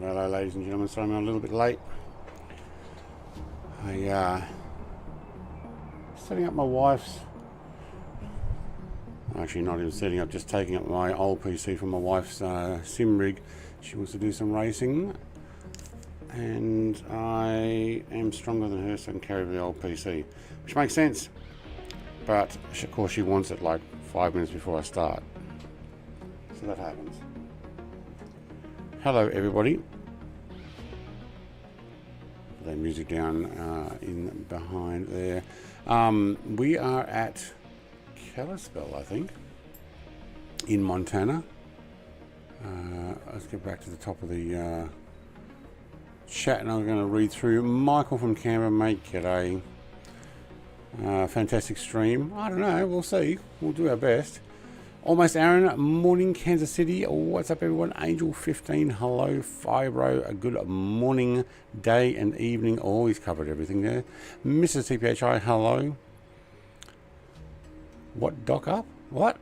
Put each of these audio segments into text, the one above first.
Hello ladies and gentlemen, sorry I'm a little bit late. Setting up my wife's, actually not even setting up, just taking up my old PC from my wife's sim rig. She wants to do some racing and I am stronger than her, so I can carry the old PC, which makes sense, but of course she wants it like 5 minutes before I start, so that happens. Hello everybody. Put that music down in behind there. We are at Kalispell, I think, in Montana. Let's get back to the top of the chat and I'm going to read through. Michael from Canberra, mate, g'day. Fantastic stream. I don't know, we'll see. We'll do our best. Almost Aaron, morning Kansas City. What's up everyone? Angel 15, hello. Fibro, a good morning, day and evening. Always covered everything there. Mrs. TPHI, hello. What doc up? What?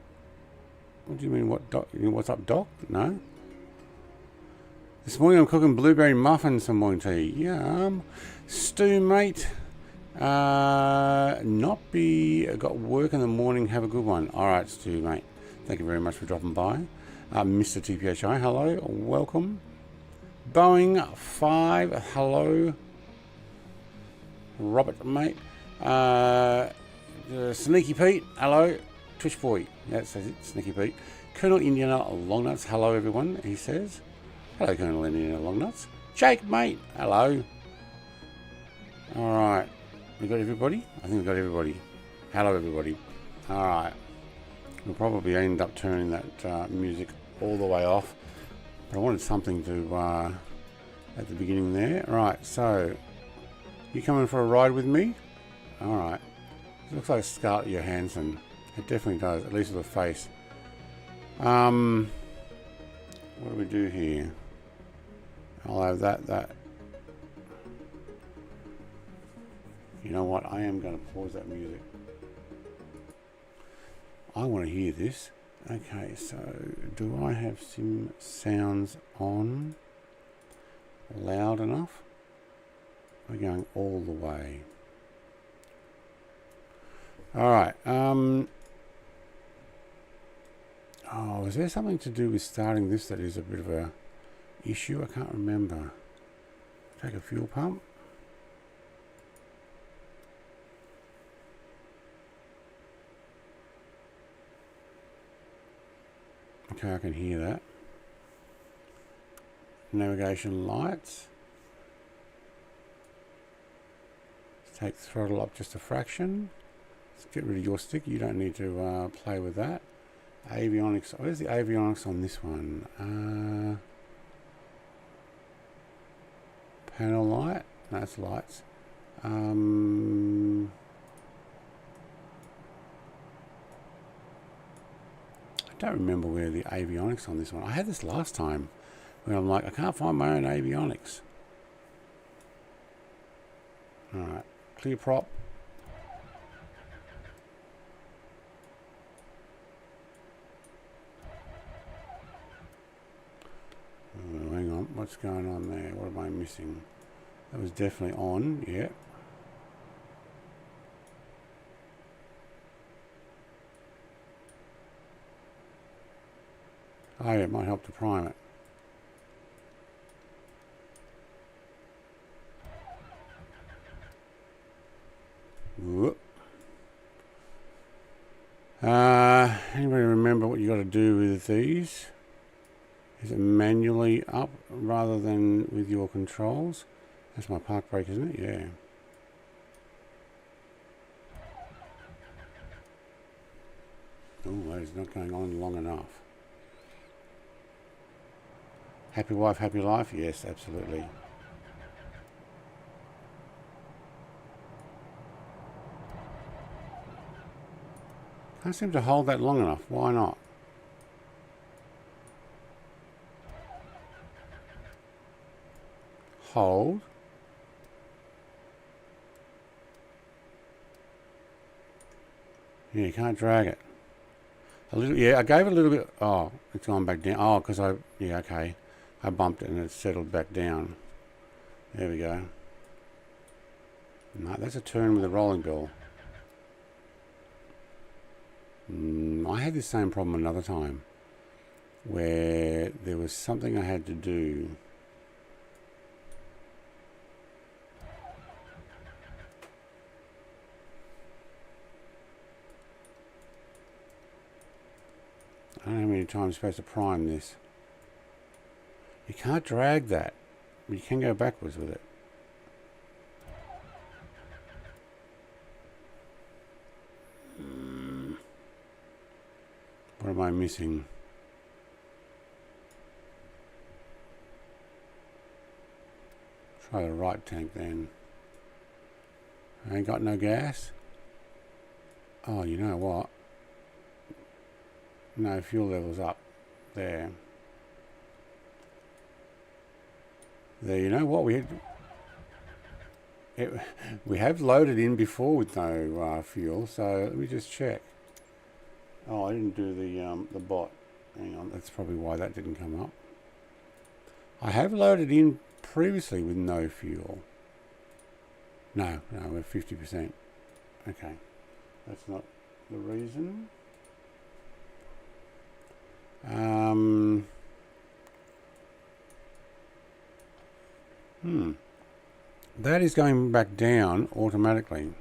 What do you mean what doc? What's up doc? No. This morning I'm cooking blueberry muffins for morning tea. Yum. Stu mate. Got work in the morning. Have a good one. Alright Stu mate. Thank you very much for dropping by. Mr. TPHI, hello, welcome. Boeing 5, hello. Robert, mate. Sneaky Pete, hello. Twitch Boy, yeah, it says it, Sneaky Pete. Colonel Indiana Longnuts, hello everyone, he says. Hello, Colonel Indiana Longnuts. Jake, mate, hello. Alright, we got everybody? I think we got everybody. Hello, everybody. Alright. We'll probably end up turning that music all the way off, but I wanted something to at the beginning there. Right, so you coming for a ride with me? All right. It looks like Scarlett Johansson. It definitely does, at least with the face. What do we do here? I'll have that. You know what? I am going to pause that music. I want to hear this. Okay, so do I have some sounds on loud enough? We're going all the way. Alright, oh, is there something to do with starting this that is a bit of a issue? I can't remember. Take a fuel pump. Okay, I can hear that. Navigation lights. Let's take throttle up just a fraction. Let's get rid of your stick. You don't need to play with that. Avionics. Where's the avionics on this one? Panel light. No, that's lights. I don't remember where the avionics on this one. I had this last time where I'm like, I can't find my own avionics. Alright, clear prop. Oh, hang on, what's going on there? What am I missing? That was definitely on, yeah. Oh yeah, it might help to prime it. Whoop. Anybody remember what you got to do with these? Is it manually up rather than with your controls? That's my park brake, isn't it? Yeah. Oh, that is not going on long enough. Happy wife, happy life? Yes, absolutely. Can't seem to hold that long enough. Why not? Hold. Yeah, you can't drag it. A little, yeah, I gave it a little bit. Oh, it's gone back down. Oh, because yeah, okay. I bumped it and it settled back down. There we go. No, that's a turn with a rolling bell. I had this same problem another time where there was something I had to do. I don't know how many times you're supposed to prime this. You can't drag that, but you can go backwards with it. What am I missing? Try the right tank then. I ain't got no gas. Oh, you know what? No, fuel levels up. There. There, you know what? We have loaded in before with no fuel, so let me just check. Oh, I didn't do the bot. Hang on, that's probably why that didn't come up. I have loaded in previously with no fuel. No, we're 50%. Okay, that's not the reason. That is going back down automatically.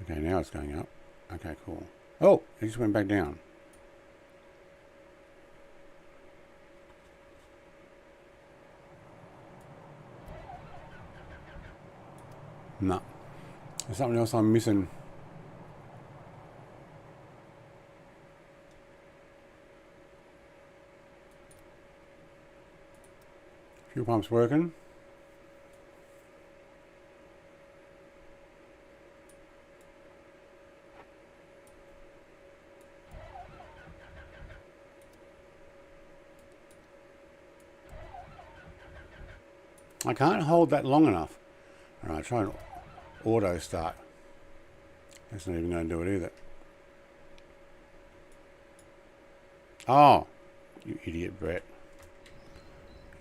Okay, now it's going up. Okay, cool. Oh, it just went back down. No. There's something else I'm missing. Fuel pump's working. I can't hold that long enough. Alright, try an auto start. That's not even going to do it either. Oh, you idiot, Brett.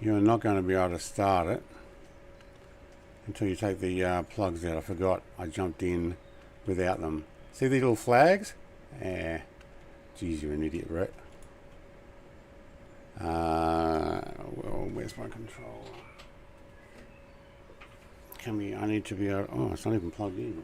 You're not going to be able to start it until you take the plugs out. I forgot. I jumped in without them. See these little flags? Eh. Geez, you're an idiot, Brett. Well, where's my controller? I need to be able... Oh, it's not even plugged in.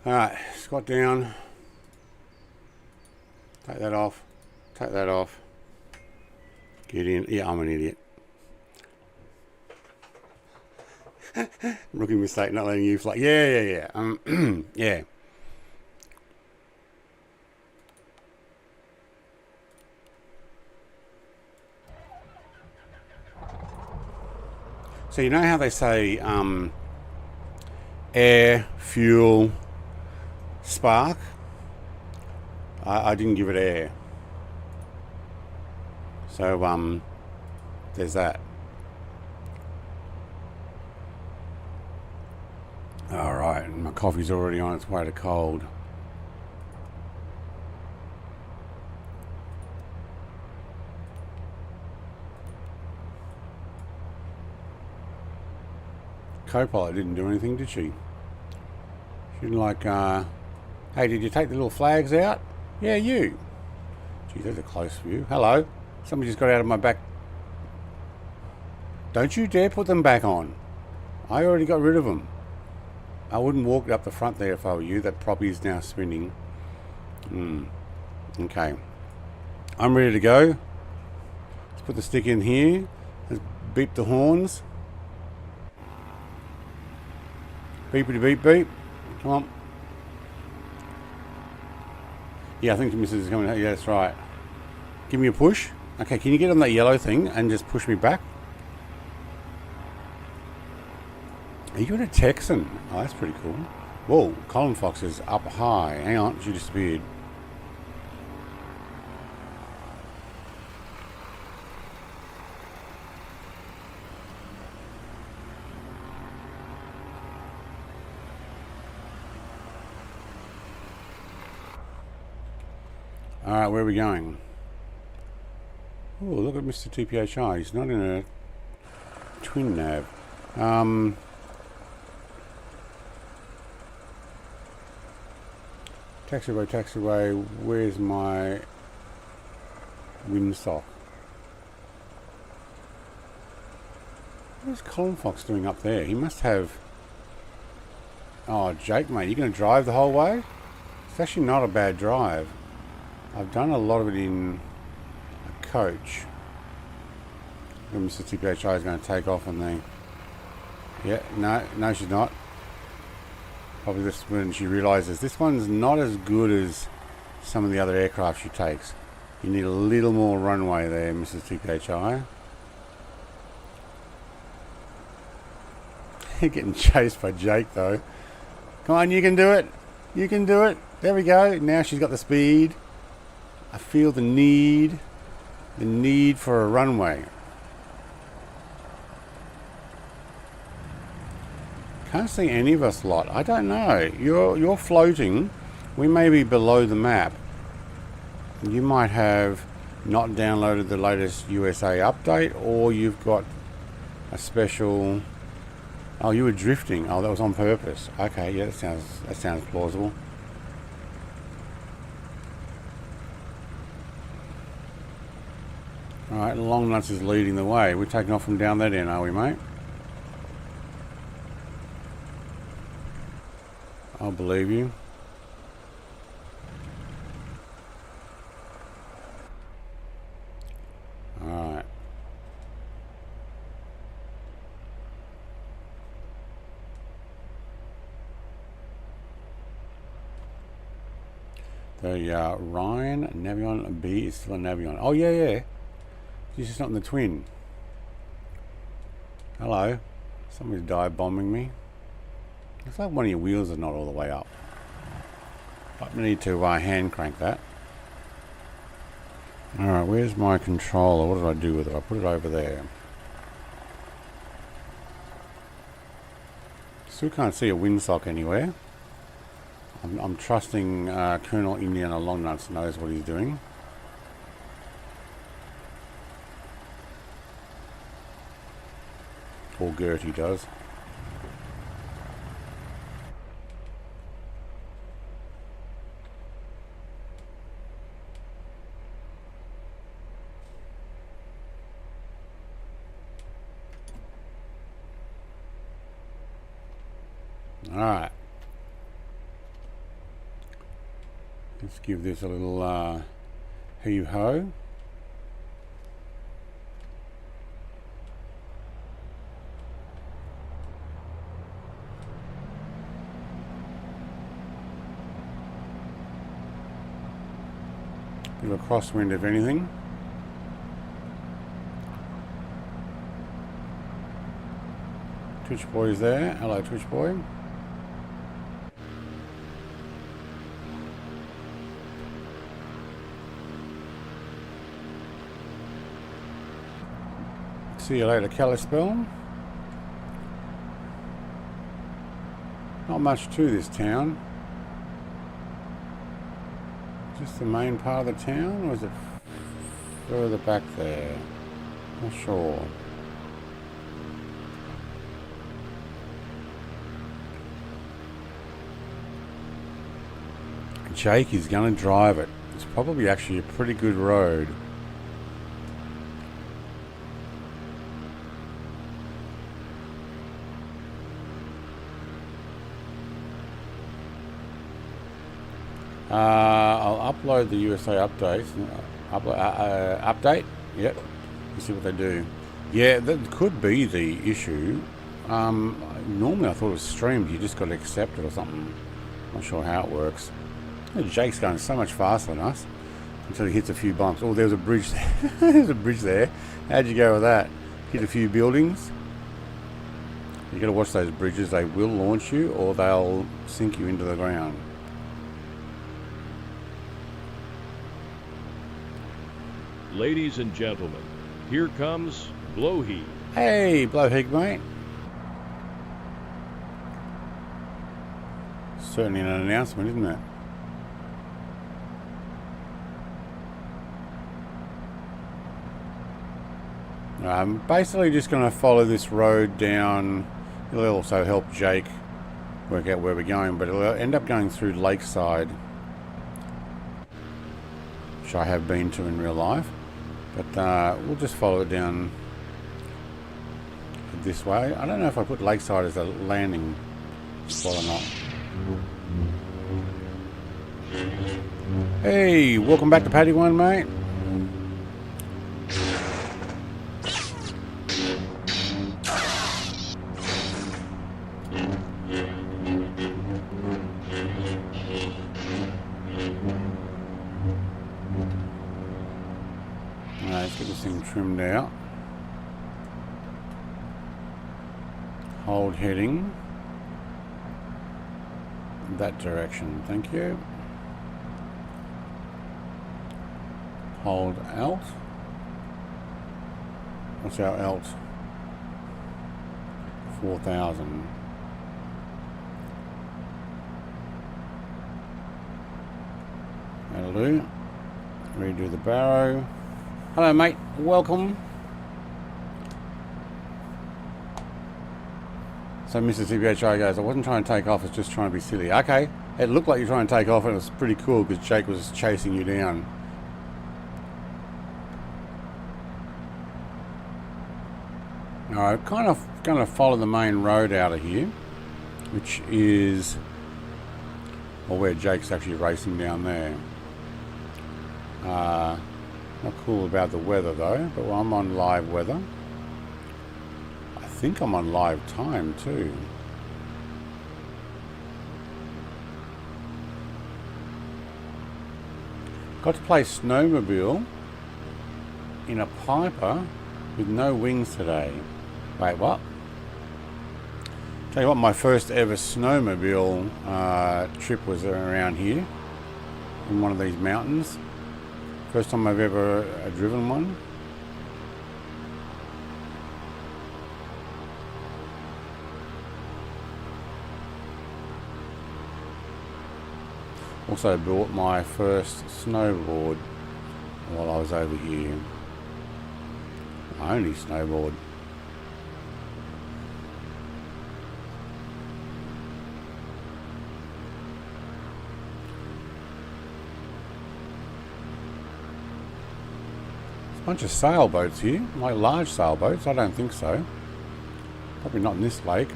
Alright, squat down. Take that off. Take that off. Get in. Yeah, I'm an idiot. Rookie mistake, not letting you fly. Yeah. Yeah. So you know how they say air, fuel, spark? I didn't give it air. So, there's that. Alright, my coffee's already on its way to cold. Copilot didn't do anything, did she? She didn't like, hey, did you take the little flags out? Yeah, you. Gee, there's a close view. Hello. Somebody just got out of my back. Don't you dare put them back on. I already got rid of them. I wouldn't walk up the front there if I were you. That prop is now spinning. Okay. I'm ready to go. Let's put the stick in here. Let's beep the horns. Beepity beep beep. Come on. Yeah, I think the missus is coming out. Yeah, that's right. Give me a push. Okay, can you get on that yellow thing and just push me back? Are Even a Texan. Oh, that's pretty cool. Whoa, Colin Fox is up high. Hang on, she disappeared. Alright, where are we going? Oh, look at Mr. TPHI. He's not in a twin nav. Taxiway, where's my windsock? What's Colin Fox doing up there? He must have... Oh, Jake, mate, you going to drive the whole way? It's actually not a bad drive. I've done a lot of it in a coach. And Mr. TPHI is going to take off on the... Yeah, no, she's not. Probably this when she realises this one's not as good as some of the other aircraft she takes. You need a little more runway there, Mrs. TPHI. Getting chased by Jake though. Come on, you can do it. You can do it. There we go. Now she's got the speed. I feel the need for a runway. Can't see any of us lot. I don't know. You're floating. We may be below the map. You might have not downloaded the latest USA update, or you've got a special... Oh, you were drifting. Oh, that was on purpose. Okay, yeah, that sounds plausible. Alright, Long Nuts is leading the way. We're taking off from down that end, are we, mate? I'll believe you. Alright. The Ryan Navion B is still a Navion. Oh, yeah. She's just not in the twin. Hello. Somebody's dive bombing me. Looks like one of your wheels is not all the way up. I need to hand crank that. Alright, where's my controller? What did I do with it? I put it over there. Still can't see a windsock anywhere. I'm trusting Colonel Indiana Longnuts knows what he's doing. Or Gertie does. Alright. Let's give this a little heave-ho. Bit of a crosswind if anything. Twitch boy's there. Hello, Twitch boy. See you later, Kalispell. Not much to this town. Just the main part of the town, or is it further back there? Not sure. Jake is going to drive it. It's probably actually a pretty good road. I'll upload the USA updates. Update? Yep. Let's see what they do. Yeah, that could be the issue. Normally I thought it was streamed. You just got to accept it or something. Not sure how it works. Jake's going so much faster than us until he hits a few bumps. Oh, there's a bridge there. There's a bridge there. How'd you go with that? Hit a few buildings. You got to watch those bridges. They will launch you or they'll sink you into the ground. Ladies and gentlemen, here comes Blowheat. Hey, Blowheat, mate. Certainly an announcement, isn't it? I'm basically just going to follow this road down. It'll also help Jake work out where we're going, but it'll end up going through Lakeside, which I have been to in real life. But we'll just follow it down this way. I don't know if I put Lakeside as a landing spot or not. Hey, welcome back to Paddy One, mate. Let's get this thing trimmed out. Hold heading that direction, thank you. Hold Alt. What's our Alt? 4,000. That'll do. Redo the barrow. Hello, mate. Welcome. So Mississippi HI goes, I wasn't trying to take off, it's just trying to be silly. Okay. It looked like you're trying to take off and it was pretty cool because Jake was chasing you down. Alright, kind of going to follow the main road out of here, which is where Jake's actually racing down there. Not cool about the weather though, but I'm on live weather. I think I'm on live time too. Got to play snowmobile in a Piper with no wings today. Wait, what? Tell you what, my first ever snowmobile trip was around here in one of these mountains. First time I've ever driven one. Also bought my first snowboard while I was over here. My only snowboard. Bunch of sailboats here, like large sailboats. I don't think so. Probably not in this lake.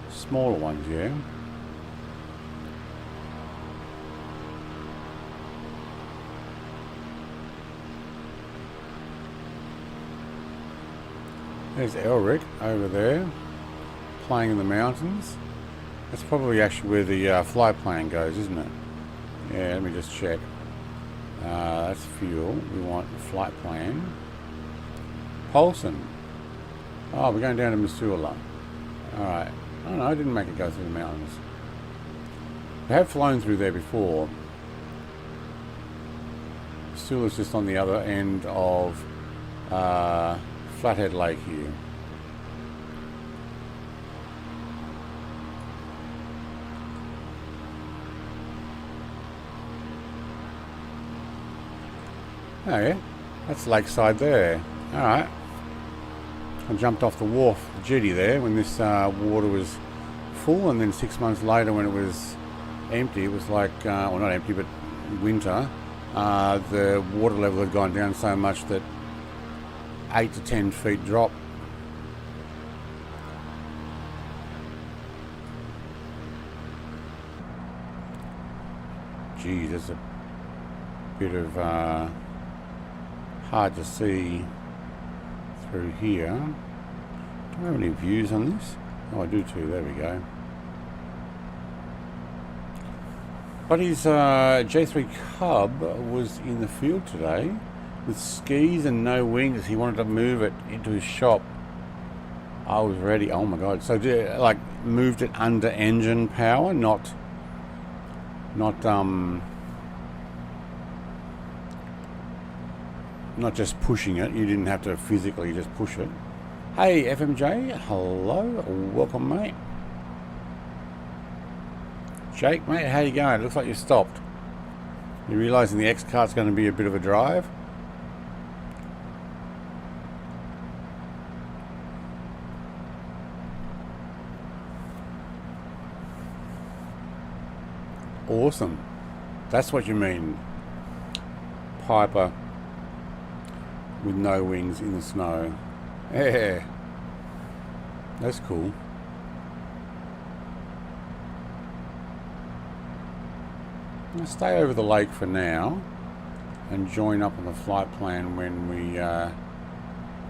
Smaller ones, yeah. There's Elric over there, playing in the mountains. That's probably actually where the flight plan goes, isn't it? Yeah, let me just check. That's fuel. We want flight plan. Polson. Oh, we're going down to Missoula. Alright. Oh no, I didn't make it go through the mountains. We have flown through there before. Missoula's just on the other end of Flathead Lake here. Oh yeah, that's lakeside there. Alright. I jumped off the wharf, the jetty there, when this water was full, and then 6 months later when it was empty, it was like, well not empty, but winter, the water level had gone down so much that 8 to 10 feet drop. Geez, there's a bit of hard to see through here. Do I have any views on this? Oh, I do too. There we go. But his J3 Cub was in the field today with skis and no wings. He wanted to move it into his shop I was ready. Oh my god! So like moved it under engine power, not just pushing it. You didn't have to physically just push it. Hey FMJ, hello, welcome mate. Jake mate, how you going? It looks like you stopped. You realising the X cart's going to be a bit of a drive? Awesome. That's what you mean. Piper with no wings in the snow. Yeah. That's cool. I'll stay over the lake for now and join up on the flight plan when we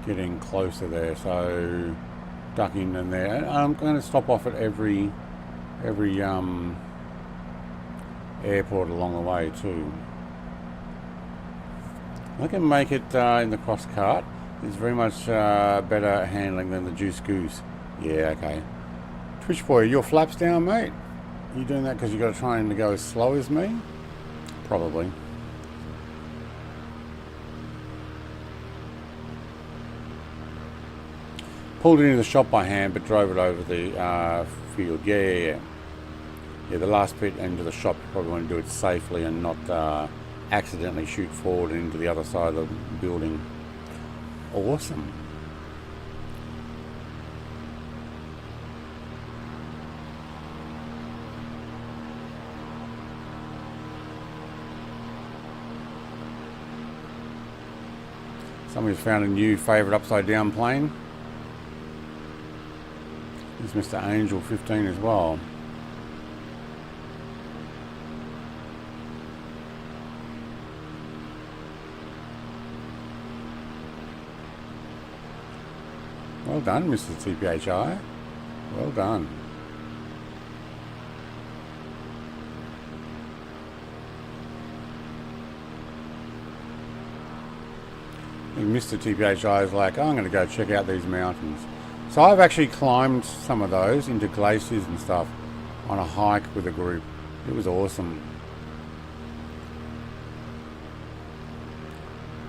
get in closer there. So ducking in there. I'm going to stop off at every airport along the way too. I can make it in the cross cart. It's very much better handling than the Juice Goose. Yeah, okay. Twitch boy, your flaps down, mate? You doing that because you got to try and go as slow as me? Probably. Pulled it into the shop by hand, but drove it over the field. Yeah. Yeah, the last bit into the shop, you probably want to do it safely and not accidentally shoot forward into the other side of the building. Awesome. Somebody's found a new favourite upside down plane. There's Mr. Angel 15 as well. Well done, Mr. TPHI. Well done. And Mr. TPHI is like, oh, I'm going to go check out these mountains. So I've actually climbed some of those into glaciers and stuff on a hike with a group. It was awesome.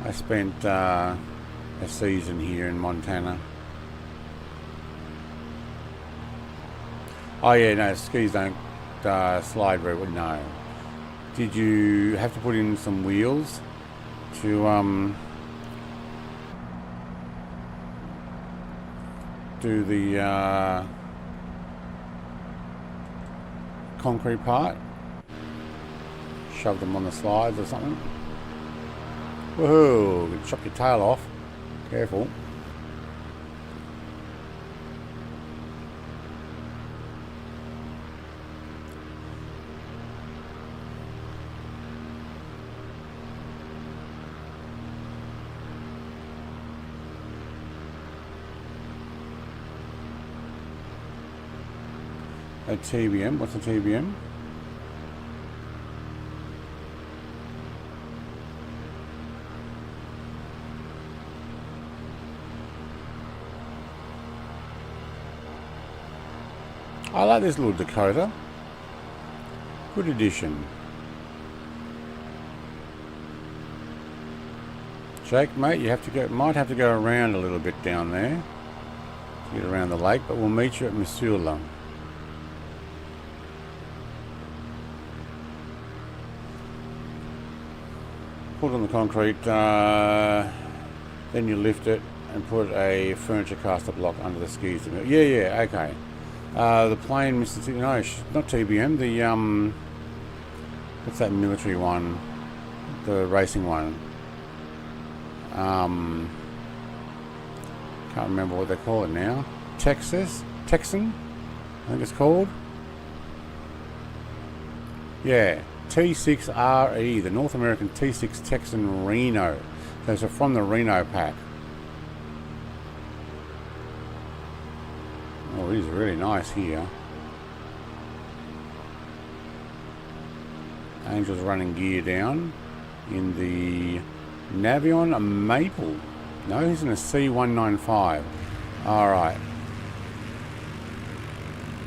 I spent a season here in Montana. Oh yeah, no, skis don't slide very well. No. Did you have to put in some wheels to do the concrete part? Shove them on the slides or something? Woohoo! You can chop your tail off. Careful. A TBM, what's a TBM? I like this little Dakota. Good addition. Jake, mate, you have to go. Might have to go around a little bit down there to get around the lake, but we'll meet you at Missoula. Put on the concrete, then you lift it and put a furniture caster block under the skis. Yeah, okay. The plane, Mr. T, no, not TBM. The what's that military one? The racing one. Can't remember what they call it now. Texan, I think it's called. Yeah. T6RE, the North American T6 Texan Rhino. Those are from the Rhino pack. Oh, it is really nice here. Angel's running gear down in the Navion Maple. No, he's in a C195. Alright.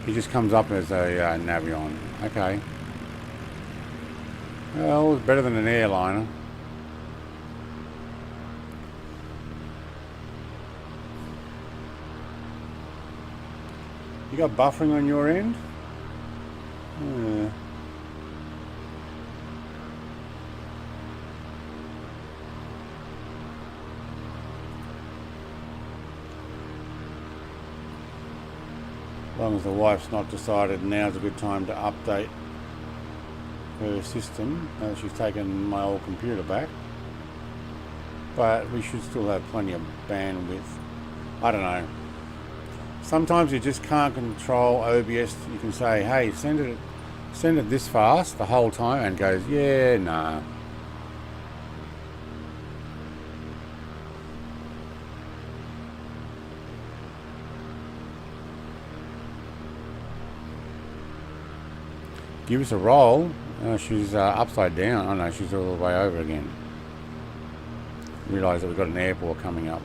He just comes up as a Navion. Okay. Well, it's better than an airliner. You got buffering on your end? Yeah. As long as the wife's not decided now's a good time to update her system. She's taken my old computer back. But we should still have plenty of bandwidth. I don't know. Sometimes you just can't control OBS. You can say, hey, send it this fast the whole time, and it goes, yeah, nah. Give us a roll. She's upside down. Oh no, she's all the way over again. Realise that we've got an airport coming up.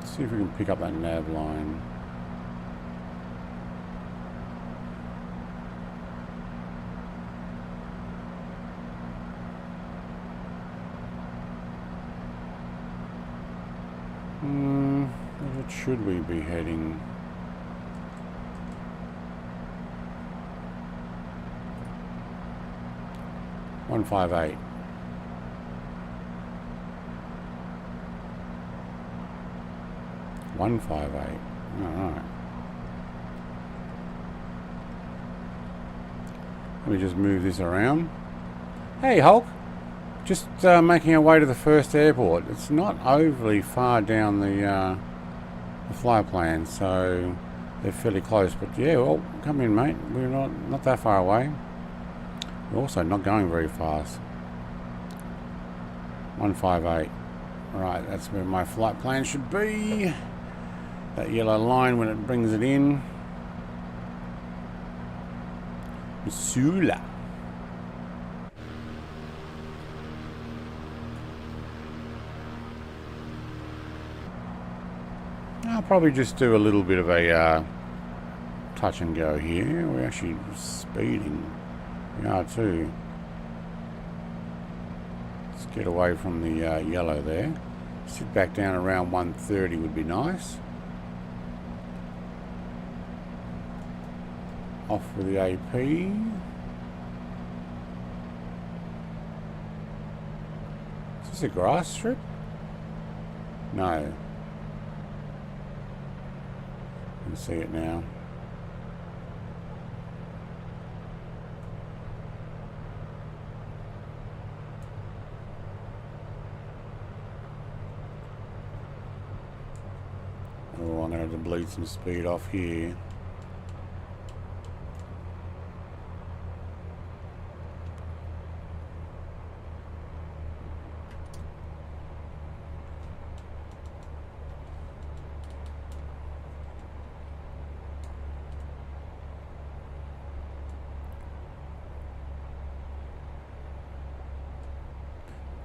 Let's see if we can pick up that nav line. What should we be heading? One 158. Alright. Let me just move this around. Hey Hulk! Just making our way to the first airport. It's not overly far down the flight plan, so they're fairly close. But yeah, well, come in, mate. We're not that far away. We're also not going very fast. 158. Right, that's where my flight plan should be. That yellow line when it brings it in. Missoula. I'll probably just do a little bit of a touch and go here. We're actually speeding. We are too. Let's get away from the yellow there. Sit back down around 130 would be nice. Off with the AP. Is this a grass strip? No. You can see it now. Oh, I'm going to bleed some speed off here.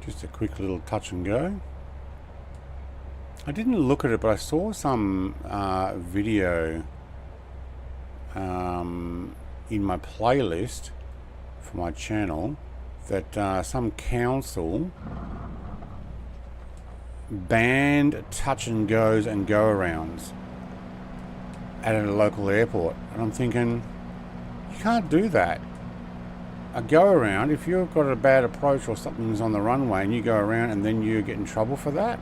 Just a quick little touch and go. I didn't look at it, but I saw some video in my playlist for my channel that some council banned touch and goes and go arounds at a local airport. And I'm thinking, you can't do that. A go around, if you've got a bad approach or something's on the runway and you go around and then you get in trouble for that,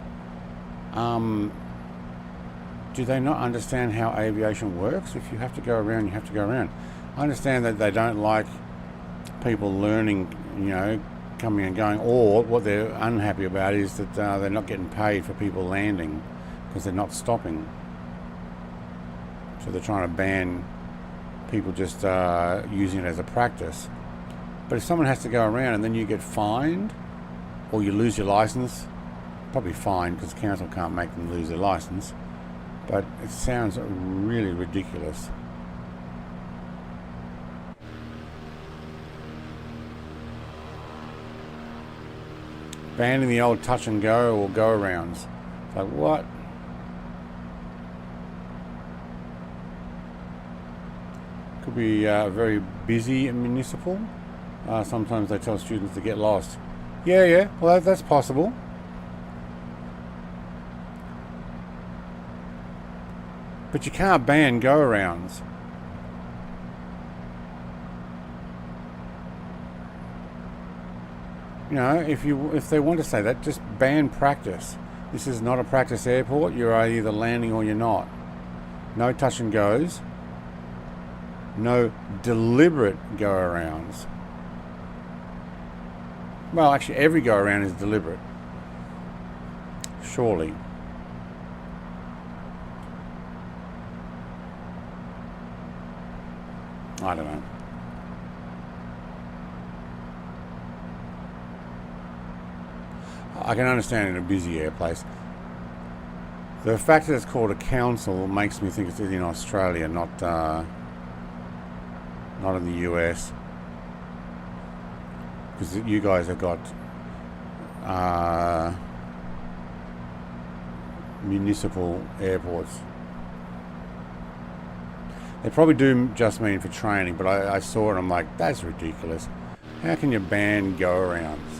do they not understand how aviation works? If you have to go around, you have to go around. I understand that they don't like people learning, you know, coming and going, or what they're unhappy about is that they're not getting paid for people landing because they're not stopping. So they're trying to ban people just using it as a practice. But if someone has to go around and then you get fined or you lose your license, probably fined because the council can't make them lose their license, but it sounds really ridiculous. Banning the old touch and go or go arounds. It's like, what? Could be very busy and municipal. Sometimes they tell students to get lost. Yeah, well that's possible. But you can't ban go-arounds. You know, if they want to say that, just ban practice. This is not a practice airport. You're either landing or you're not. No touch and goes. No deliberate go-arounds. Well, actually, every go-around is deliberate. Surely. I don't know. I can understand in a busy airplace. The fact that it's called a council makes me think it's in Australia, not in the US. Because you guys have got municipal airports. They probably do just mean for training, but I saw it and I'm like, that's ridiculous. How can you ban go-arounds?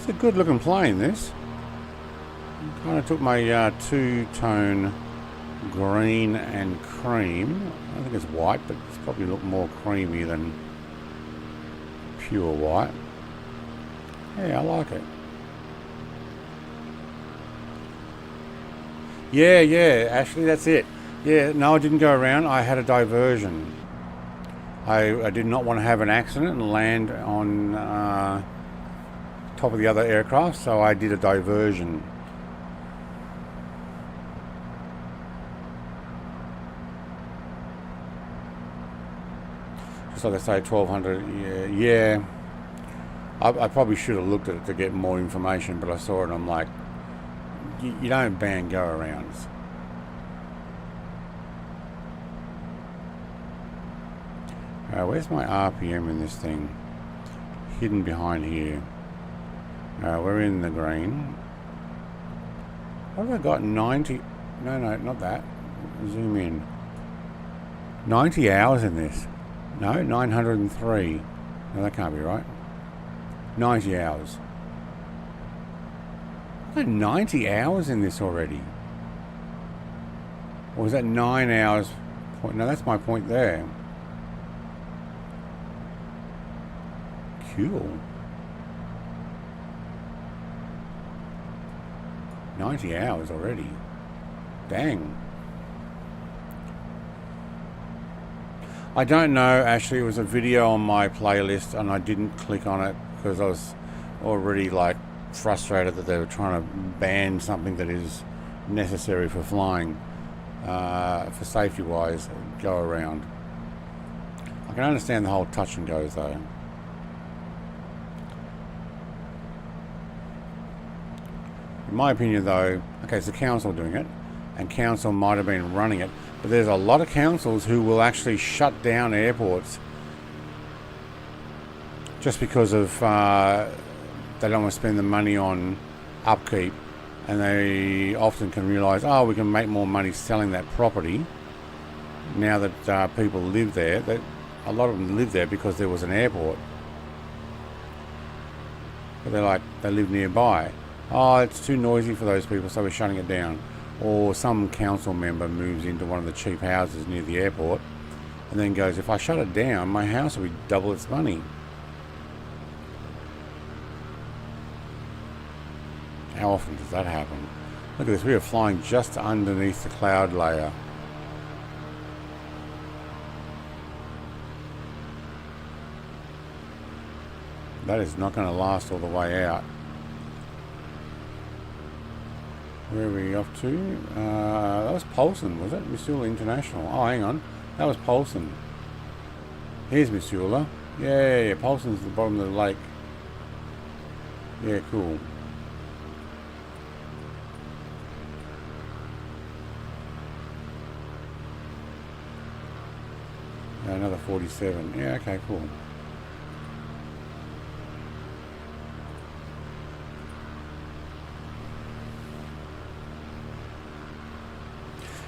It's a good looking plane, this. Kind of took my two-tone green and cream. I think it's white, but it's probably look more creamy than pure white. Yeah, I like it. Yeah, Ashley, that's it. Yeah, no, I didn't go around. I had a diversion. I did not want to have an accident and land on top of the other aircraft, so I did a diversion. Just like I say, 1200. Yeah. I probably should have looked at it to get more information, but I saw it and I'm like, you don't ban go-arounds. Where's my RPM in this thing? Hidden behind here. We're in the green. What have I got? 90? No, not that. Zoom in. 90 hours in this. No, 903. No, that can't be right. 90 hours. I've got 90 hours in this already. Or was that 9 hours? No, that's my point there. Cool. 90 hours already. Dang. I don't know, actually. It was a video on my playlist and I didn't click on it because I was already like frustrated that they were trying to ban something that is necessary for flying, for safety wise, go around. I can understand the whole touch and goes though. In my opinion though, okay, it's the council doing it, and council might have been running it, but there's a lot of councils who will actually shut down airports just because of they don't want to spend the money on upkeep, and they often can realise, oh, we can make more money selling that property now that people live there. That a lot of them live there because there was an airport, but they live nearby. Oh, it's too noisy for those people, so we're shutting it down. Or some council member moves into one of the cheap houses near the airport and then goes, if I shut it down, my house will be double its money. How often does that happen? Look at this, we are flying just underneath the cloud layer. That is not going to last all the way out. Where are we off to? That was Polson, was it? Missoula International. Oh, hang on. That was Polson. Here's Missoula. Yeah, Polson's at the bottom of the lake. Yeah, cool. Another 47. Yeah, okay, cool.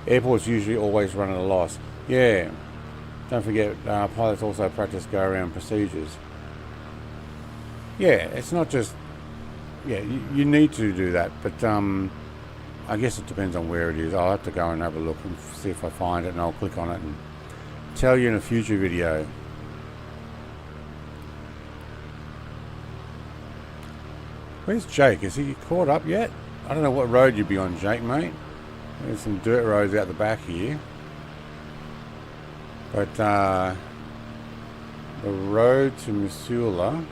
Airports usually always run at a loss. Yeah. Don't forget, pilots also practice go-around procedures. Yeah, it's not just... Yeah, you need to do that, but I guess it depends on where it is. I'll have to go and have a look and see if I find it, and I'll click on it and tell you in a future video. Where's Jake? Is he caught up yet? I don't know what road you'd be on, Jake, mate. There's some dirt roads out the back here. But the road to Missoula,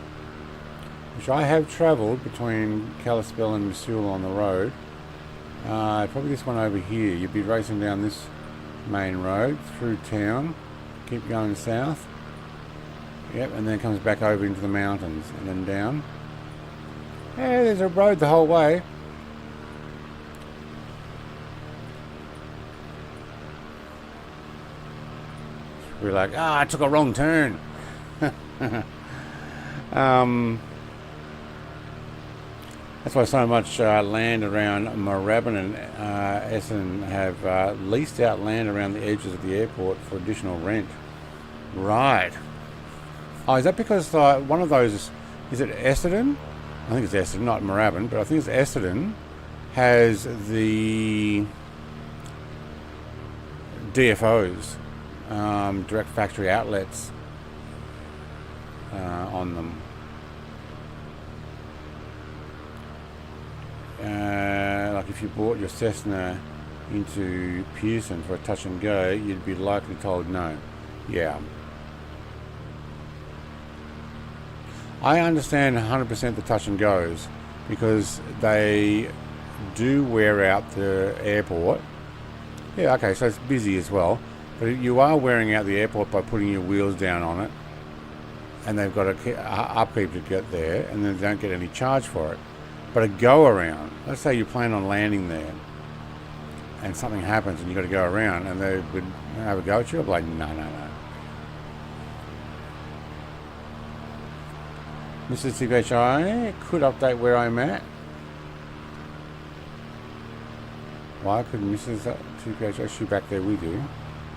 which I have travelled between Kalispell and Missoula on the road, probably this one over here. You'd be racing down this main road through town, keep going south. Yep, and then it comes back over into the mountains and then down. Yeah, there's a road the whole way. We're like, I took a wrong turn. That's why so much land around Moorabbin and Essendon have leased out land around the edges of the airport for additional rent. Right. Oh, is that because one of those, is it Essendon? I think it's Essendon, not Moorabbin, but I think it's Essendon, has the DFOs. Direct factory outlets on them. Like if you bought your Cessna into Pearson for a touch and go, you'd be likely told no. Yeah. I understand 100% the touch and goes because they do wear out the airport. Yeah, okay, so it's busy as well. But you are wearing out the airport by putting your wheels down on it, and they've got a upkeep to get there, and then they don't get any charge for it. But a go around, let's say you plan on landing there, and something happens and you've got to go around, and they would have a go at you, I'm like, no. Mrs. CPHI could update where I'm at. Why couldn't Mrs. CPHI shoot back there with you?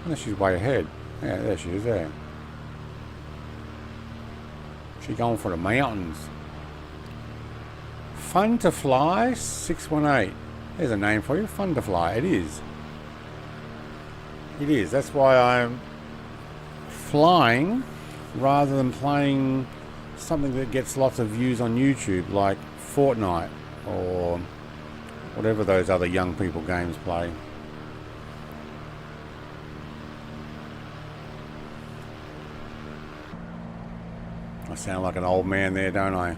Unless she's way ahead. Yeah, there she is there. She's going for the mountains. Fun to Fly 618. There's a name for you. Fun to Fly. It is. It is. That's why I'm flying rather than playing something that gets lots of views on YouTube like Fortnite or whatever those other young people games play. I sound like an old man there, don't I?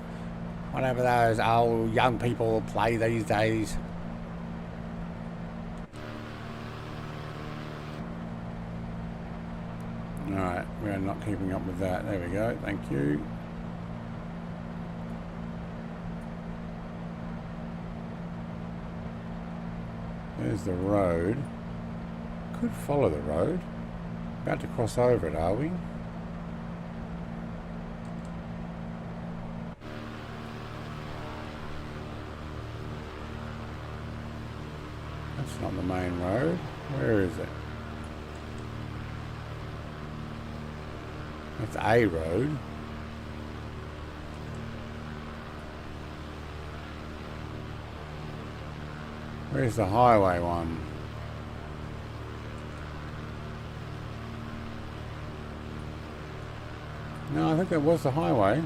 Whatever those old young people play these days. Alright, we're not keeping up with that. There we go, thank you. There's the road. Could follow the road. About to cross over it, are we? That's not the main road. Where is it? That's a road. Where's the highway one? No, I think that was the highway.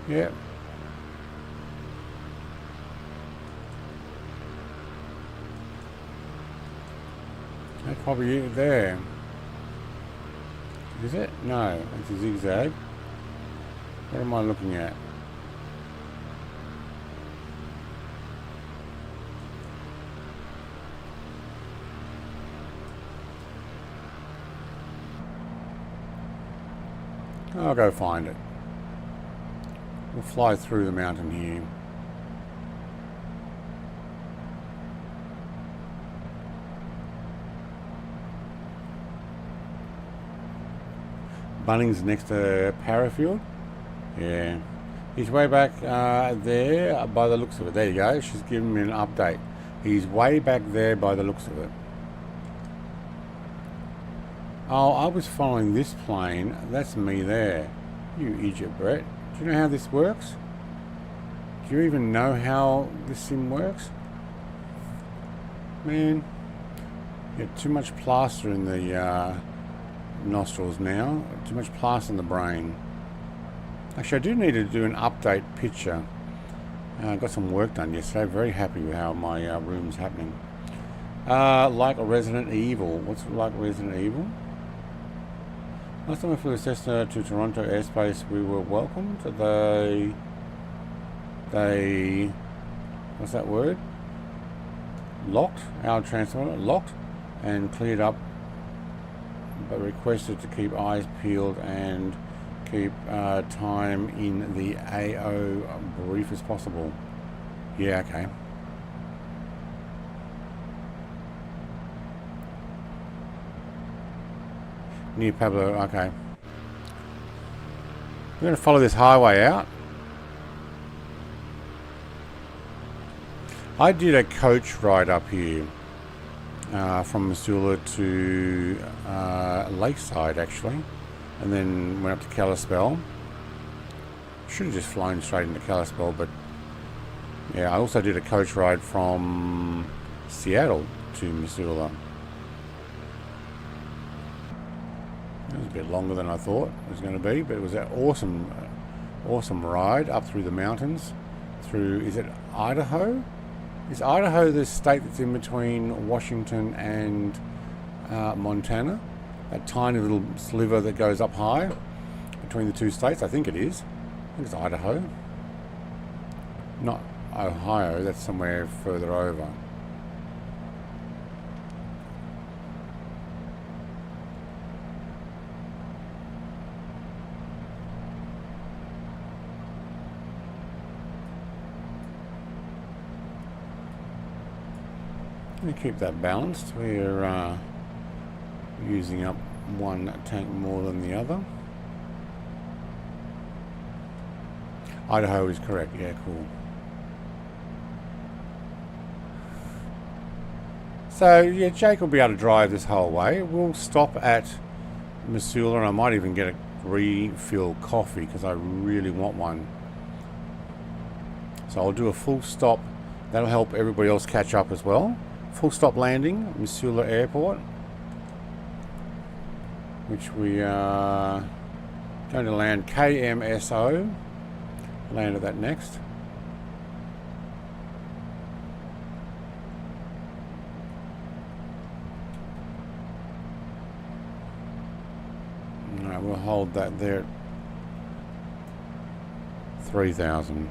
Yep. That's probably it there. Is it? No, it's a zigzag. What am I looking at? I'll go find it. We'll fly through the mountain here. Bunnings next to Parafield. Yeah. He's way back there by the looks of it. There you go. She's giving me an update. He's way back there by the looks of it. Oh, I was following this plane. That's me there. You idiot, Brett. Do you know how this works? Do you even know how this sim works? Man, you got too much plaster in the nostrils now. Too much plaster in the brain. Actually, I do need to do an update picture. I got some work done yesterday. Very happy with how my room's happening. Like a Resident Evil. What's like Resident Evil? Last time I flew a Cessna to Toronto airspace, we were welcomed. They, what's that word? Locked our transponder, locked and cleared up, but requested to keep eyes peeled and keep time in the AO brief as possible. Yeah, okay. Near Pablo, okay. We're going to follow this highway out. I did a coach ride up here from Missoula to Lakeside actually, and then went up to Kalispell. Should have just flown straight into Kalispell, but yeah, I also did a coach ride from Seattle to Missoula. It was a bit longer than I thought it was going to be, but it was an awesome ride up through the mountains. Through, is it Idaho? Is Idaho the state that's in between Washington and Montana? That tiny little sliver that goes up high between the two states? I think it is. I think it's Idaho. Not Ohio, that's somewhere further over. Let me keep that balanced. We're using up one tank more than the other. Idaho is correct. Yeah, cool. So yeah, Jake will be able to drive this whole way. We'll stop at Missoula, and I might even get a refill coffee because I really want one. So I'll do a full stop. That'll help everybody else catch up as well. Full stop landing, Missoula Airport, which we are going to land KMSO. Land at that next. Alright, we'll hold that there at 3,000.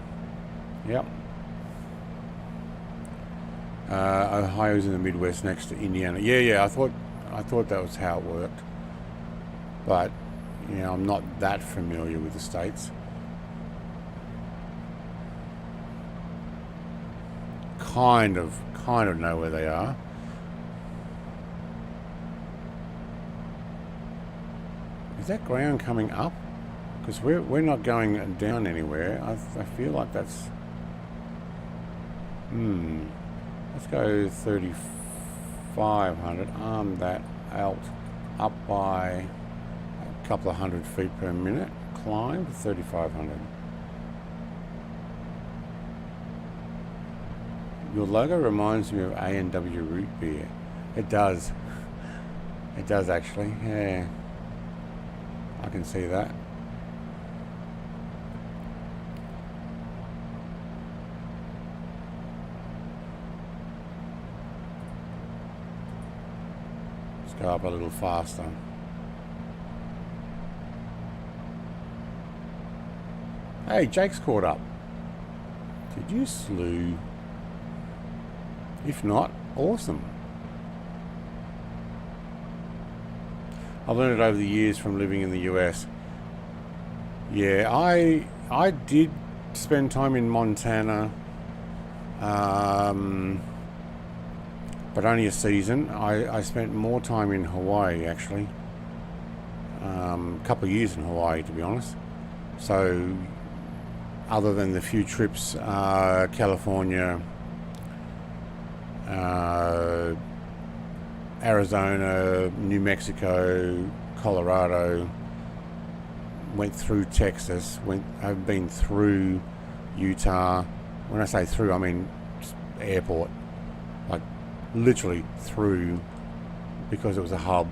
Yep. Ohio's in the Midwest next to Indiana. Yeah, I thought that was how it worked. But, you know, I'm not that familiar with the states. Kind of know where they are. Is that ground coming up? Because we're not going down anywhere. I feel like that's... Let's go 3,500. Arm that out up by a couple of 100 feet per minute. Climb to 3,500. Your logo reminds me of A&W root beer. It does. It does actually. Yeah. I can see that. Go up a little faster. Hey, Jake's caught up. Did you slew? If not, awesome. I've learned it over the years from living in the US. Yeah, I did spend time in Montana, but only a season. I spent more time in Hawaii, actually. A couple of years in Hawaii, to be honest. So, other than the few trips, California, Arizona, New Mexico, Colorado, went through Texas, I've been through Utah. When I say through, I mean airport, like literally through, because it was a hub.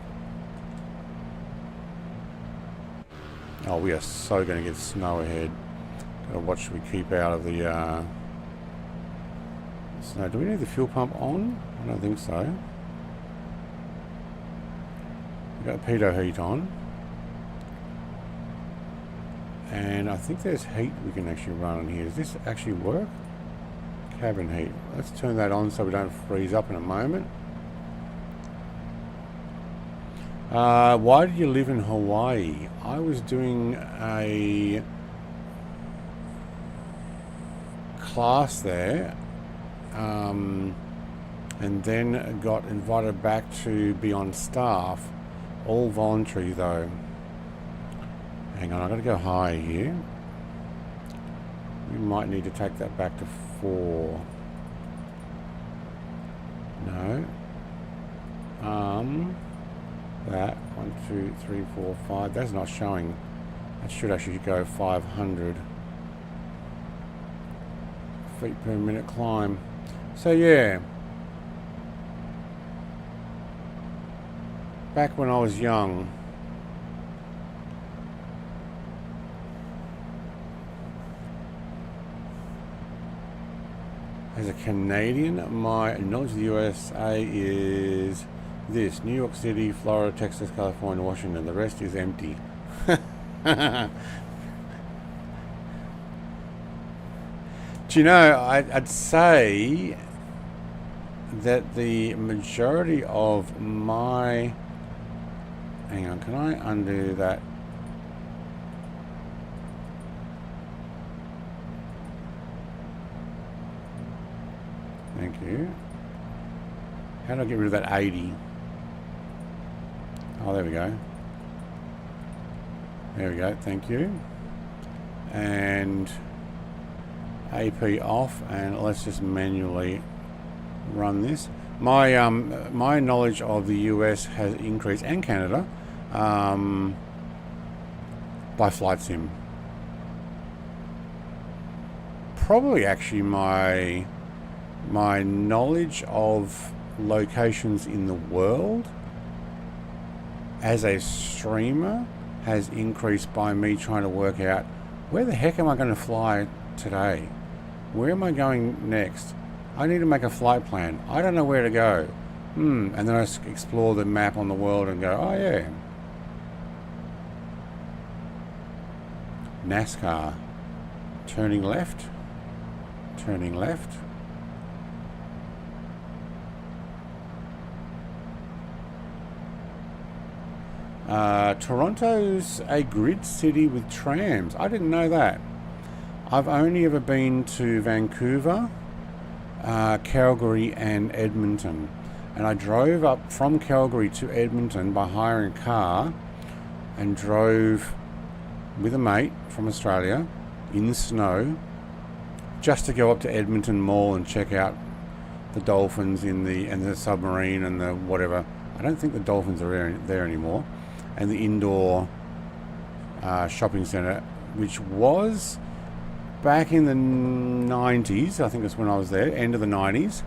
Oh, we are so going to get snow ahead. Gotta watch we keep out of the snow. Do we need the fuel pump on? I don't think so. We've got pitot heat on. And I think there's heat we can actually run on here. Does this actually work? Cabin heat. Let's turn that on so we don't freeze up in a moment. Why did you live in Hawaii? I was doing a class there, and then got invited back to be on staff. All voluntary though. Hang on, I've got to go high here. We might need to take that back to 4. No. That 1, 2, 3, 4, 5. That's not showing. That should actually go 500 feet per minute climb. So yeah. Back when I was young, as a Canadian, my knowledge of the USA is this: New York City, Florida, Texas, California, Washington. The rest is empty. Do you know, I'd say that the majority of my... Hang on, can I undo that? Thank you. How do I get rid of that 80? Oh, there we go. There we go, thank you. And AP off, and let's just manually run this. My my knowledge of the US has increased, and Canada, by Flight Sim. Probably actually my knowledge of locations in the world as a streamer has increased by me trying to work out where the heck am I going to fly today? Where am I going next? I need to make a flight plan. I don't know where to go. And then I explore the map on the world and go, oh yeah. NASCAR. Turning left. Turning left. Toronto's a grid city with trams. I didn't know that. I've only ever been to Vancouver, Calgary and Edmonton. And I drove up from Calgary to Edmonton by hiring a car and drove with a mate from Australia in the snow just to go up to Edmonton Mall and check out the dolphins and the submarine and the whatever. I don't think the dolphins are there anymore. And the indoor shopping centre, which was back in the 90s, I think that's when I was there, end of the 90s,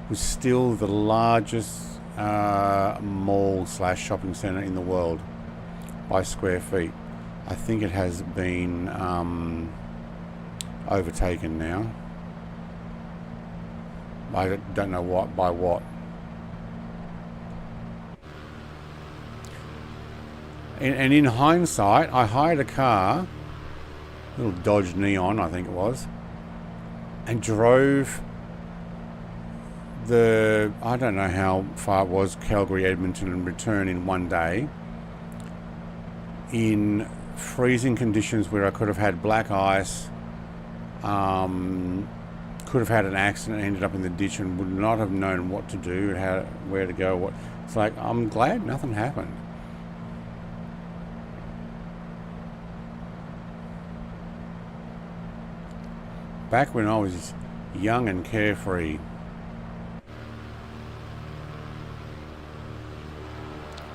was still the largest mall / shopping centre in the world by square feet. I think it has been overtaken now. I don't know what by what. And in hindsight, I hired a car, a little Dodge Neon, I think it was, and drove I don't know how far it was, Calgary, Edmonton, and return in one day in freezing conditions where I could have had black ice, could have had an accident, ended up in the ditch and would not have known what to do, where to go. It's like, I'm glad nothing happened. Back when I was young and carefree.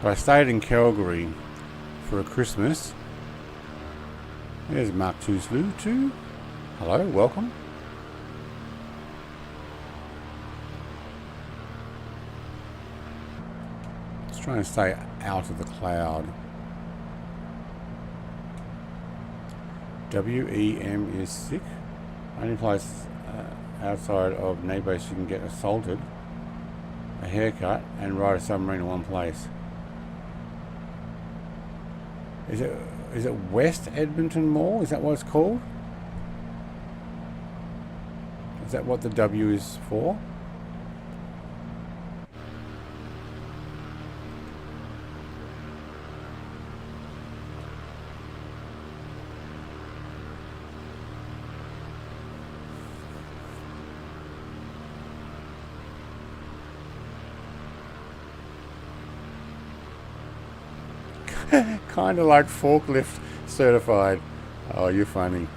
But I stayed in Calgary for a Christmas. There's Mark Tooslu too. Hello, welcome. Just trying to stay out of the cloud. WEM is sick. Only place outside of neighbours you can get assaulted, a haircut, and ride a submarine in one place. Is it West Edmonton Mall? Is that what it's called? Is that what the W is for? Kind of like forklift certified. Oh, you're funny.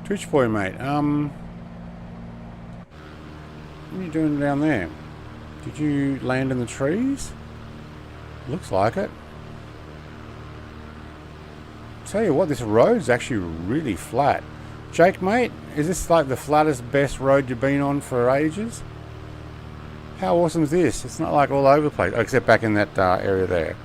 Twitch boy, mate. What are you doing down there? Did you land in the trees? Looks like it. Tell you what, this road's actually really flat. Jake, mate, is this like the flattest, best road you've been on for ages? How awesome is this? It's not like all over the place, except back in that area there.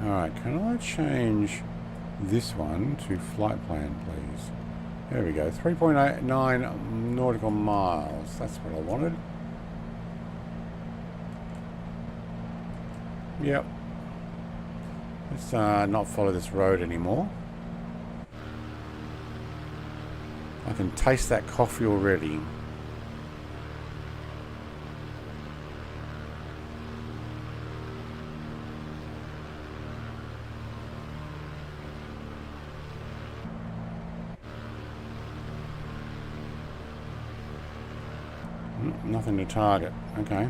Alright, can I change this one to flight plan, please? There we go, 3.89 nautical miles. That's what I wanted. Yep. Let's not follow this road anymore. I can taste that coffee already. Nothing to target. Okay.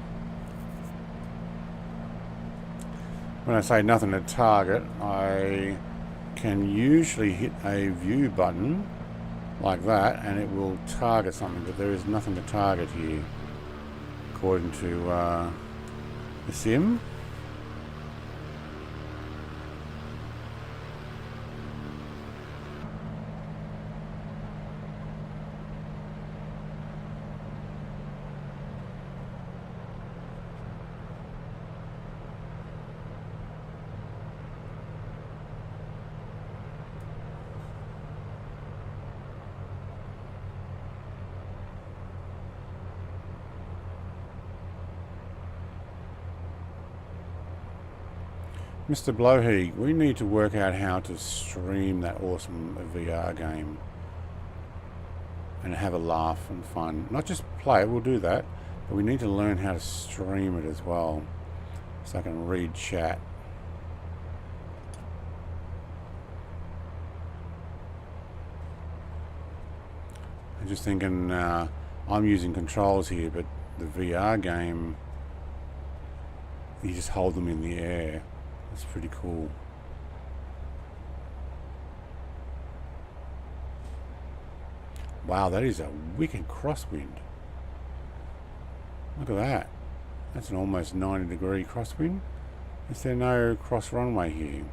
When I say nothing to target, I can usually hit a view button like that and it will target something, but there is nothing to target here according to the sim. Mr. Blowheed, we need to work out how to stream that awesome VR game and have a laugh and fun. Not just play it, we'll do that, but we need to learn how to stream it as well, so I can read chat. I'm just thinking, I'm using controls here, but the VR game, you just hold them in the air. That's pretty cool. Wow, that is a wicked crosswind. Look at that. That's an almost 90-degree crosswind. Is there no cross runway here?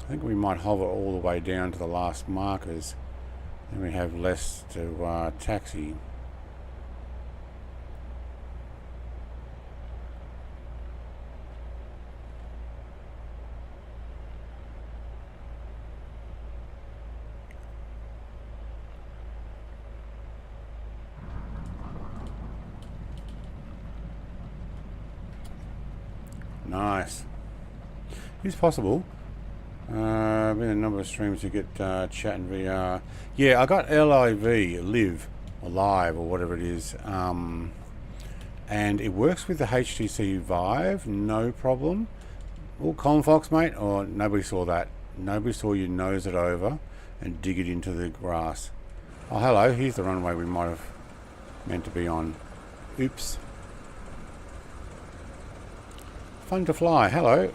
I think we might hover all the way down to the last markers, and we have less to taxi. Nice. It's possible. Been a number of streams to get chat and VR. Yeah, I got live or live or whatever it is, and it works with the HTC Vive, no problem. Oh, Colin Fox, mate. Oh, nobody saw that. Nobody saw you nose it over and dig it into the grass. Oh, hello. Here's the runway we might have meant to be on. Oops. Fun to fly. Hello.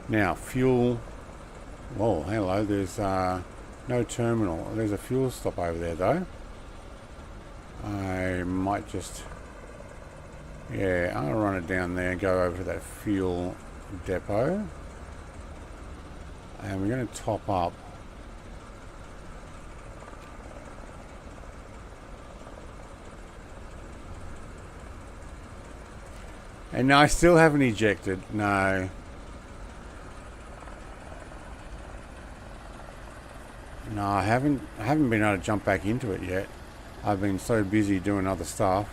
Now, fuel. Whoa, hello. There's no terminal. There's a fuel stop over there, though. I might just... Yeah, I'll run it down there and go over to that fuel depot. And we're going to top up. And no, I still haven't ejected. No. No, I haven't been able to jump back into it yet. I've been so busy doing other stuff.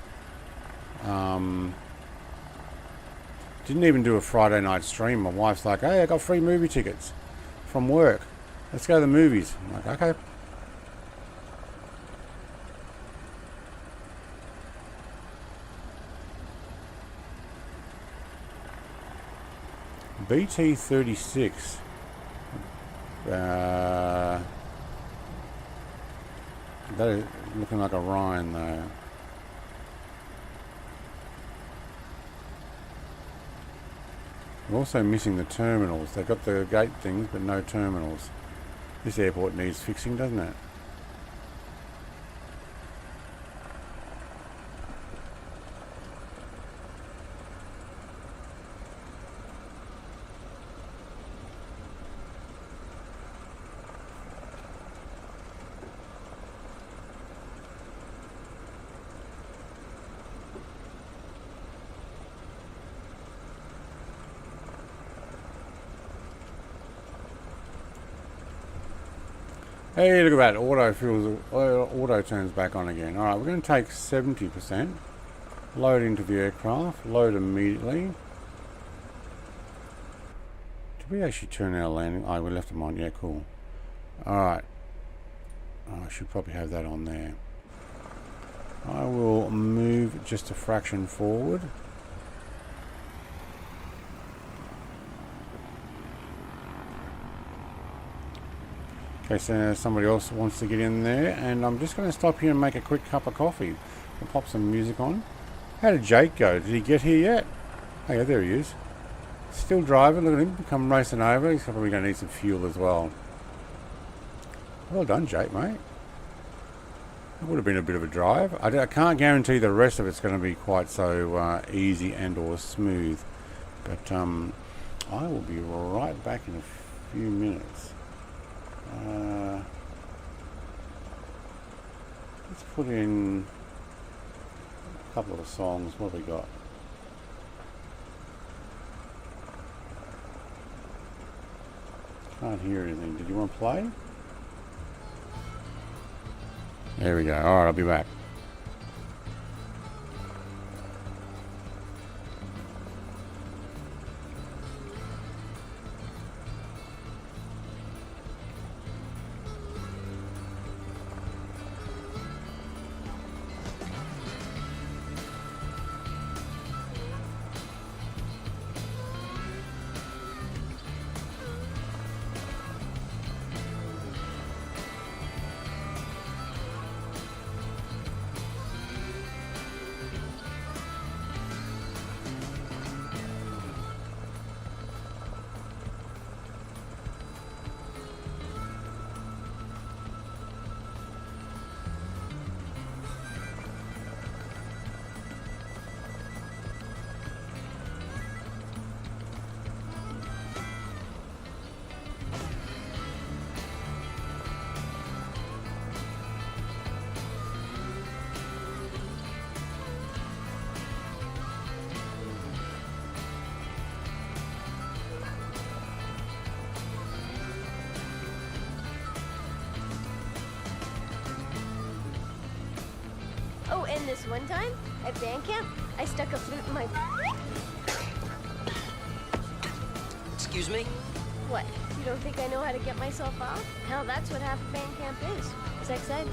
Didn't even do a Friday night stream. My wife's like, hey, I got free movie tickets from work. Let's go to the movies. I'm like, okay. BT-36. That is looking like a Rhino though. We're also missing the terminals. They've got the gate things, but no terminals. This airport needs fixing, doesn't it? Hey, look at that. Auto turns back on again. Alright, we're going to take 70%. Load into the aircraft. Load immediately. Did we actually turn our landing? Oh, we left them on. Yeah, cool. Alright. Oh, I should probably have that on there. I will move just a fraction forward. In case somebody else wants to get in there, and I'm just going to stop here and make a quick cup of coffee. I'll pop some music on. How did Jake go? Did he get here yet? Oh yeah, there he is. Still driving. Look at him, come racing over. He's probably going to need some fuel as well. Well done, Jake, mate. It would have been a bit of a drive. I can't guarantee the rest of it's going to be quite so easy and or smooth, but I will be right back in a few minutes. Let's put in a couple of songs. What have we got? Can't hear anything. Did you want to play? There we go. Alright, I'll be back. this one time at band camp, I stuck a flute in my... Excuse me? What? You don't think I know how to get myself off? Hell, that's what half of band camp is. Sex ed.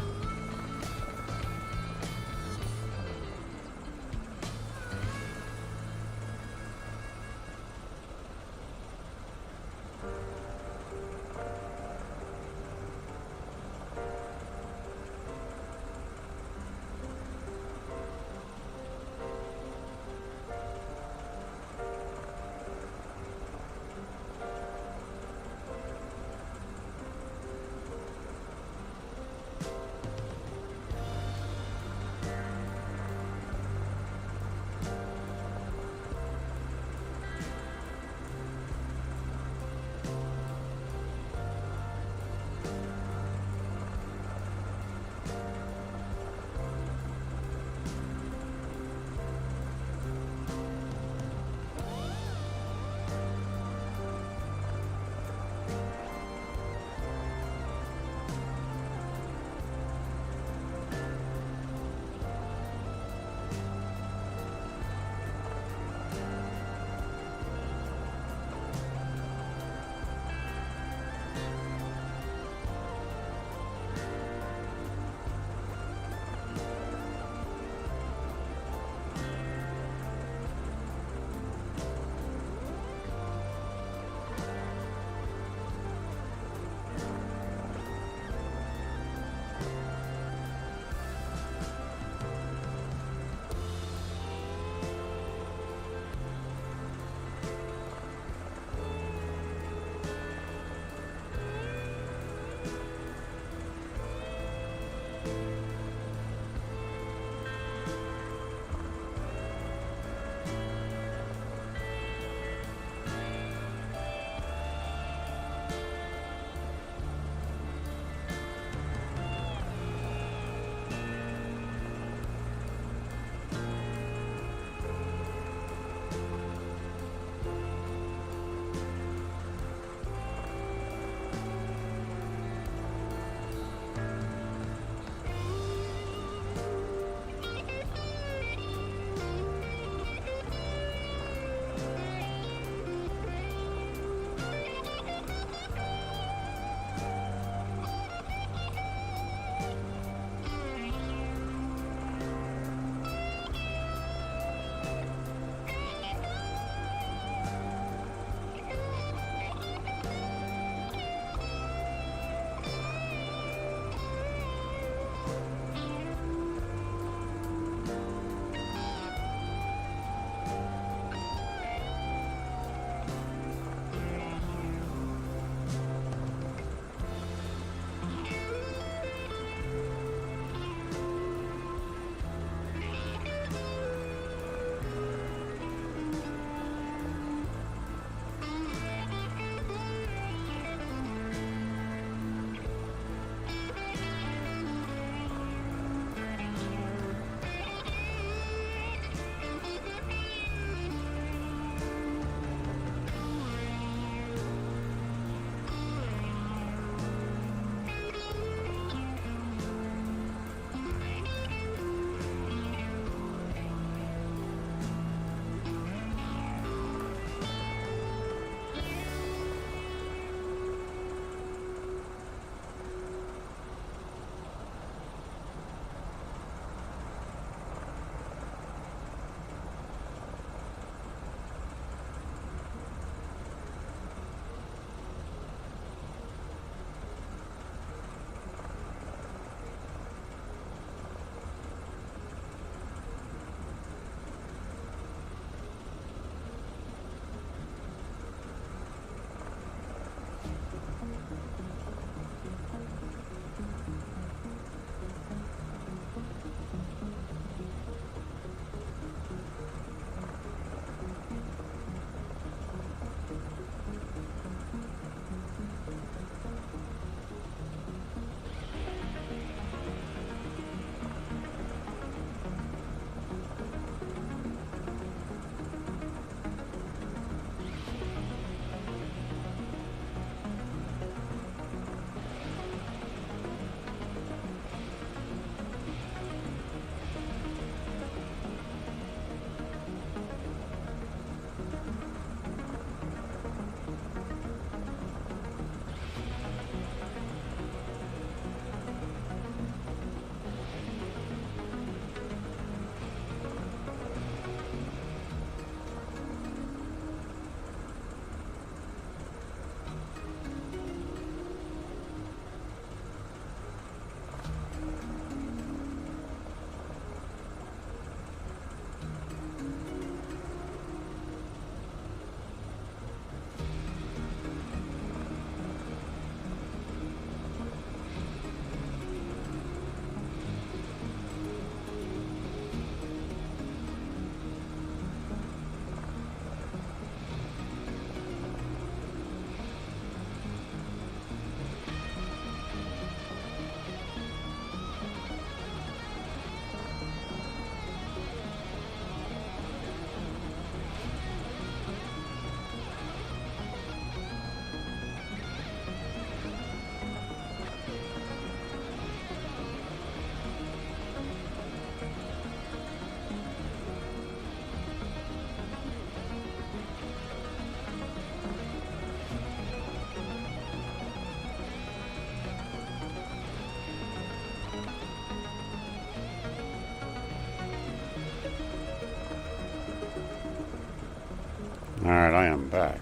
Alright, I am back.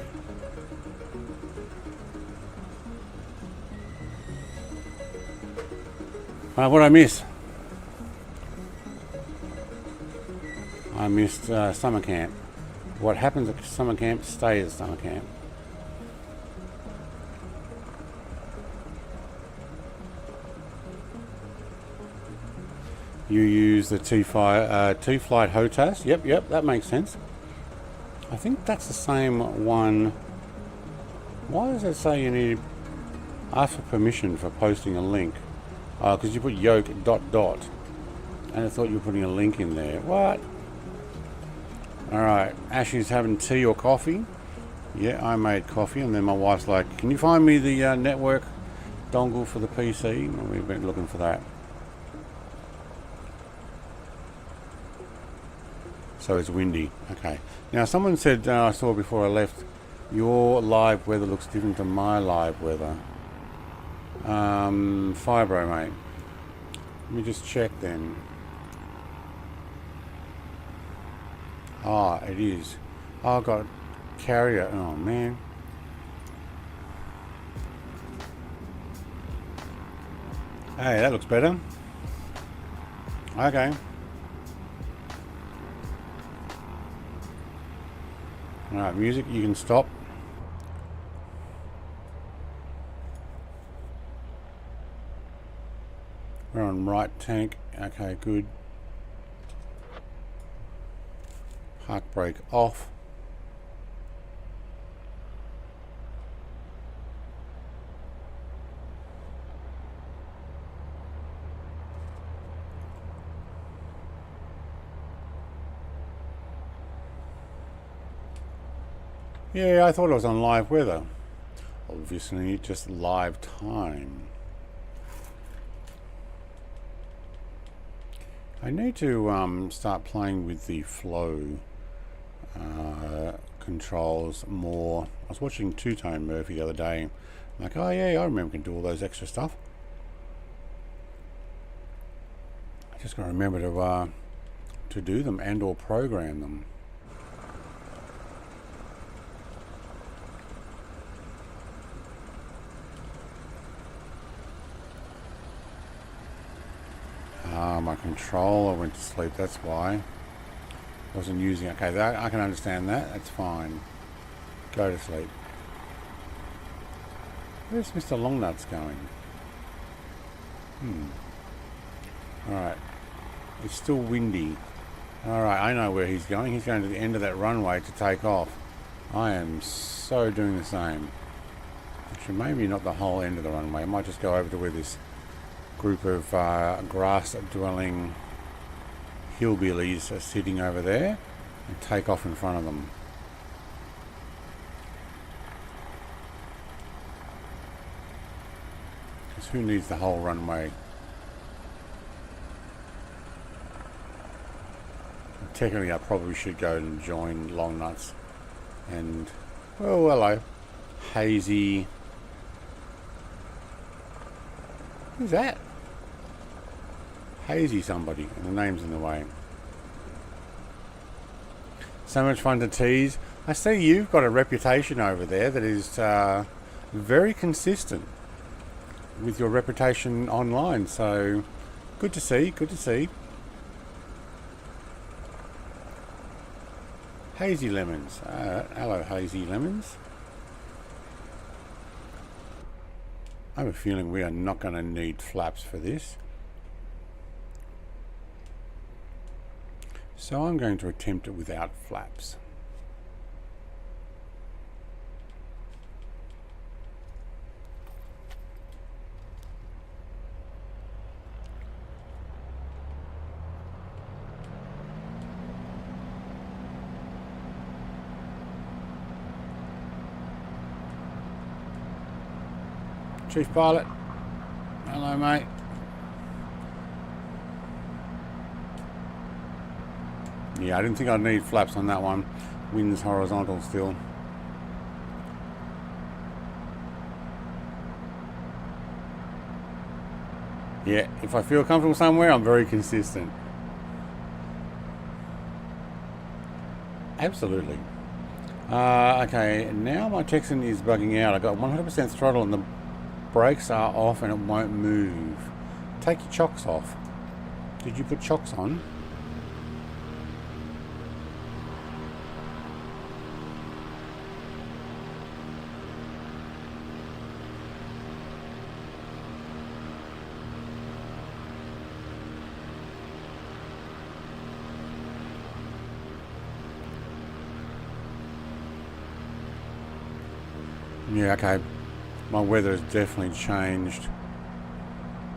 What did I miss? I missed summer camp. What happens at summer camp stays at summer camp. You use the T-Flight HOTAS. Yep, that makes sense. I think that's the same one. Why does it say you need ask for permission for posting a link? Because you put yoke ... and I thought you were putting a link in there. What? Alright, Ashley's having tea or coffee. Yeah, I made coffee, and then my wife's like, can you find me the network dongle for the PC? And we've been looking for that. So it's windy. Okay. Now someone said, I saw before I left, your live weather looks different to my live weather. Fibro, mate. Let me just check then. Ah, it is. Oh, I've got carrier. Oh, man. Hey, that looks better. Okay. Alright, music, you can stop. We're on right tank. Okay, good. Park brake off. Yeah, I thought it was on live weather. Obviously, just live time. I need to start playing with the flow controls more. I was watching Two-Tone Murphy the other day. I'm like, oh yeah, I remember we can do all those extra stuff. I just got to remember to do them and or program them. My controller went to sleep, that's why. Wasn't using it. Okay, that, I can understand that. That's fine. Go to sleep. Where's Mr. Longnuts going? Alright. It's still windy. Alright, I know where he's going. He's going to the end of that runway to take off. I am so doing the same. Actually, maybe not the whole end of the runway. I might just go over to where this group of grass-dwelling hillbillies are sitting over there and take off in front of them. Because who needs the whole runway? Technically, I probably should go and join Longnuts and, oh, hello, Hazy. Who's that? Hazy somebody, and the name's in the way. So much fun to tease. I see you've got a reputation over there that is very consistent with your reputation online, so good to see, good to see. Hazy Lemons. Hello, Hazy Lemons. I have a feeling we are not going to need flaps for this. So I'm going to attempt it without flaps. Chief Pilot, hello mate. Yeah, I didn't think I'd need flaps on that one. Wind's horizontal still. Yeah, if I feel comfortable somewhere, I'm very consistent. Absolutely. Okay, now my Texan is bugging out. I got 100% throttle and the brakes are off and it won't move. Take your chocks off. Did you put chocks on? Yeah, okay. My weather has definitely changed.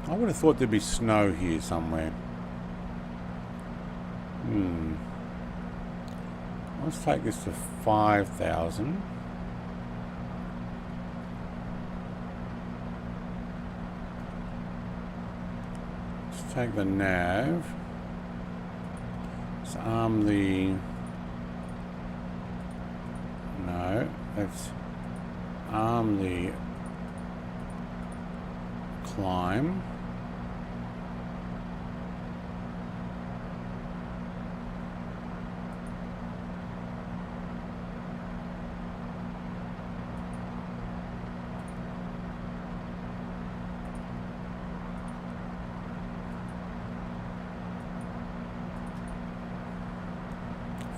I would have thought there'd be snow here somewhere. Let's take this to 5,000. Let's take the nav. Let's arm the... No, let's arm the climb.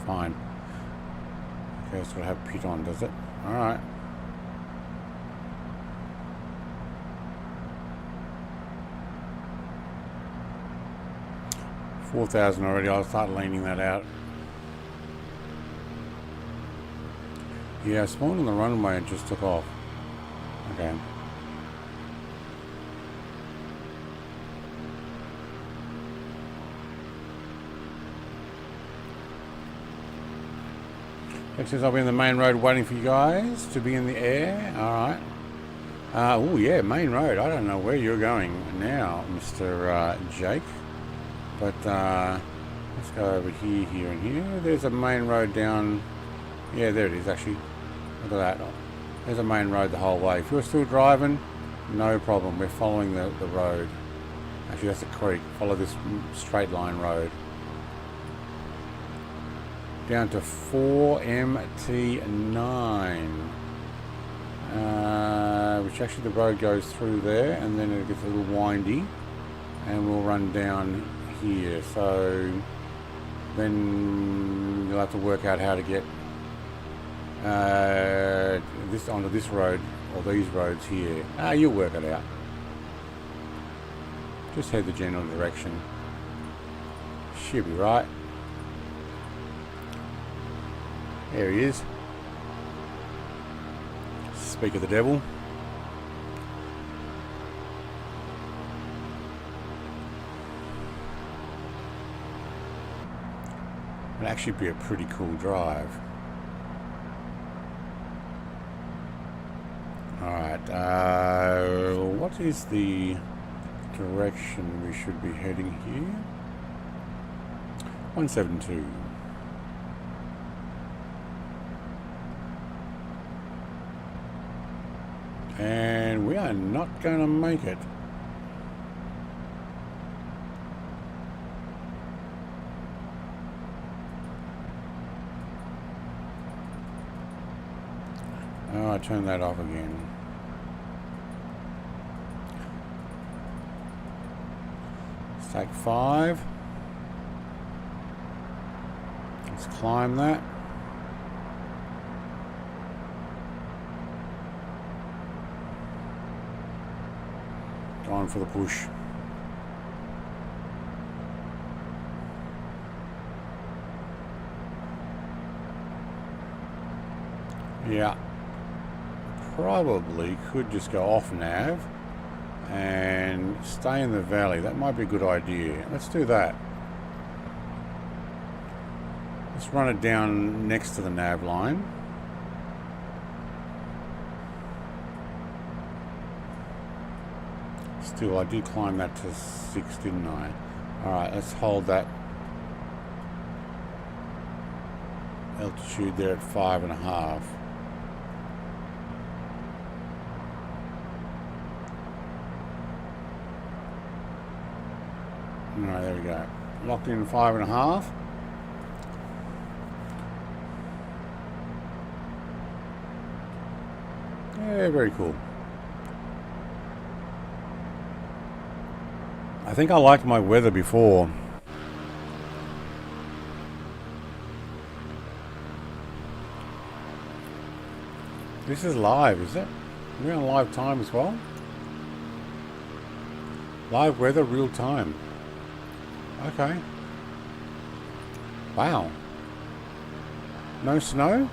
Fine. Okay, so it'll have pit on, does it? Alright. $4,000 already. I'll start leaning that out. Yeah, I spawned on the runway and just took off. Okay. It says I'll be in the main road waiting for you guys to be in the air. Alright. Oh yeah, main road. I don't know where you're going now, Mr. Jake. But let's go over here, here, and here. There's a main road down. Yeah, there it is actually. Look at that. There's a main road the whole way. If you're still driving, no problem. We're following the road. Actually, that's a creek. Follow this straight line road. Down to 4MT9. Which actually the road goes through there and then it gets a little windy. And we'll run down here, so then you'll have to work out how to get this onto this road or these roads here. You'll work it out. Just head the general direction. Should be right. There he is. Speak of the devil. It'd actually be a pretty cool drive. Alright, what is the direction we should be heading here? 172. And we are not going to make it. Oh, I turned that off again. Let's take 5. Let's climb that. Going for the push. Yeah. Probably could just go off nav and stay in the valley. That might be a good idea. Let's do that. Let's run it down next to the nav line. Still, I did climb that to 6, didn't I? Alright, let's hold that altitude there at 5.5. Alright, there we go. Locked in 5.5. Yeah, very cool. I think I liked my weather before. This is live, is it? We're on live time as well? Live weather, real time. Okay. Wow. No snow?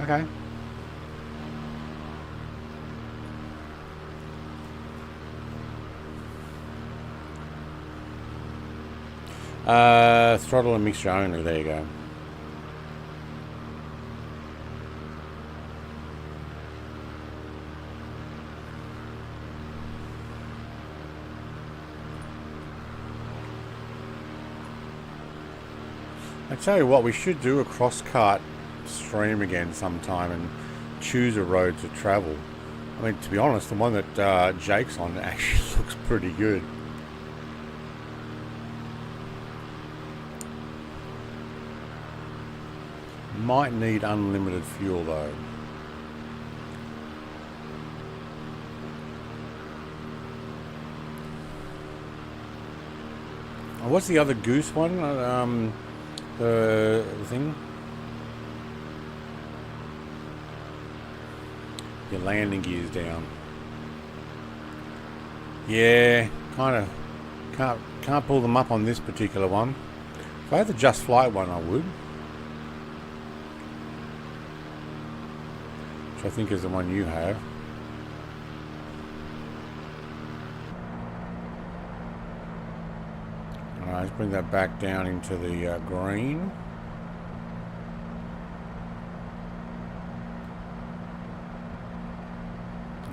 Okay. Throttle and mixture only, there you go. I tell you what, we should do a cross-cart stream again sometime and choose a road to travel. I mean, to be honest, the one that Jake's on actually looks pretty good. Might need unlimited fuel though. Oh, what's the other goose one? The thing? Your landing gear's down. Yeah, kind of can't pull them up on this particular one. If I had the Just Flight one, I would. Which I think is the one you have. Alright, let's bring that back down into the green.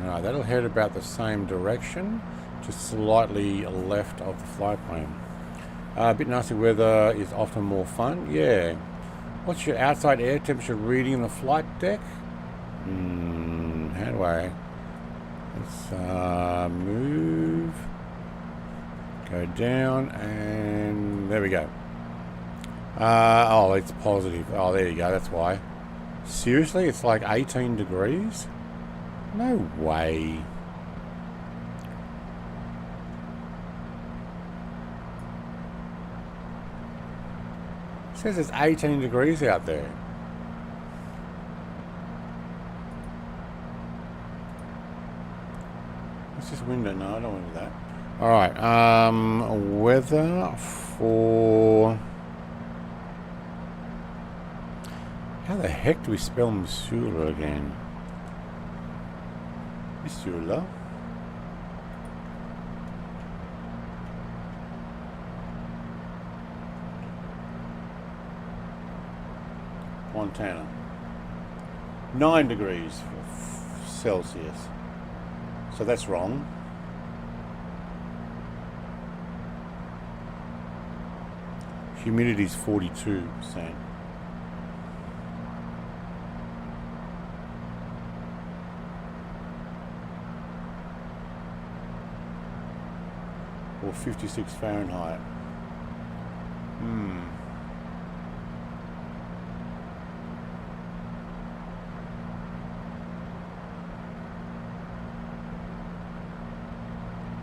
Alright, that'll head about the same direction, just slightly left of the flight plane. A bit nasty weather is often more fun. Yeah. What's your outside air temperature reading in the flight deck? How do I... Let's move... Go down, and there we go. Oh, it's positive. Oh, there you go, that's why. Seriously, it's like 18 degrees? No way. It says it's 18 degrees out there. What's this window? No, I don't want to do that. Alright, weather for... How the heck do we spell Missoula again? Missoula? Montana. 9 degrees Celsius. So that's wrong. Humidity is 42%. Or 56 Fahrenheit.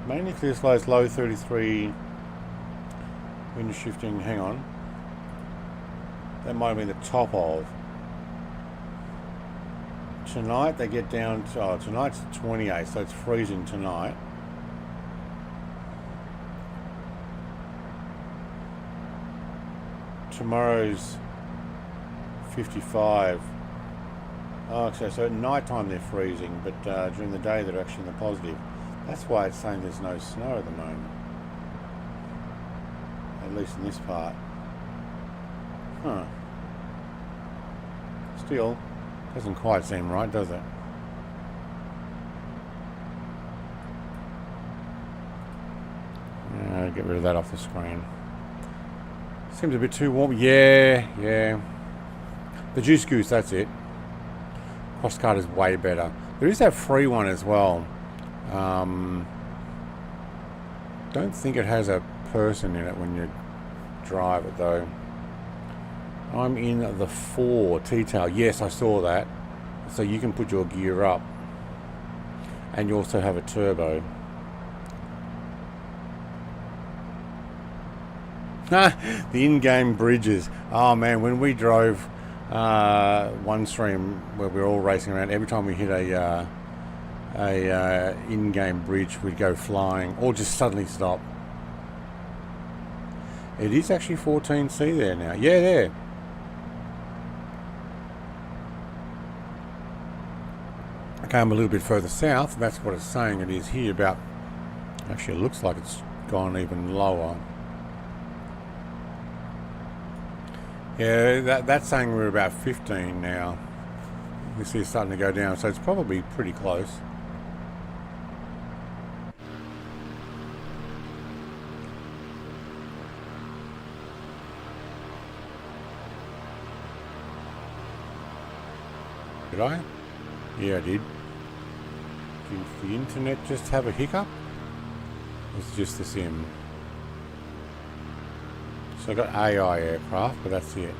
Mainly clear skies, low 33. Wind shifting, hang on. That might have been the top of. Tonight they get down to, oh, tonight's 28, so it's freezing tonight. Tomorrow's 55. Oh, okay, so at night time they're freezing, but during the day they're actually in the positive. That's why it's saying there's no snow at the moment. At least in this part. Huh. Still, doesn't quite seem right, does it? Get rid of that off the screen. Seems a bit too warm. Yeah. The Juice Goose, that's it. Crosscut is way better. There is that free one as well. Don't think it has a person in it when you drive it though. I'm in the 4 T-tail. Yes, I saw that. So you can put your gear up. And you also have a turbo. The in-game bridges. Oh man, when we drove one stream where we were all racing around, every time we hit a in-game bridge, we'd go flying or just suddenly stop. It is actually 14C there now. Yeah, there. I came a little bit further south. That's what it's saying it is here. About, actually, it looks like it's gone even lower. Yeah, that's saying we're about 15 now. You see it's starting to go down, so it's probably pretty close. Did I? Yeah, I did. Did the internet just have a hiccup? It's just the sim. So I got AI aircraft, but that's it.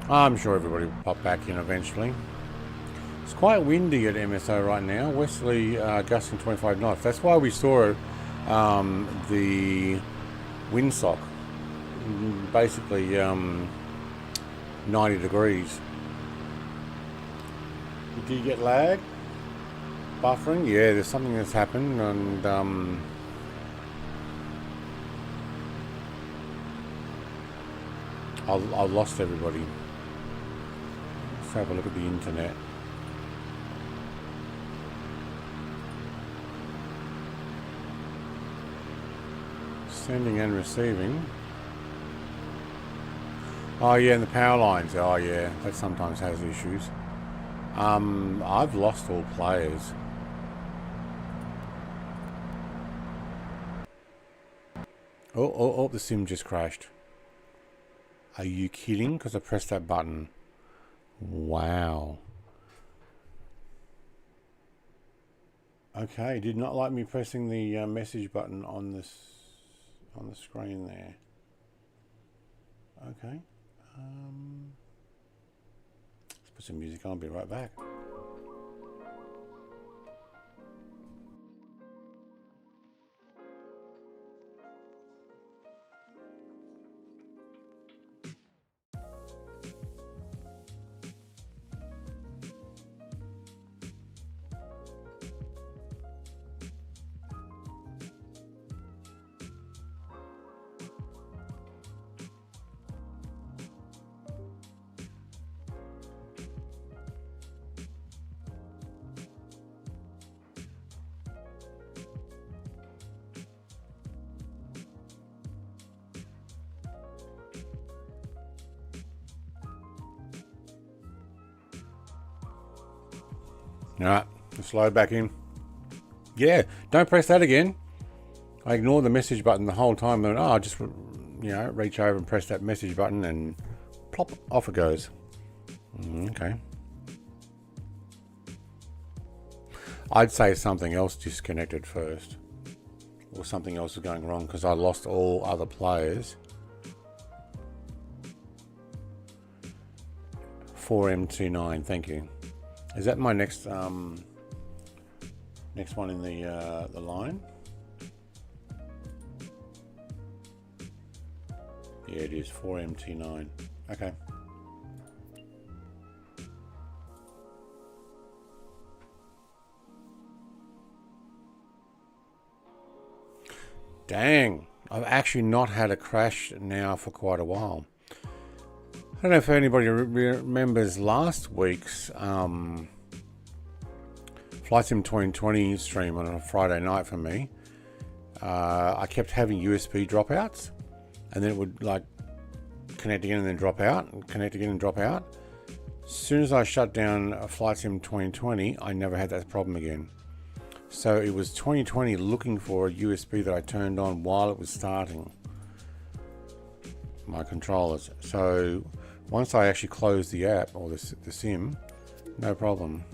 I'm sure everybody will pop back in eventually. It's quite windy at MSO right now. Westerly gusting 25 knots. That's why we saw the windsock basically 90 degrees. Did you get lag? Buffering? Yeah, there's something that's happened, and I lost everybody. Let's have a look at the internet. Sending and receiving. Oh yeah, and the power lines. Oh yeah, that sometimes has issues. I've lost all players. Oh, the sim just crashed. Are you kidding? Because I pressed that button. Wow. Okay, did not like me pressing the message button on the screen there. Okay. Let's put some music on. I'll be right back. Alright, let's load back in. Yeah, don't press that again. I ignored the message button the whole time, and I just, reach over and press that message button, and plop, off it goes. Okay. I'd say something else disconnected first, or something else is going wrong, because I lost all other players. 4MT9, thank you. Is that my next next one in the line? Yeah, it is 4MT9. Okay. Dang, I've actually not had a crash now for quite a while. I don't know if anybody remembers last week's Flight Sim 2020 stream on a Friday night for me. I kept having USB dropouts, and then it would like connect again and then drop out, and connect again and drop out. As soon as I shut down Flight Sim 2020, I never had that problem again. So it was 2020 looking for a USB that I turned on while it was starting my controllers. So once I actually closed the app or the sim, no problem.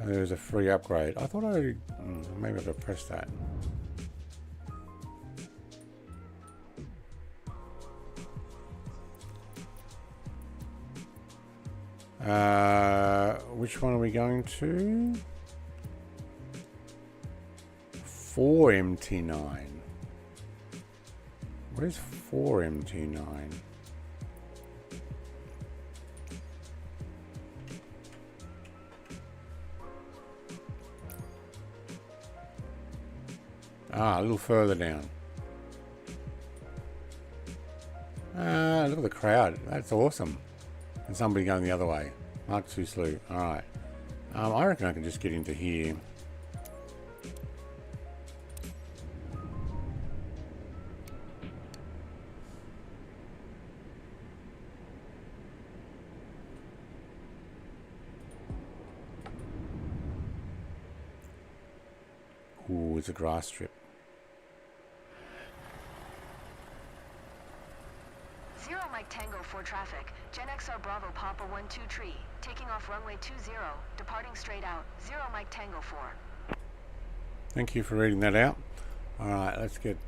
There's a free upgrade. I thought maybe I could press that. Which one are we going to? 4MT9. What is 4MT9? Ah, a little further down. Look at the crowd. That's awesome. And somebody going the other way. Mark II slew. Alright. I reckon I can just get into here. Ooh, it's a grass strip. Zero Mike Tango for traffic. Gen XR Bravo Papa 12 tree. Taking off runway 20. Departing straight out. Zero Mike Tango 4. Thank you for reading that out. Alright, let's get...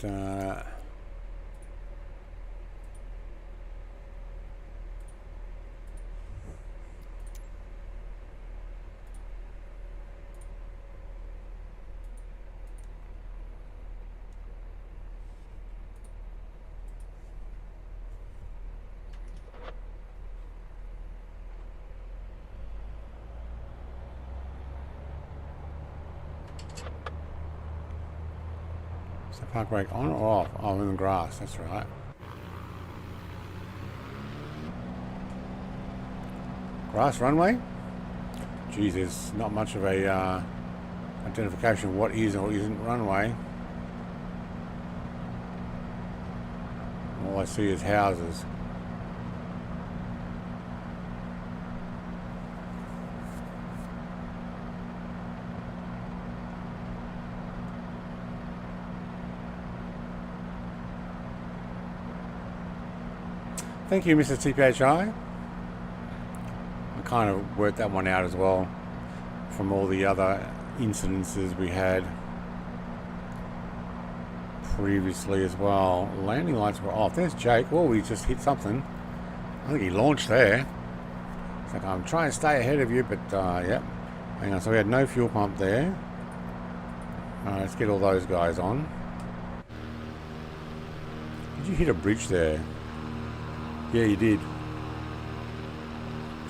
park brake on or off? Oh, in the grass, that's right. Grass runway? Geez, there's not much of a identification of what is or isn't runway. All I see is houses. Thank you, Mr. TPHI. I kind of worked that one out as well from all the other incidences we had previously as well. Landing lights were off. There's Jake. Oh, we just hit something. I think he launched there. It's like, I'm trying to stay ahead of you, but yep. Hang on, so we had no fuel pump there. Let's get all those guys on. Did you hit a bridge there? Yeah, you did.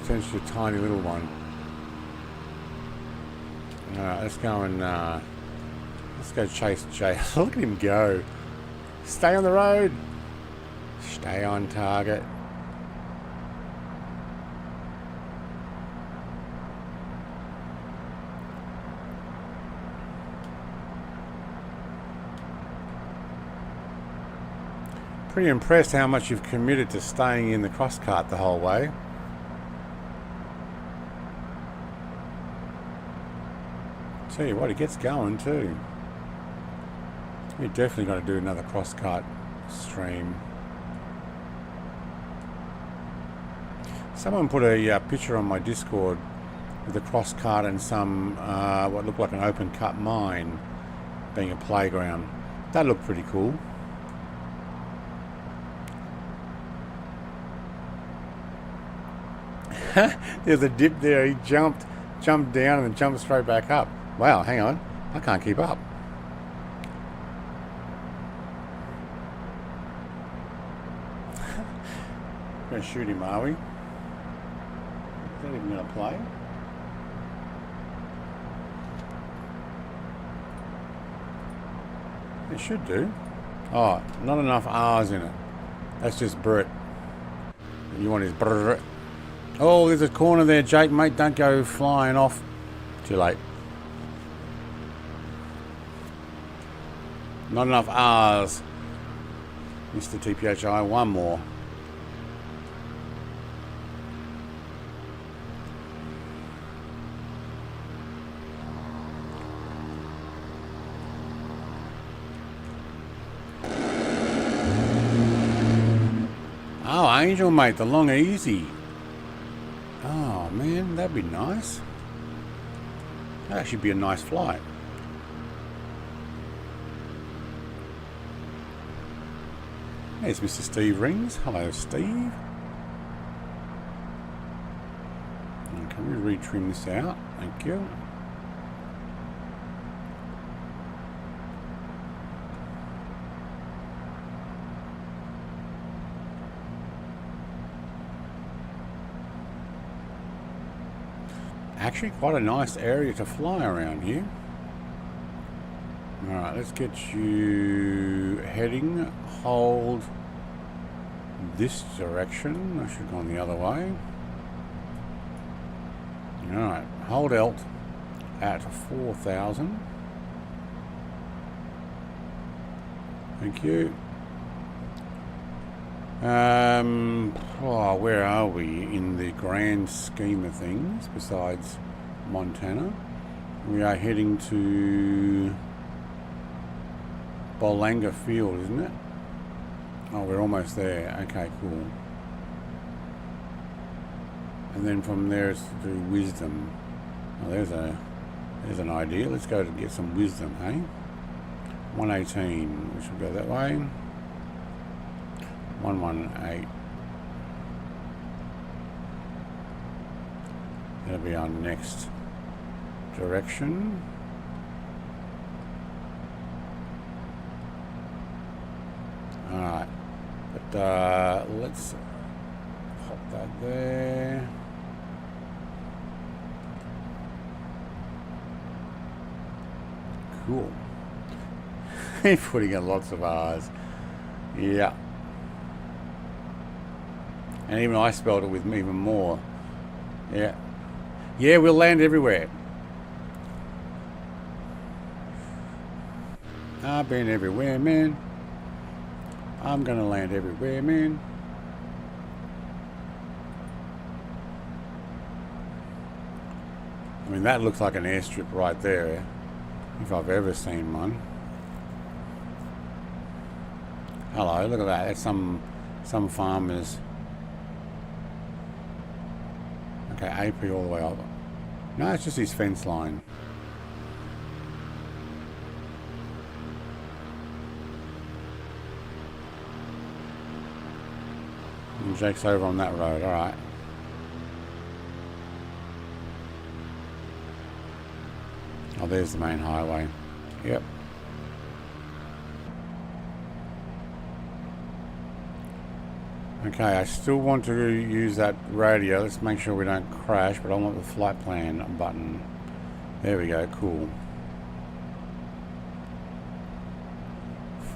Potentially a tiny little one. Alright, let's go and let's go chase Jay. Look at him go. Stay on the road. Stay on target. Pretty impressed how much you've committed to staying in the cross cart the whole way. Tell you what, it gets going too. We're definitely going to do another cross cart stream. Someone put a picture on my Discord with a cross cart and some what looked like an open cut mine being a playground. That looked pretty cool. There's a dip there. He jumped down and then jumped straight back up. Wow, hang on. I can't keep up. We're going to shoot him, are we? Is that even going to play? It should do. Oh, not enough R's in it. That's just Brit. You want his brrr. Oh, there's a corner there, Jake, mate. Don't go flying off. Too late. Not enough R's. Mr. TPHI, one more. Oh, Angel, mate, the long easy. Oh, man, that'd be nice. That should be a nice flight. There's Mr. Steve Rings. Hello, Steve. And can we retrim this out? Thank you. Actually quite a nice area to fly around here. Alright, let's get you heading. Hold this direction. I should have gone the other way. Alright, hold Alt at 4,000. Thank you. Oh, where are we in the grand scheme of things besides Montana? We are heading to Bolanga Field, isn't it? Oh, we're almost there. Okay, cool. And then from there it's to do Wisdom. Oh, there's an idea. Let's go to get some Wisdom, hey? 118. We should go that way. 118. That'll be our next direction. Alright. But let's pop that there. Cool. He's putting in lots of R's. Yeah. And even I spelled it with even more. Yeah. Yeah, we'll land everywhere. I've been everywhere, man. I'm gonna land everywhere, man. I mean, that looks like an airstrip right there, if I've ever seen one. Hello, look at that. That's some farmers. Okay, AP all the way up. No, it's just his fence line. And Jake's over on that road, alright. Oh, there's the main highway. Yep. Okay, I still want to use that radio. Let's make sure we don't crash, but I want the flight plan button. There we go, cool.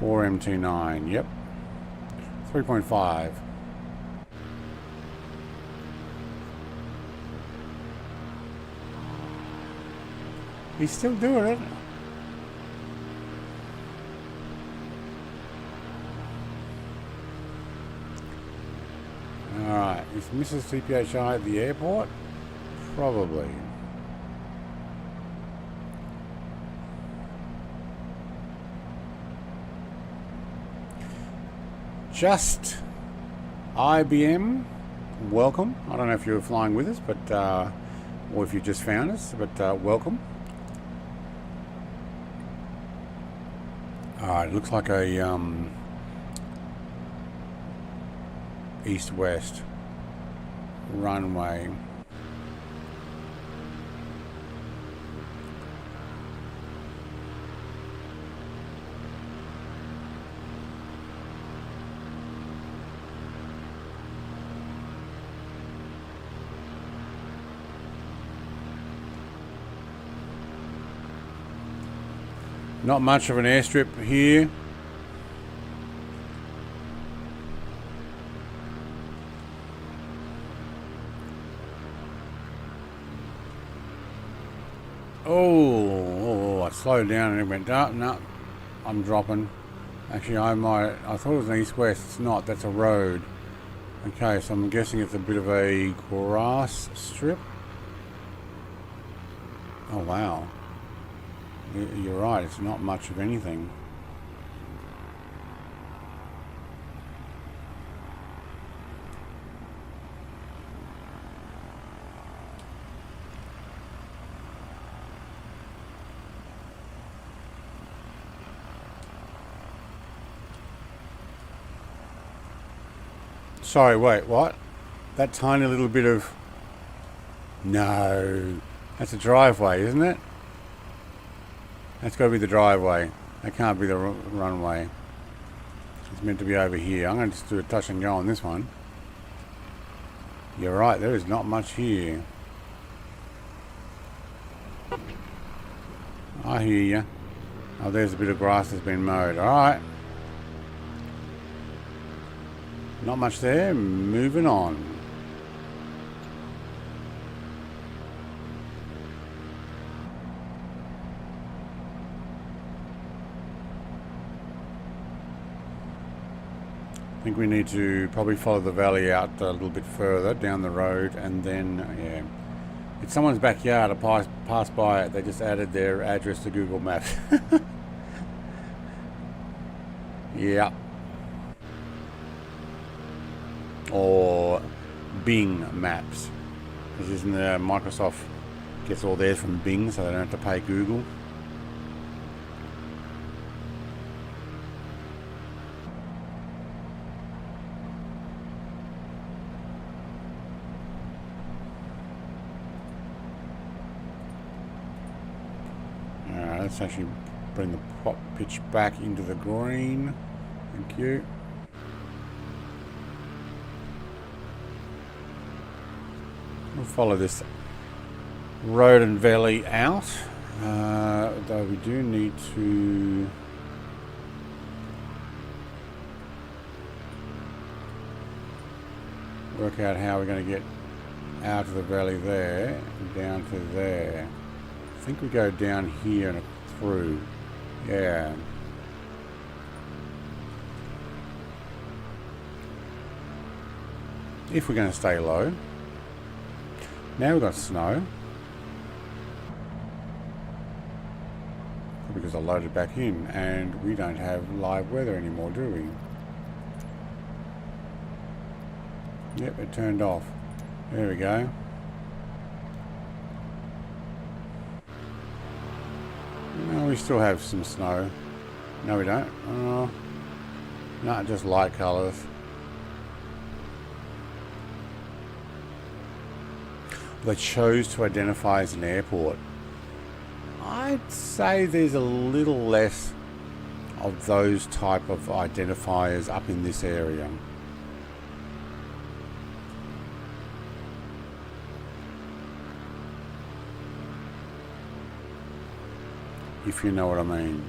4MT9, yep. 3.5. He's still doing it. Alright, is Mrs. TPHI at the airport? Probably. Just IBM, welcome. I don't know if you were flying with us, but or if you just found us, but welcome. Alright, it looks like a east-west runway. Not much of an airstrip here. Oh, I slowed down and it went up. No, I'm dropping. Actually, I thought it was an east-west. It's not. That's a road. Okay, so I'm guessing it's a bit of a grass strip. Oh, wow. You're right, it's not much of anything. Sorry, wait, what? That tiny little bit of... No. That's a driveway, isn't it? That's got to be the driveway. That can't be the runway. It's meant to be over here. I'm going to just do a touch and go on this one. You're right, there is not much here. I hear you. Oh, there's a bit of grass that's been mowed. Alright. Not much there. Moving on. I think we need to probably follow the valley out a little bit further down the road, and then, yeah. It's someone's backyard. I passed by it. They just added their address to Google Maps. Yeah. Or Bing Maps. This isn't Microsoft gets all theirs from Bing, so they don't have to pay Google. Let's actually bring the pop pitch back into the green. Thank you. We'll follow this road and valley out, though we do need to work out how we're going to get out of the valley there, down to there. I think we go down here and through. Yeah. If we're going to stay low. Now we've got snow. Because I loaded back in and we don't have live weather anymore, do we? Yep, it turned off. There we go. No, we still have some snow. No, we don't. Oh, no, just light colours. They chose to identify as an airport. I'd say there's a little less of those type of identifiers up in this area. If you know what I mean.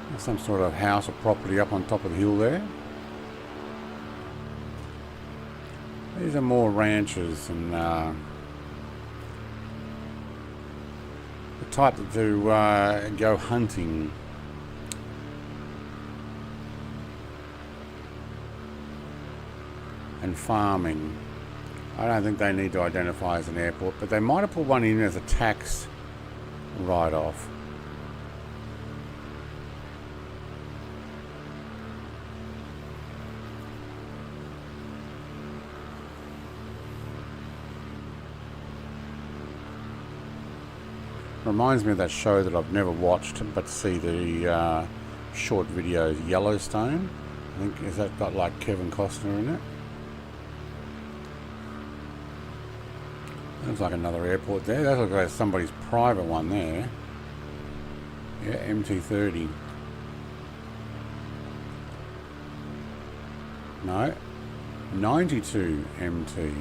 There's some sort of house or property up on top of the hill there. These are more ranches and the type that do go hunting. And farming. I don't think they need to identify as an airport, but they might have put one in as a tax write-off. Reminds me of that show that I've never watched, but see the short videos, Yellowstone. I think, has that got like Kevin Costner in it? Looks like another airport there. That looks like somebody's private one there. Yeah, MT-30. No. 92 MT.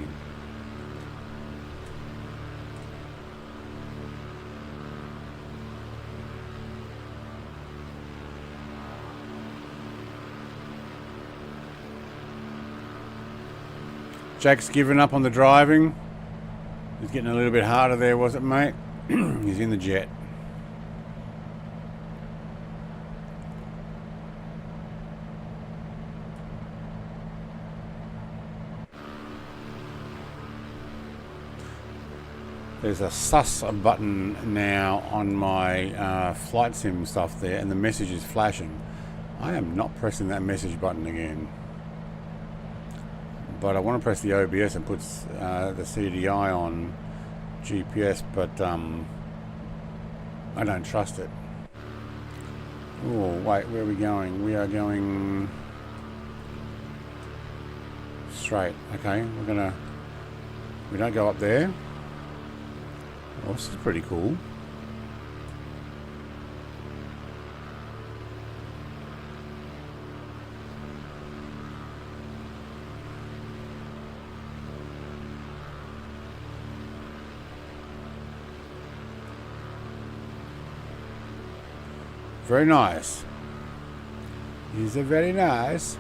Jack's given up on the driving. He's getting a little bit harder there, was it, mate? He's in the jet. There's a sus button now on my flight sim stuff there, and the message is flashing. I am not pressing that message button again. But I want to press the OBS and put the CDI on GPS, but I don't trust it. Oh, wait, where are we going? We are going straight. Okay, we don't go up there. Oh, this is pretty cool. Very nice. These are very nice.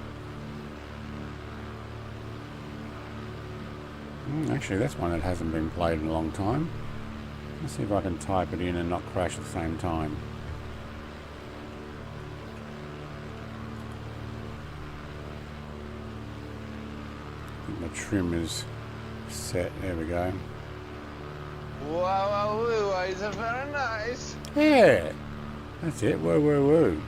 Actually, that's one that hasn't been played in a long time. Let's see if I can type it in and not crash at the same time. I think the trim is set. There we go. Wow, it's very nice. Yeah. That's it. Woo, woo, woo.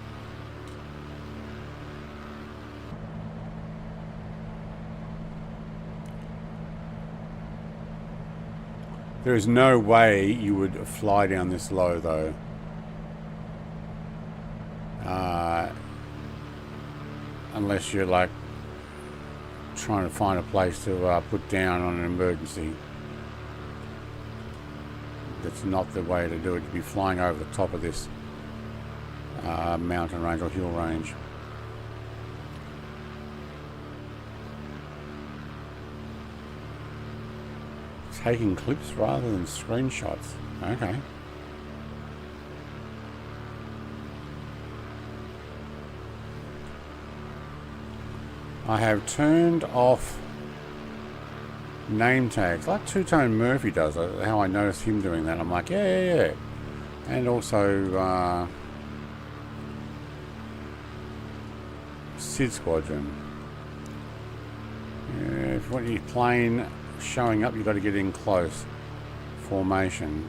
There is no way you would fly down this low, though. Unless you're like trying to find a place to put down on an emergency. That's not the way to do it. To be flying over the top of this mountain range or hill range. Taking clips rather than screenshots. Okay. I have turned off name tags like Two Tone Murphy does. How I noticed him doing that. I'm like, yeah. And also Sid Squadron. Yeah, if you want your plane showing up, you've got to get in close formation.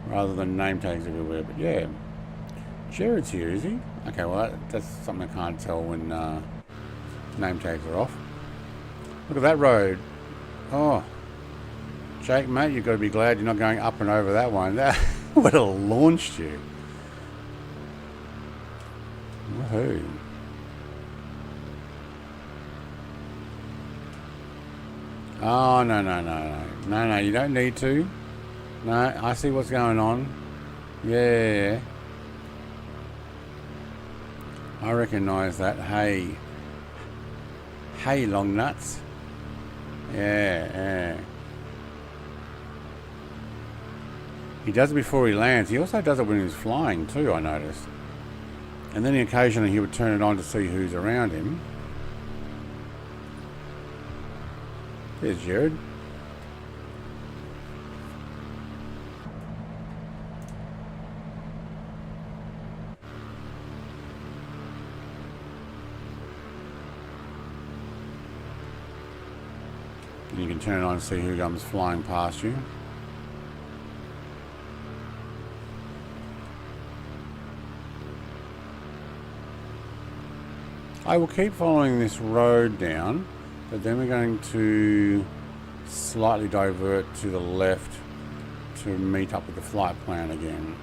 Rather than name tags everywhere, but yeah. Jared's here, is he? Okay, well that's something I can't tell when name tags are off. Look at that road. Oh, Jake, mate, you've got to be glad you're not going up and over that one. That would have launched you. Woohoo. Oh, no, you don't need to. No, I see what's going on. Yeah. I recognise that. Hey, long nuts. Yeah. He does it before he lands. He also does it when he's flying too, I noticed. And then occasionally he would turn it on to see who's around him. There's Jared. And you can turn it on and see who comes flying past you. I will keep following this road down, but then we're going to slightly divert to the left to meet up with the flight plan again.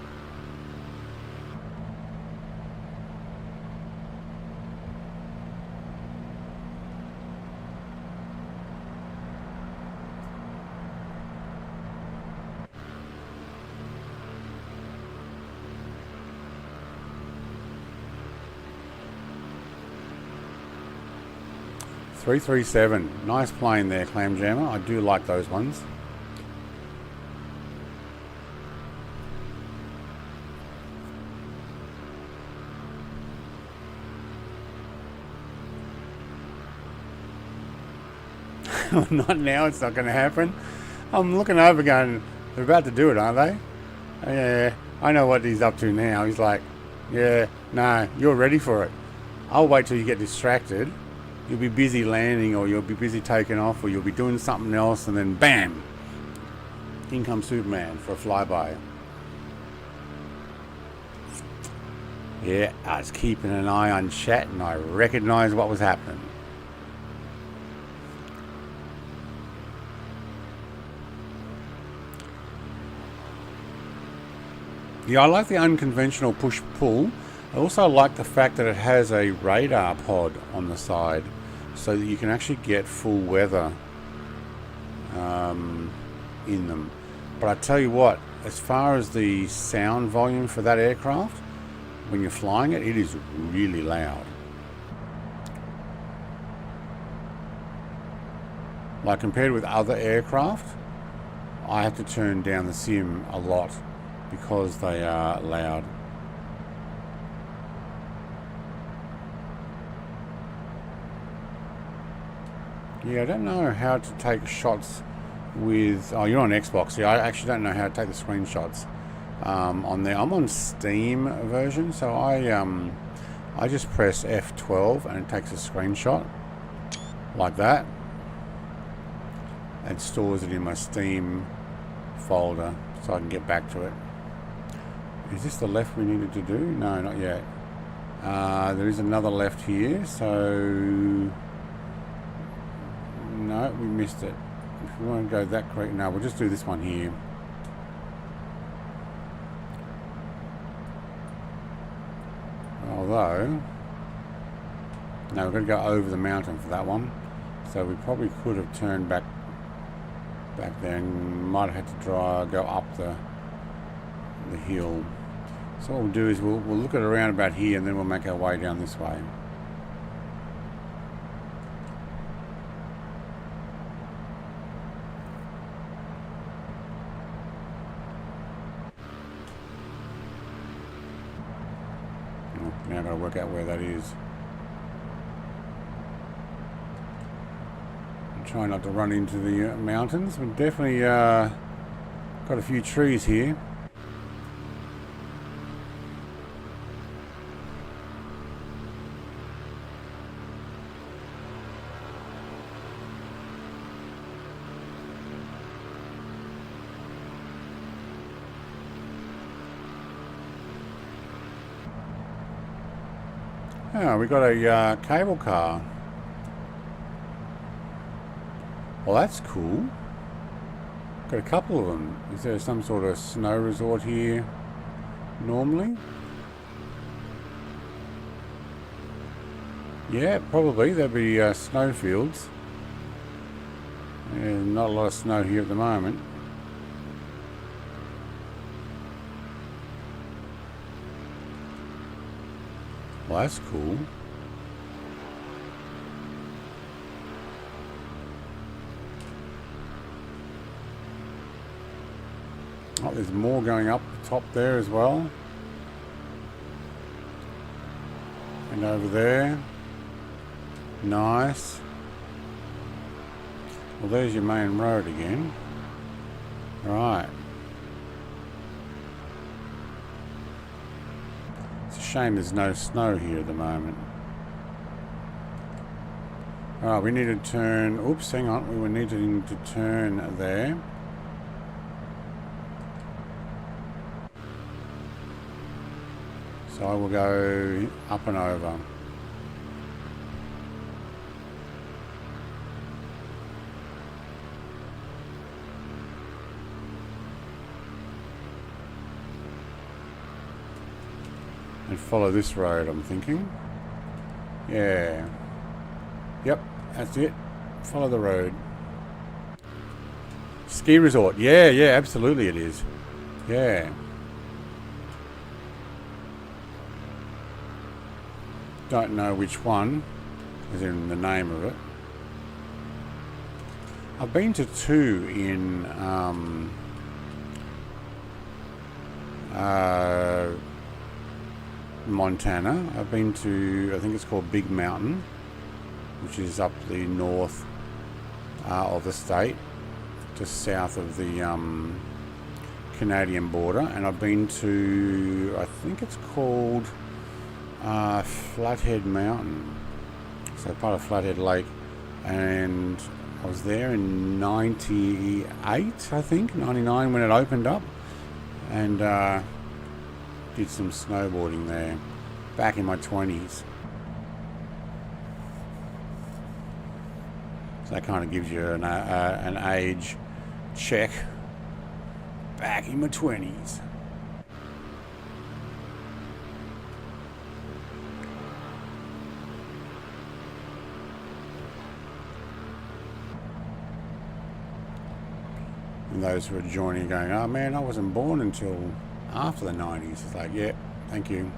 .337, nice plane there, Clam Jammer. I do like those ones. Not now, it's not going to happen. I'm looking over going, they're about to do it, aren't they? Yeah, I know what he's up to now. He's like, yeah, no, you're ready for it. I'll wait till you get distracted. You'll be busy landing, or you'll be busy taking off, or you'll be doing something else, and then bam! In comes Superman for a flyby. Yeah, I was keeping an eye on chat, and I recognised what was happening. Yeah, I like the unconventional push-pull. I also like the fact that it has a radar pod on the side, so that you can actually get full weather in them. But I tell you what, as far as the sound volume for that aircraft, when you're flying it, it is really loud. Like compared with other aircraft, I have to turn down the sim a lot because they are loud. Yeah, I don't know how to take shots with... Oh, you're on Xbox. Yeah, I actually don't know how to take the screenshots on there. I'm on Steam version, so I just press F12 and it takes a screenshot like that and stores it in my Steam folder so I can get back to it. Is this the left we needed to do? No, not yet. There is another left here, so... No, we missed it. If we want to go that correct, no, we'll just do this one here. Although, no, we're going to go over the mountain for that one. So we probably could have turned back there and might have had to go up the hill. So what we'll do is we'll look at around about here and then we'll make our way down this way. Now I've got to work out where that is. I'm trying not to run into the mountains. We've definitely got a few trees here. Oh, we got a cable car. Well, that's cool. Got a couple of them. Is there some sort of snow resort here normally? Yeah, probably. There'll be snowfields. Not a lot of snow here at the moment. Well, that's cool. Oh, there's more going up the top there as well. And over there. Nice. Well, there's your main road again. Right. Shame there's no snow here at the moment. Alright, we need to turn... Oops, hang on. We were needing to turn there. So I will go up and over. And follow this road, I'm thinking. Yeah. Yep, that's it. Follow the road. Ski resort. Yeah, absolutely it is. Yeah. Don't know which one, as in the name of it. I've been to two in Montana. I've been to, I think it's called Big Mountain, which is up the north of the state, just south of the Canadian border. And I've been to, I think it's called Flathead Mountain, so part of Flathead Lake, and I was there in 98, I think, 99 when it opened up, and did some snowboarding there back in my 20s. So that kind of gives you an age check. Back in my 20s. And those who are joining going, oh man, I wasn't born until after the 90s. It's like, yeah, thank you.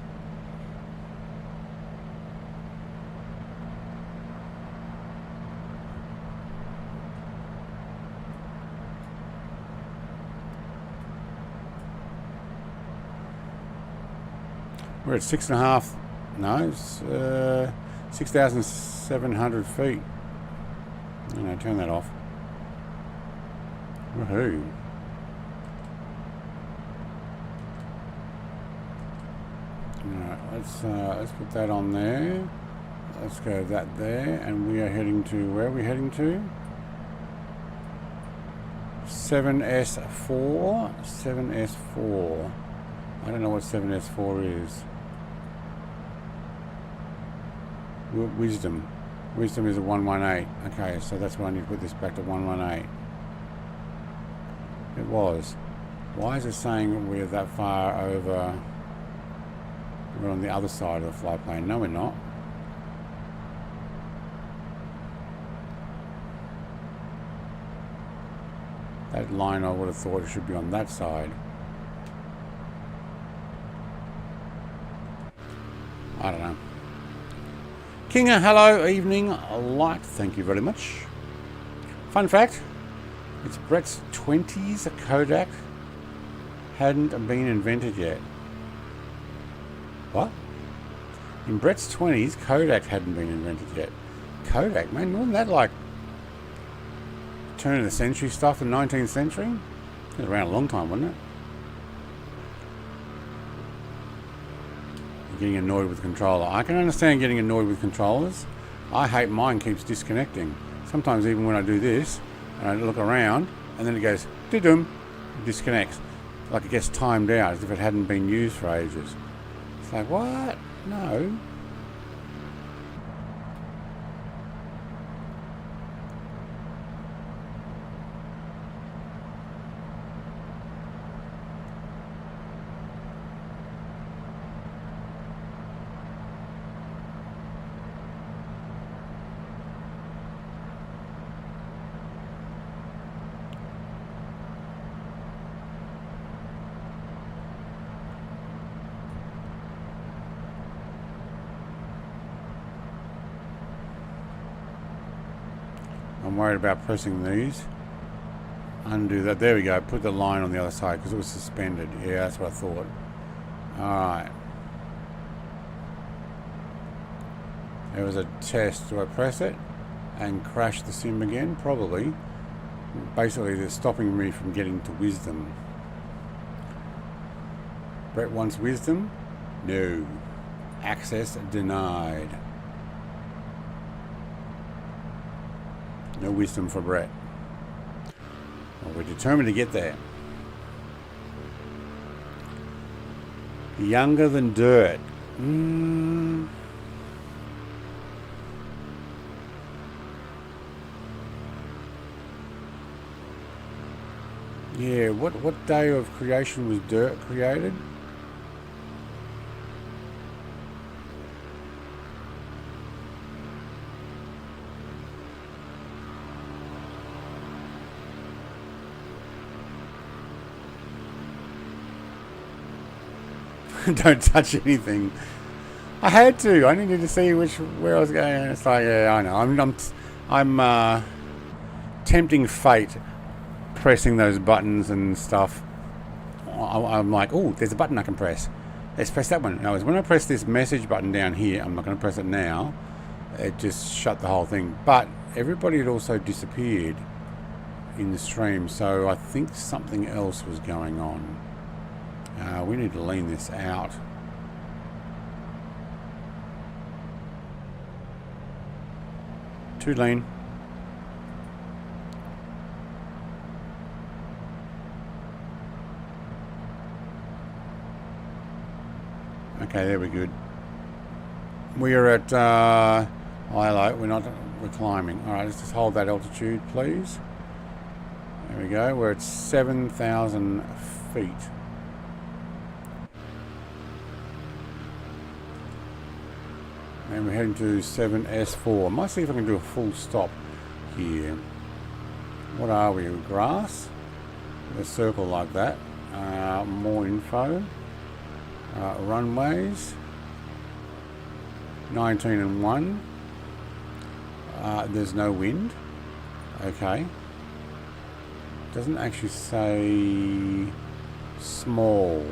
We're at 6.5, no, it's 6,700 feet. Turn that off. Woohoo. Alright, let's put that on there. Let's go that there, and we are heading to, where are we heading to? 7S4. 7S4. I don't know what 7S4 is. Wisdom. Wisdom is a 118. Okay, so that's why I need to put this back to 118. It was. Why is it saying we're that far over? We're on the other side of the flight plane. No, we're not. That line, I would have thought it should be on that side. I don't know. Kinga, hello, evening, light, thank you very much. Fun fact, it's Brett's 20s Kodak hadn't been invented yet. What? In Brett's 20s, Kodak hadn't been invented yet. Kodak, man, wasn't that like turn of the century stuff in the 19th century? It was around a long time, wasn't it? Getting annoyed with the controller. I can understand getting annoyed with controllers. I hate mine keeps disconnecting. Sometimes even when I do this, and I look around, and then it goes, doo-doom, disconnects. Like it gets timed out as if it hadn't been used for ages. It's like, what? No. I'm worried about pressing these. Undo that. There we go. Put the line on the other side because it was suspended. Yeah, that's what I thought. Alright. There was a test. Do I press it and crash the sim again? Probably. Basically, they're stopping me from getting to wisdom. Brett wants wisdom? No. Access denied. No wisdom for Brett. Well, we're determined to get there. Younger than dirt. Yeah, what day of creation was dirt created? Don't touch anything. I had to. I needed to see where I was going. It's like, yeah, I know. I'm tempting fate, pressing those buttons and stuff. I'm like, oh, there's a button I can press. Let's press that one. No, when I press this message button down here, I'm not going to press it now. It just shut the whole thing. But everybody had also disappeared in the stream, so I think something else was going on. We need to lean this out. Too lean. Okay, there we're good. We are at hello, we're climbing. Alright, let's just hold that altitude, please. There we go. We're at 7,000 feet. And we're heading to 7S4. I might see if I can do a full stop here. What are we? Grass? the circle like that. More info. Runways. 19 and 1. There's no wind. Okay. Doesn't actually say small.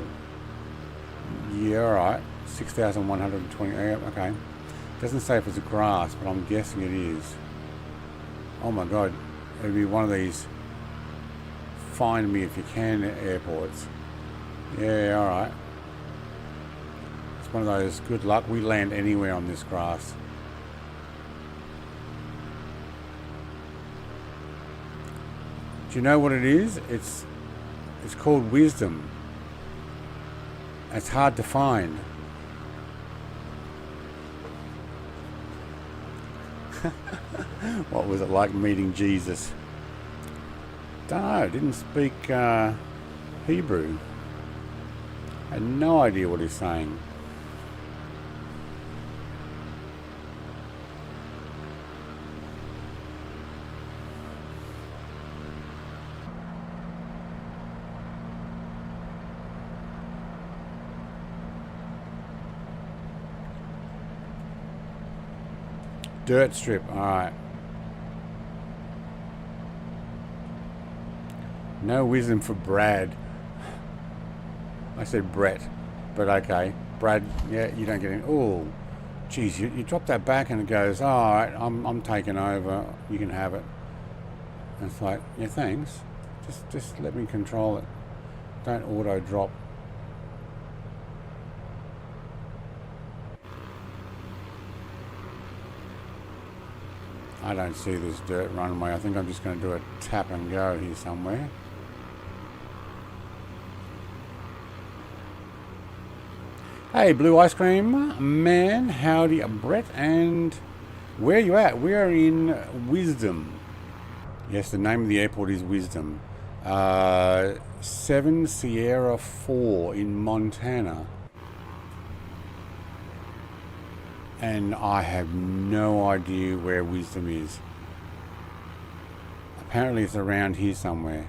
Yeah, alright. 6,120. Okay. Doesn't say if it's grass, but I'm guessing it is. Oh my god. It'd be one of these find me if you can airports. Yeah, alright. It's one of those good luck. We land anywhere on this grass. Do you know what it is? It's called wisdom. It's hard to find. What was it like meeting Jesus? Don't know. Didn't speak Hebrew. Had no idea what he's saying. Dirt strip, alright. No wisdom for Brad. I said Brett, but okay. Brad, yeah, you don't get in. Oh, geez, you drop that back and it goes, oh, alright, I'm taking over, you can have it. And it's like, yeah, thanks. Just let me control it. Don't auto drop. I don't see this dirt runway. I think I'm just going to do a tap and go here somewhere. Hey, Blue Ice Cream Man, howdy, Brett, and where are you at? We are in Wisdom. Yes, the name of the airport is Wisdom. 7 Sierra 4 in Montana. And I have no idea where Wisdom is. Apparently it's around here somewhere.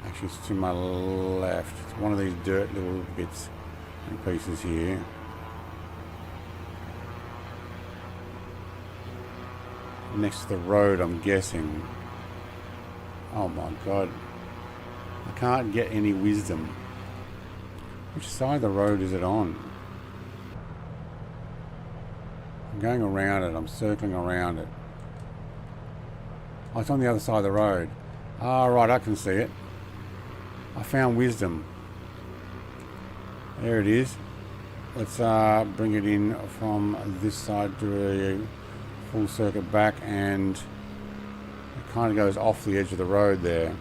Actually, it's to my left. It's one of these dirt little bits and pieces here. Next to the road, I'm guessing. Oh my god. I can't get any Wisdom. Which side of the road is it on? I'm going around it. I'm circling around it. Oh, it's on the other side of the road. Ah, right, I can see it. I found Wisdom. There it is. Let's bring it in from this side to a full circuit back, and it kind of goes off the edge of the road there.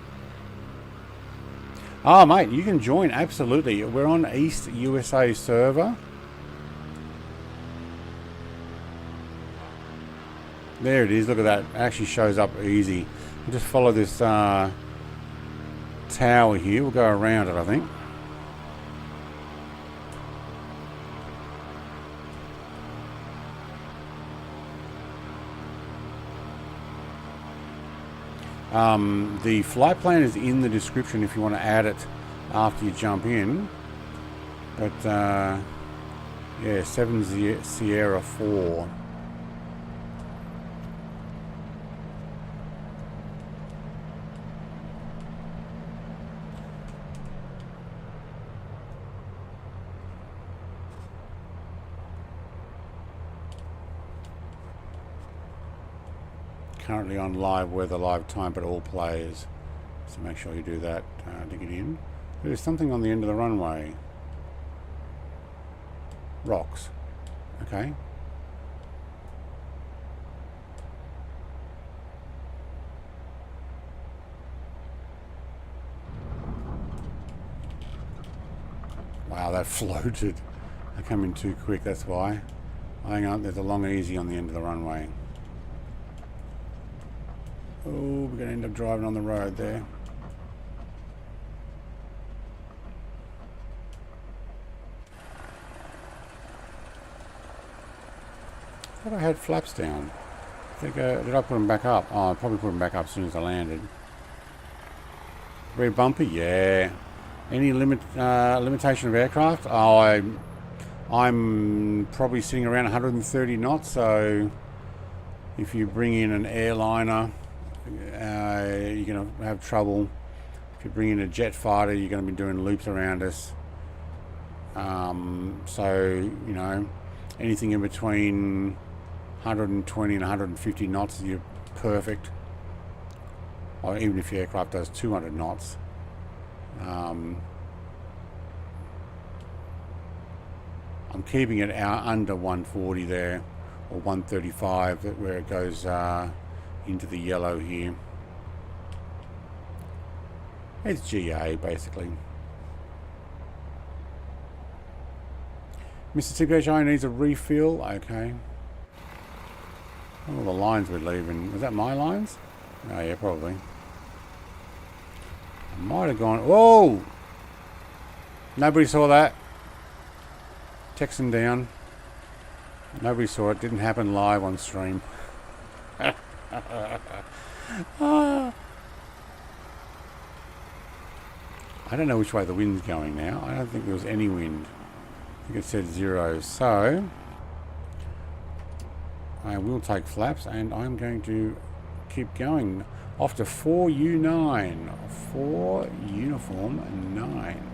Oh, mate, you can join, absolutely. We're on East USA server. There it is, look at that. It actually shows up easy. We'll just follow this tower here. We'll go around it, I think. The flight plan is in the description if you want to add it after you jump in. But, yeah, 7 Sierra 4. Currently on live weather, live time, but all players. So make sure you do that to get in. There's something on the end of the runway. Rocks. Okay. Wow, that floated. I come in too quick, that's why. Hang on, there's a long easy on the end of the runway. Oh, we're going to end up driving on the road there. I thought I had flaps down. I think, did I put them back up? Oh, I probably put them back up as soon as I landed. Very bumpy, yeah. Any limitation of aircraft? Oh, I'm probably sitting around 130 knots, so if you bring in an airliner, you're going to have trouble. If you bring in a jet fighter, you're going to be doing loops around us. So, you know, anything in between 120 and 150 knots, you're perfect. Or even if your aircraft does 200 knots. I'm keeping it out under 140 there, or 135, where it goes into the yellow here. It's GA basically. Mr. TPHI needs a refill. Okay. All the lines we're leaving. Was that my lines? Oh yeah, probably. I might have gone. Whoa! Nobody saw that. Texting down. Nobody saw it. Didn't happen live on stream. I don't know which way the wind's going now. I don't think there was any wind. I think it said 0. So I will take flaps and I'm going to keep going. Off to 4U9. 4 uniform 9.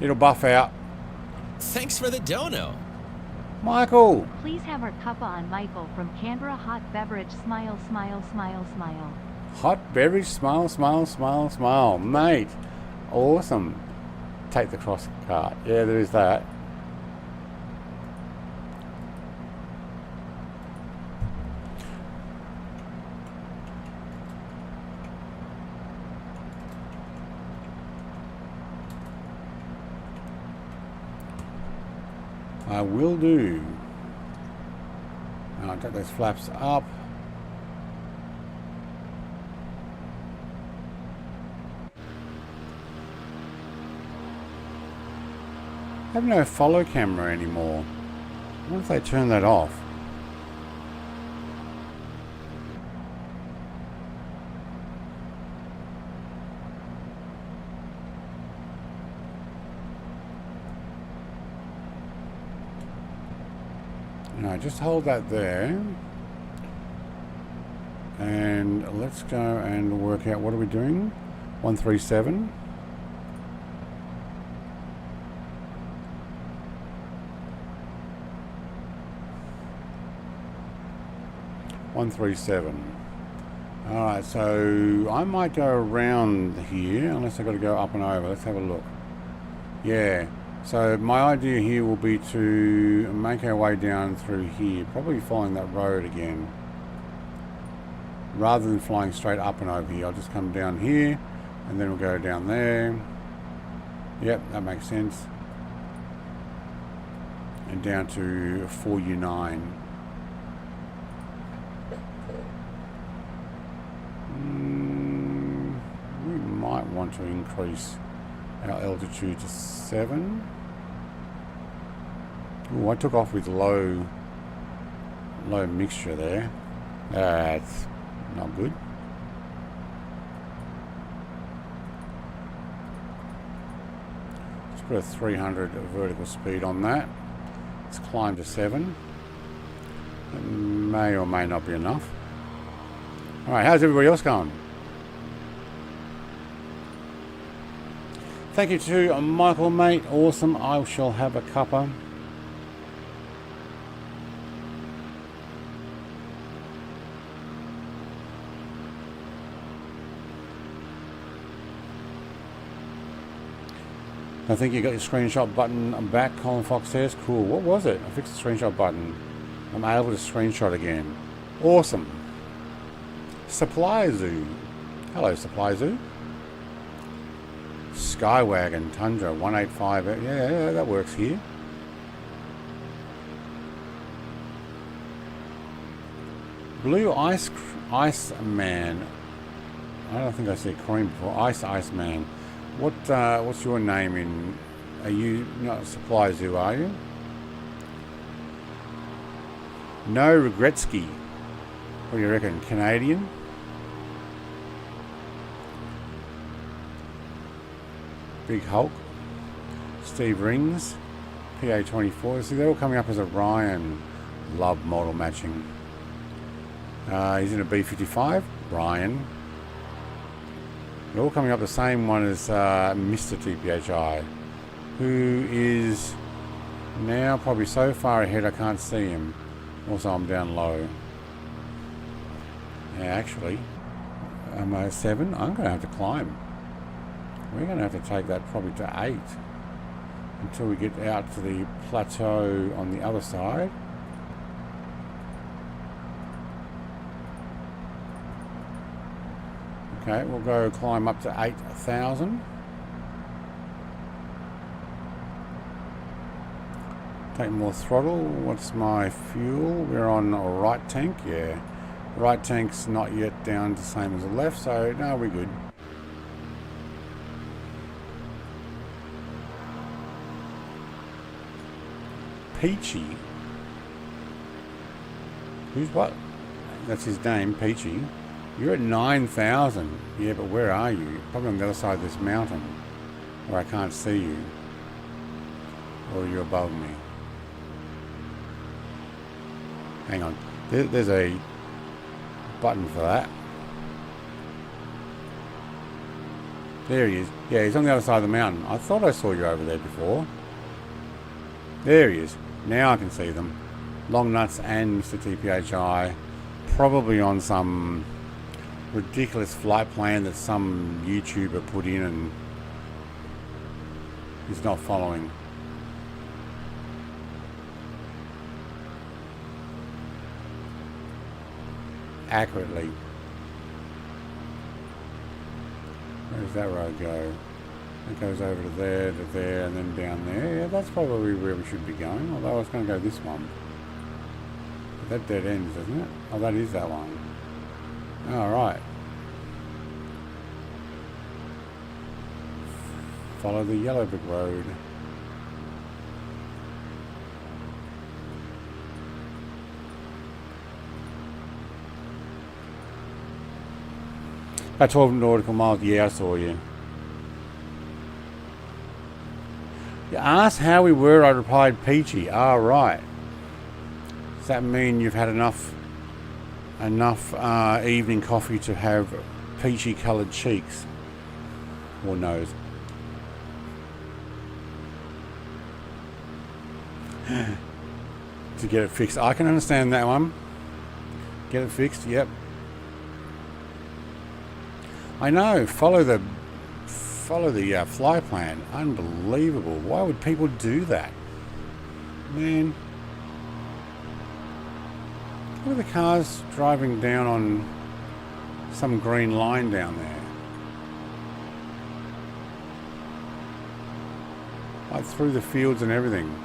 It'll buff out. Thanks for the dono. Michael. Please have our cuppa on Michael from Canberra. Hot beverage. Smile, smile, smile, smile. Hot beverage. Smile, smile, smile, smile. Mate. Awesome. Take the cross cart. Yeah, there is that. I will do. I'll take those flaps up. I have no follow camera anymore. What if they turn that off? No, just hold that there. And let's go and work out, what are we doing? 137. Alright, so I might go around here, unless I've got to go up and over. Let's have a look. Yeah, so my idea here will be to make our way down through here, probably following that road again. Rather than flying straight up and over here, I'll just come down here, and then we'll go down there. Yep, that makes sense. And down to 4U9. We might want to increase our altitude to 7. Ooh, I took off with low mixture there. That's not good. Let's put a 300 vertical speed on that. Let's climb to 7. It may or may not be enough. Alright, how's everybody else going? Thank you to Michael, mate. Awesome. I shall have a cuppa. I think you got your screenshot button back, Colin Fox says. Cool. What was it? I fixed the screenshot button. I'm able to screenshot again. Awesome. Supply Zoo. Hello, Supply Zoo. Skywagon Tundra 185. Yeah, that works here. Blue Ice Man. I don't think I said cream before. Ice Man. What's your name in? Are you not Supply Zoo? Are you? No Regretsky. What do you reckon? Canadian? Big Hulk. Steve Rings. PA-28. See, they're all coming up as a Ryan. Love model matching. He's in a B55. Ryan. They're all coming up the same one as Mr. TPHI, who is now probably so far ahead I can't see him. Also, I'm down low. Yeah, actually, I'm 7. I'm going to have to climb. We're going to have to take that probably to 8 until we get out to the plateau on the other side. Okay, we'll go climb up to 8,000. Take more throttle. What's my fuel? We're on a right tank, yeah. Right tank's not yet down to the same as the left, so no, we're good. Peachy. Who's what? That's his name, Peachy. You're at 9,000. Yeah, but where are you? Probably on the other side of this mountain, where I can't see you. Or you're above me. Hang on. There's a button for that. There he is. Yeah, he's on the other side of the mountain. I thought I saw you over there before. There he is. Now I can see them. Long Nuts and Mr. TPHI. Probably on some ridiculous flight plan that some YouTuber put in and is not following. Accurately. Where does that road go? It goes over to there, and then down there. Yeah, that's probably where we should be going, although I was going to go this one. But that dead ends, doesn't it? Oh, that is that one. Alright. Follow the yellow brick road. About 12 nautical miles. Yeah, I saw you. You asked how we were, I replied peachy. Ah, right. Does that mean you've had enough evening coffee to have peachy coloured cheeks? Or nose? To get it fixed. I can understand that one. Get it fixed, yep. I know, follow the fly plan. Unbelievable. Why would people do that? Man. Look at the cars driving down on some green line down there. Like through the fields and everything.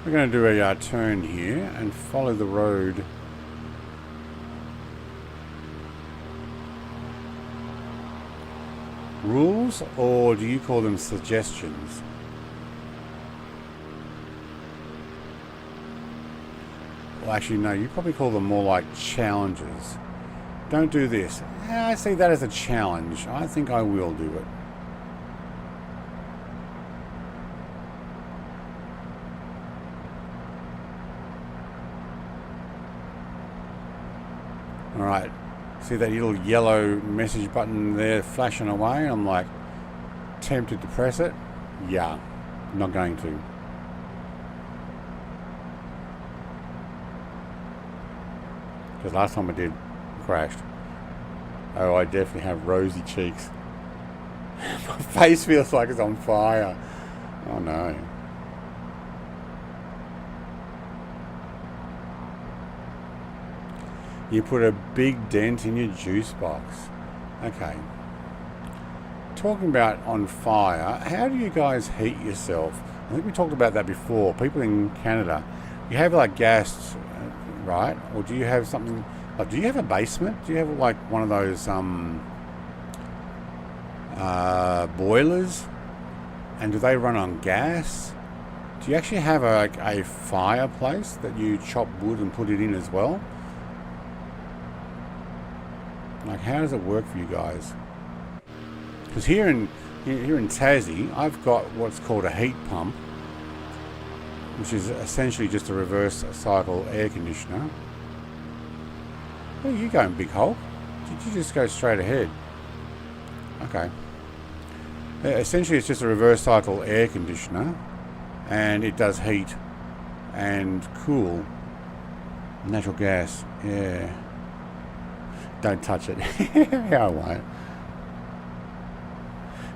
We're going to do a turn here and follow the road. Rules, or do you call them suggestions? Well, actually, no, you probably call them more like challenges. Don't do this. I see that as a challenge. I think I will do it. Alright, see that little yellow message button there flashing away? I'm like tempted to press it. Yeah, not going to. Because last time I did, crashed. Oh, I definitely have rosy cheeks. My face feels like it's on fire. Oh no. You put a big dent in your juice box. Okay. Talking about on fire, how do you guys heat yourself? I think we talked about that before. People in Canada, you have like gas, right? Or do you have something But do you have a basement? Do you have like one of those boilers? And do they run on gas? Do you actually have a fireplace that you chop wood and put it in as well? Like, how does it work for you guys? Because here in Tassie, I've got what's called a heat pump, which is essentially just a reverse cycle air conditioner. Where are you going, big hole? Did you just go straight ahead? Okay. Essentially, it's just a reverse cycle air conditioner, and it does heat and cool. Natural gas, yeah. Don't touch it. I won't.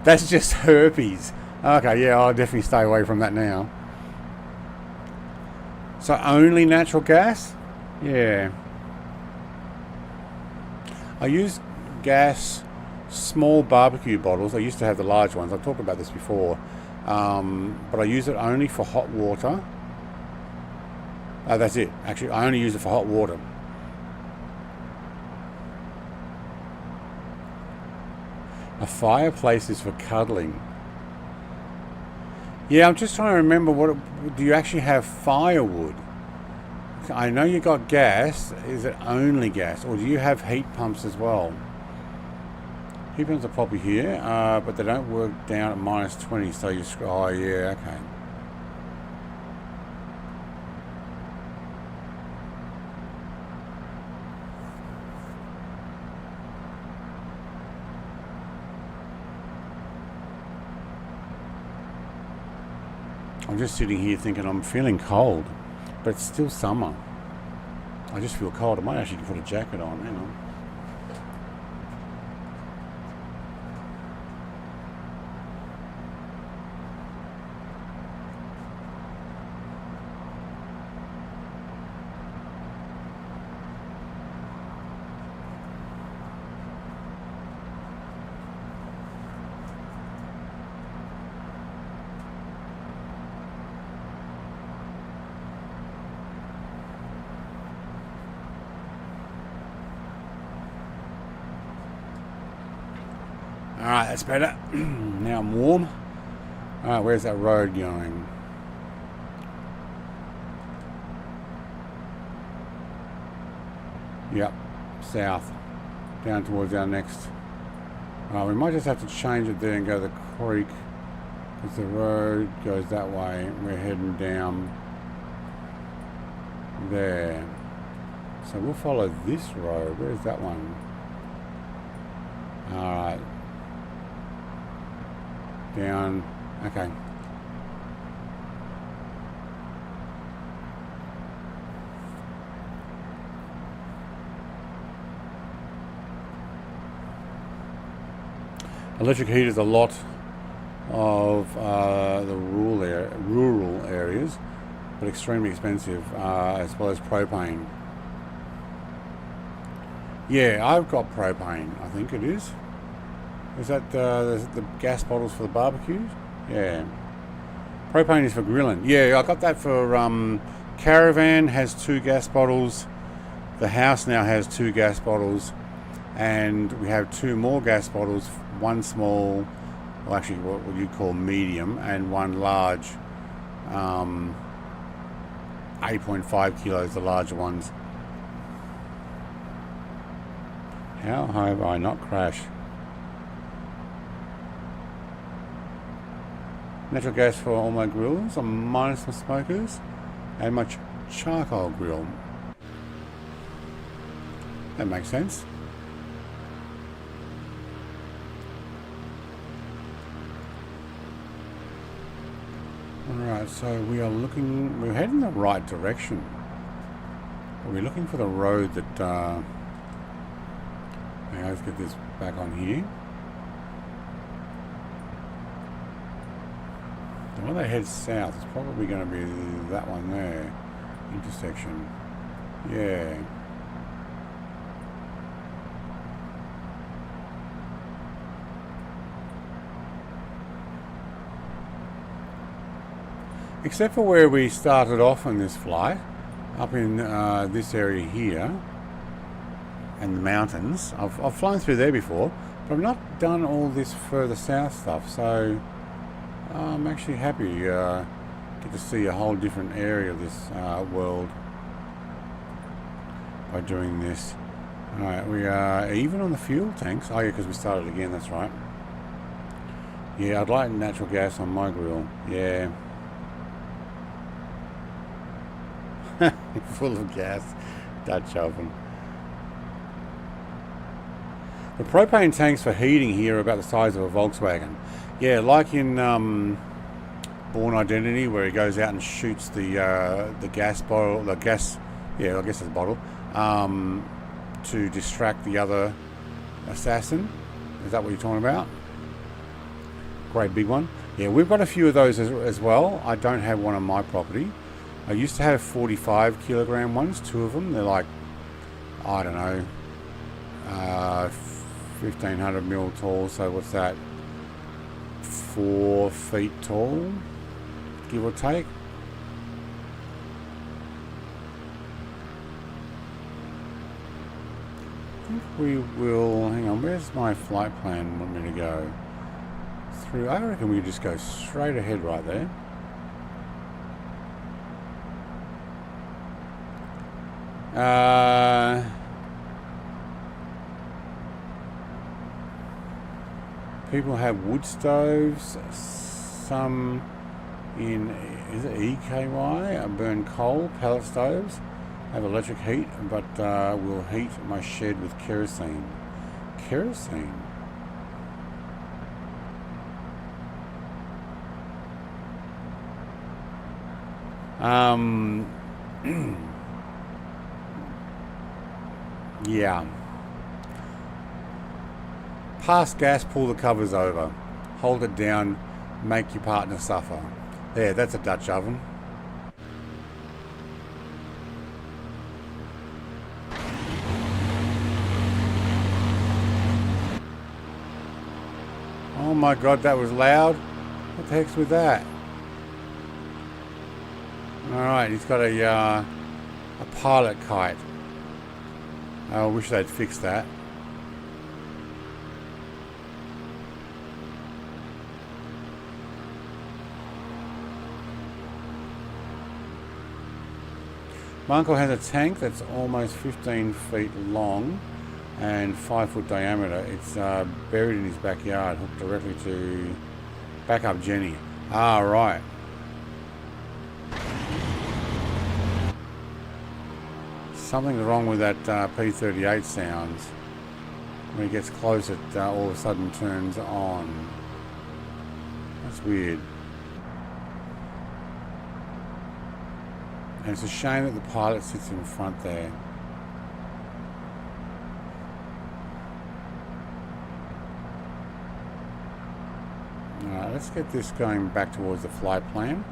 That's just herpes. Okay, yeah, I'll definitely stay away from that now. So only natural gas? Yeah. I use gas, small barbecue bottles. I used to have the large ones. I've talked about this before. But I use it only for hot water. That's it. Actually, I only use it for hot water. A fireplace is for cuddling. Yeah, I'm just trying to remember do you actually have firewood? I know you got gas. Is it only gas, or do you have heat pumps as well? Heat pumps are probably here, but they don't work down at -20, so you oh yeah, okay. I'm just sitting here thinking I'm feeling cold, but it's still summer. I just feel cold. I might actually put a jacket on. Hang on. Alright, that's better. Now I'm warm. Alright, where's that road going? Yep, south. Down towards our next. We might just have to change it there and go to the creek. Because the road goes that way. We're heading down there. So we'll follow this road. Where's that one? Alright. Down. Okay. Electric heat is a lot of the rural areas, but extremely expensive, as well as propane. Yeah, I've got propane. I think it is. Is that the gas bottles for the barbecues? Yeah. Propane is for grilling. Yeah, I got that for Caravan has 2 gas bottles. The house now has 2 gas bottles. And we have 2 more gas bottles. 1 small, well actually what you call medium, and 1 large. 8.5 kilos, the larger ones. How have I not crashed? Natural gas for all my grills, minus my smokers, and my charcoal grill. That makes sense. Alright, so we're heading the right direction. We're looking for the road that, okay, let's get this back on here. When they head south, it's probably going to be that one there. Intersection. Yeah. Except for where we started off on this flight, up in this area here. and the mountains. I've flown through there before, but I've not done all this further south stuff, so I'm actually happy get to see a whole different area of this world by doing this. Alright, we are even on the fuel tanks. Oh yeah, because we started again, that's right. Yeah, I'd like natural gas on my grill. Yeah. Full of gas. Dutch oven. The propane tanks for heating here are about the size of a Volkswagen. Yeah, like in Born Identity, where he goes out and shoots the gas bottle, I guess it's a bottle, to distract the other assassin. Is that what you're talking about? Great big one. Yeah, we've got a few of those as well. I don't have one on my property. I used to have 45 kilogram ones, 2 of them. They're like, I don't know, 1500 mil tall. So what's that? 4 feet tall, give or take. I think we will, hang on, where's my flight plan want me to go? Through, I reckon we just go straight ahead right there. People have wood stoves, some in, is it EKY, burn coal, pellet stoves, have electric heat, but will heat my shed with kerosene. Kerosene? Yeah. Pass gas, pull the covers over. Hold it down, make your partner suffer. There, that's a Dutch oven. Oh my god, that was loud. What the heck's with that? Alright, he's got a pilot kite. I wish they'd fix that. My uncle has a tank that's almost 15 feet long and 5 foot diameter. It's buried in his backyard, hooked directly to backup Jenny. Ah, right. Something's wrong with that P-38 sounds. When it gets close, it all of a sudden turns on. That's weird. And it's a shame that the pilot sits in front there. Alright, let's get this going back towards the flight plan.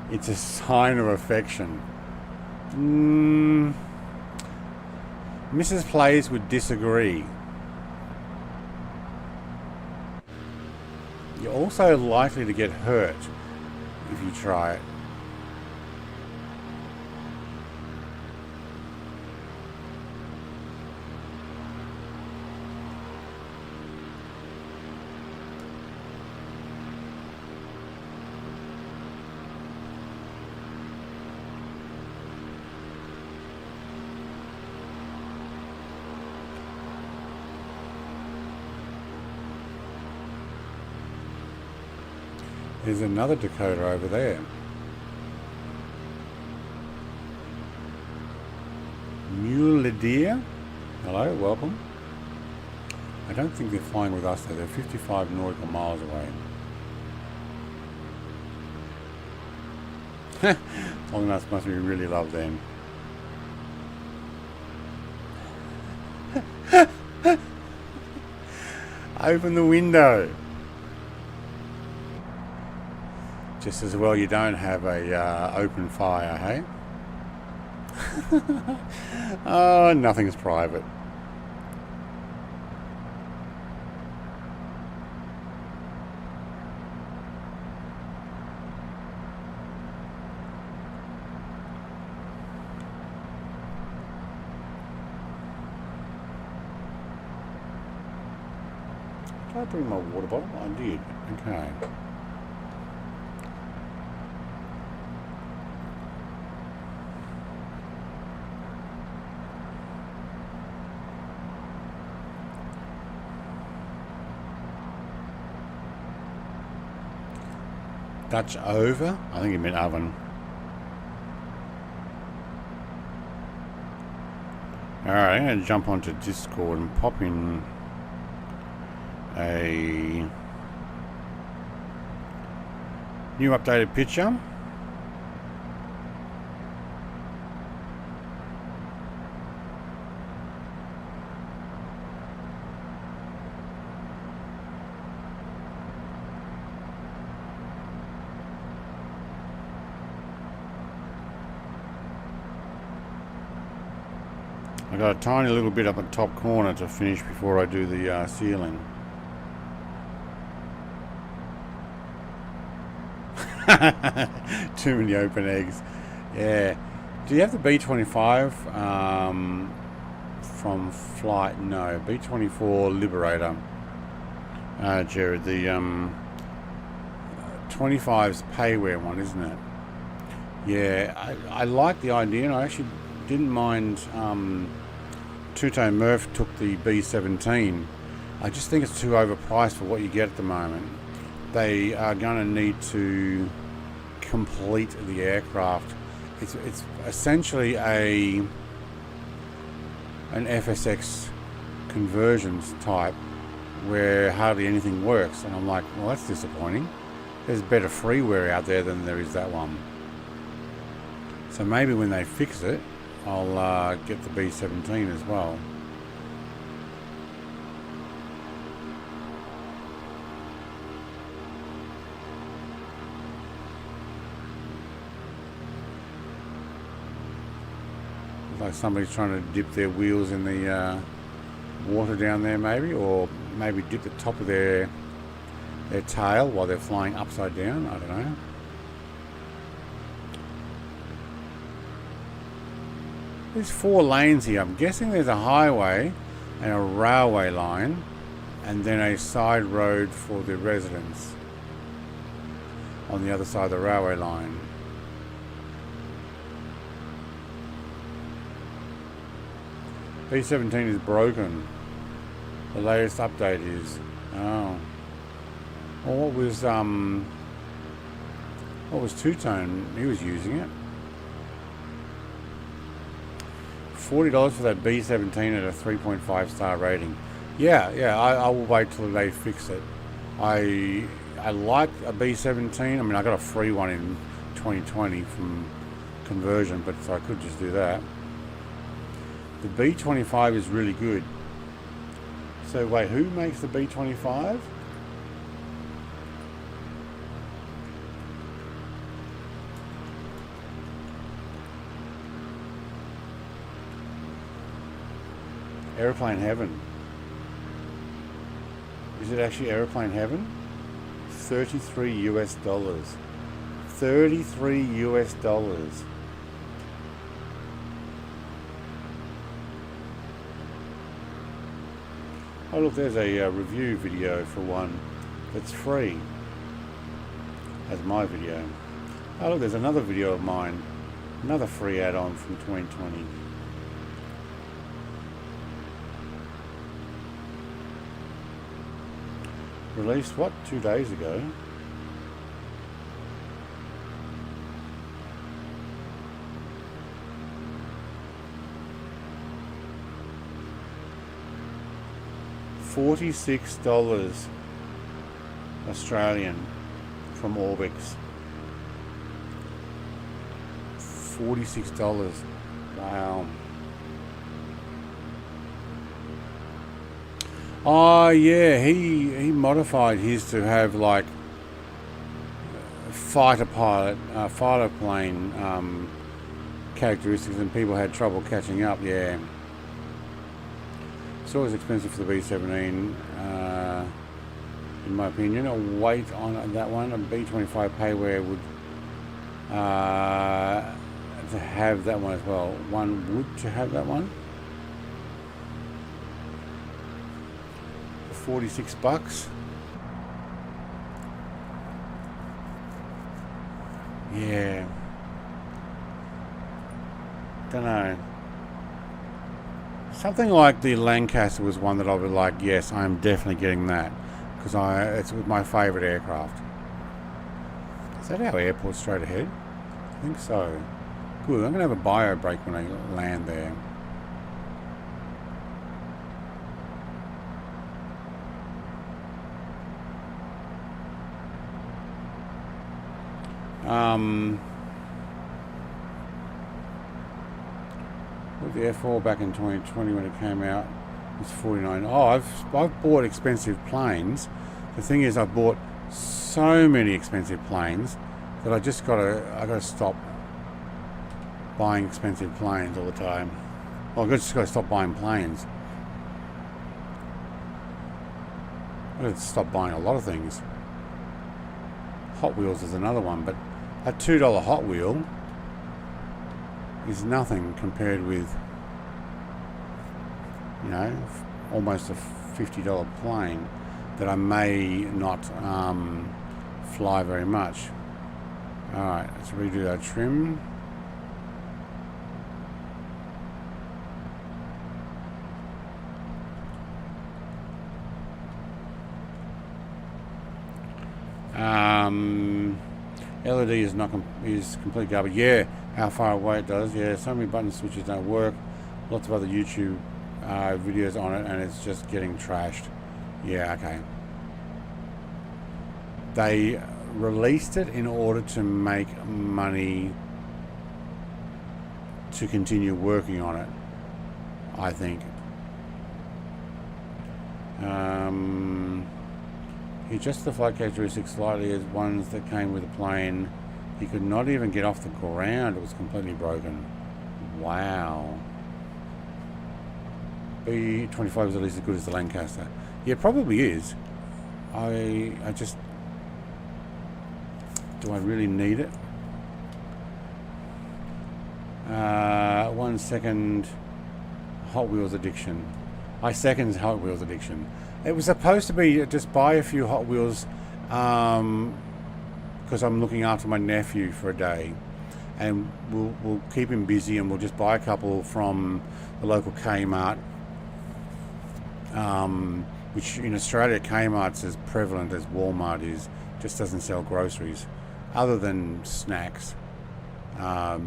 It's a sign of affection. Mrs. Plays would disagree. You're also likely to get hurt if you try it. There's another Dakota over there. Mule Deer. Hello, welcome. I don't think they're flying with us though. They're 55 nautical miles away. Long enough must be really love them. Open the window. Just as well you don't have a open fire, hey? Oh, nothing's private. Did I bring my water bottle? I did. Okay. Dutch over? I think he meant oven. Alright, I'm going to jump onto Discord and pop in a new updated picture. I got a tiny little bit up at the top corner to finish before I do the ceiling. Too many open eggs. Yeah. Do you have the B25 from Flight? No. B24 Liberator. Jared, the 25's payware one, isn't it? Yeah, I like the idea, and I actually didn't mind. Two-Tone Murph took the B17. I just think it's too overpriced for what you get at the moment. They are going to need to complete the aircraft. It's essentially an FSX conversions type where hardly anything works, and I'm like, well, that's disappointing. There's better freeware out there than there is that one. So maybe when they fix it, I'll get the B17 as well. Looks like somebody's trying to dip their wheels in the water down there, maybe, or maybe dip the top of their tail while they're flying upside down. I don't know. There's 4 lanes here. I'm guessing there's a highway and a railway line and then a side road for the residents on the other side of the railway line. B17 is broken. The latest update is. Oh. Well, what was Two-Tone? He was using it. $40 for that B17 at a 3.5 star rating. Yeah, I will wait till they fix it. I like a B17. I mean, I got a free one in 2020 from conversion, but so I could just do that. The B25 is really good. So wait, who makes the B25? Airplane Heaven. Is it actually Airplane Heaven? $33 US. $33 US. Oh look, there's a review video for one that's free. That's my video. Oh look, there's another video of mine. Another free add-on from 2020. Released, what, 2 days ago? $46 Australian from Orbix. $46. Wow. Oh yeah, he modified his to have like fighter plane characteristics, and people had trouble catching up. Yeah, it's always expensive for the B17, in my opinion. A wait on that one. A B25 payware would to have that one as well. One would to have that one. $46. Yeah. Don't know. Something like the Lancaster was one that I was like, yes, I am definitely getting that, because it's my favourite aircraft. Is that our airport straight ahead? I think so. Good. I'm going to have a bio break when I land there. With the F4 back in 2020 when it came out, it was $49. Oh, I've bought expensive planes. The thing is, I've bought so many expensive planes that I gotta stop buying expensive planes all the time. Well, I just gotta stop buying planes. I gotta stop buying a lot of things. Hot Wheels is another one, but a $2 Hot Wheel is nothing compared with, you know, almost a $50 plane that I may not fly very much. Alright, let's redo our trim. LED is is complete garbage. Yeah, how far away it does. Yeah, so many button switches don't work. Lots of other YouTube videos on it, and it's just getting trashed. Yeah, okay. They released it in order to make money to continue working on it, I think. He adjusted the flight characteristics slightly as ones that came with the plane. He could not even get off the ground. It was completely broken. Wow. B-25 was at least as good as the Lancaster. Yeah, it probably is. I just... Do I really need it? 1 second. Hot Wheels addiction. I second Hot Wheels addiction. It was supposed to be just buy a few Hot Wheels because I'm looking after my nephew for a day, and we'll keep him busy, and we'll just buy a couple from the local Kmart, which in Australia Kmart's as prevalent as Walmart is. Just doesn't sell groceries other than snacks, dry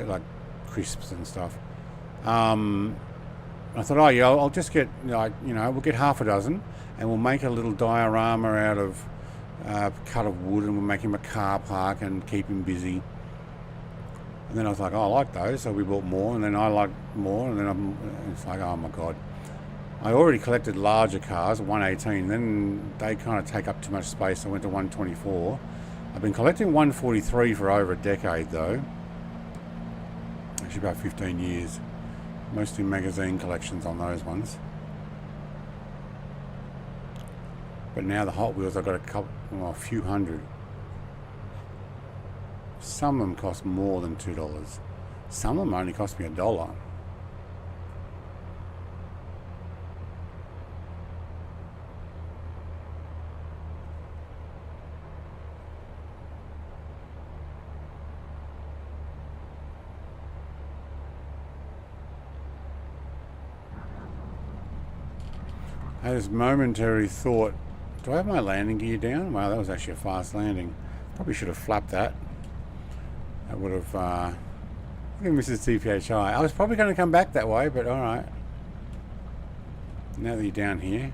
like crisps and stuff. I thought, oh yeah, I'll just get, we'll get half a dozen, and we'll make a little diorama out of cut of wood, and we'll make him a car park and keep him busy. And then I was like, oh, I like those, so we bought more, and then I like more, and then it's like, oh my god. I already collected larger cars, 118, then they kind of take up too much space, so I went to 124. I've been collecting 143 for over a decade though. Actually about 15 years. Mostly magazine collections on those ones. But now the Hot Wheels, I've got a few hundred. Some of them cost more than $2. Some of them only cost me $1. I had this momentary thought, do I have my landing gear down? Wow, that was actually a fast landing. Probably should have flapped that. That would have, look at Mrs. TPHI. I was probably going to come back that way, but alright. Now that you're down here.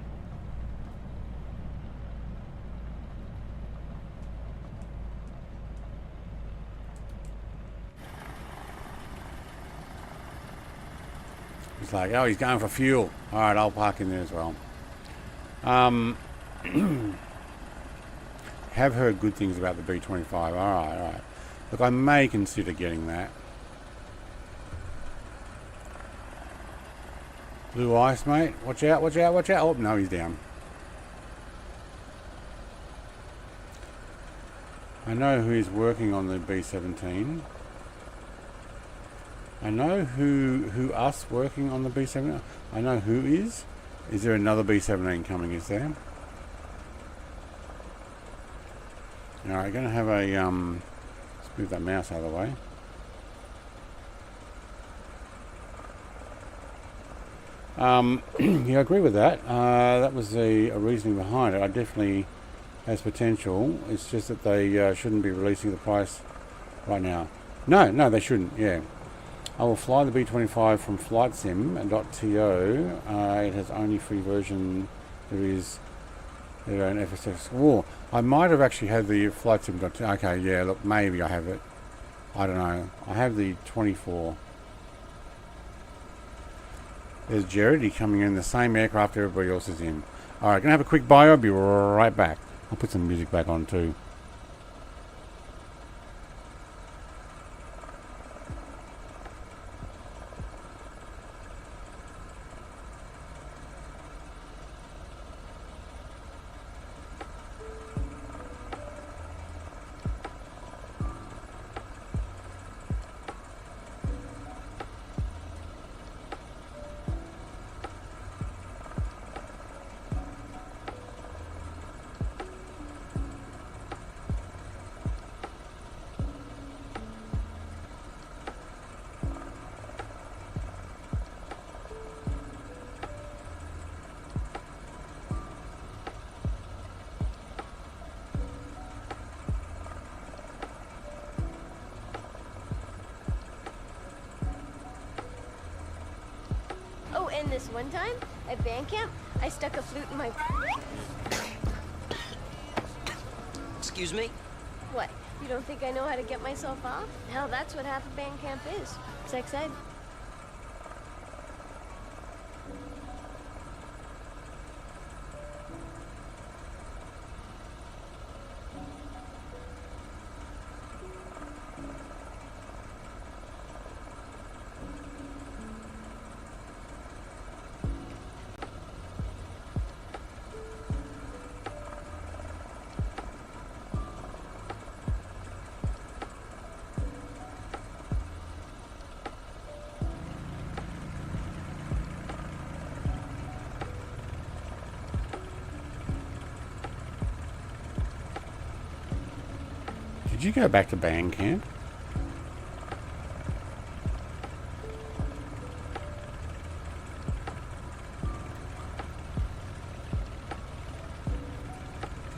It's like, oh, he's going for fuel. Alright, I'll park in there as well. Have heard good things about the B-25. Alright. Look, I may consider getting that. Blue ice, mate. Watch out. Oh, no, he's down. I know who's working on the B-17. I know who us working on the B-17. I know who is. Is there another B17 coming, is there? Alright, going to have a, let's move that mouse out of the way. Yeah, I agree with that. That was the reasoning behind it. I definitely has potential. It's just that they shouldn't be releasing the price right now. No, they shouldn't. Yeah, I will fly the B-25 from FlightSim.to. It has only free version. There is their own FSX. Oh, I might have actually had the FlightSim.to. Okay, yeah. Look, maybe I have it. I don't know. I have the 24. There's Jared coming in the same aircraft everybody else is in. Alright, gonna have a quick bio, I'll be right back. I'll put some music back on too. Oh, and this one time at band camp, I stuck a flute in my... Excuse me? What? You don't think I know how to get myself off? Hell, that's what half of band camp is. Sex ed. Did you go back to band camp?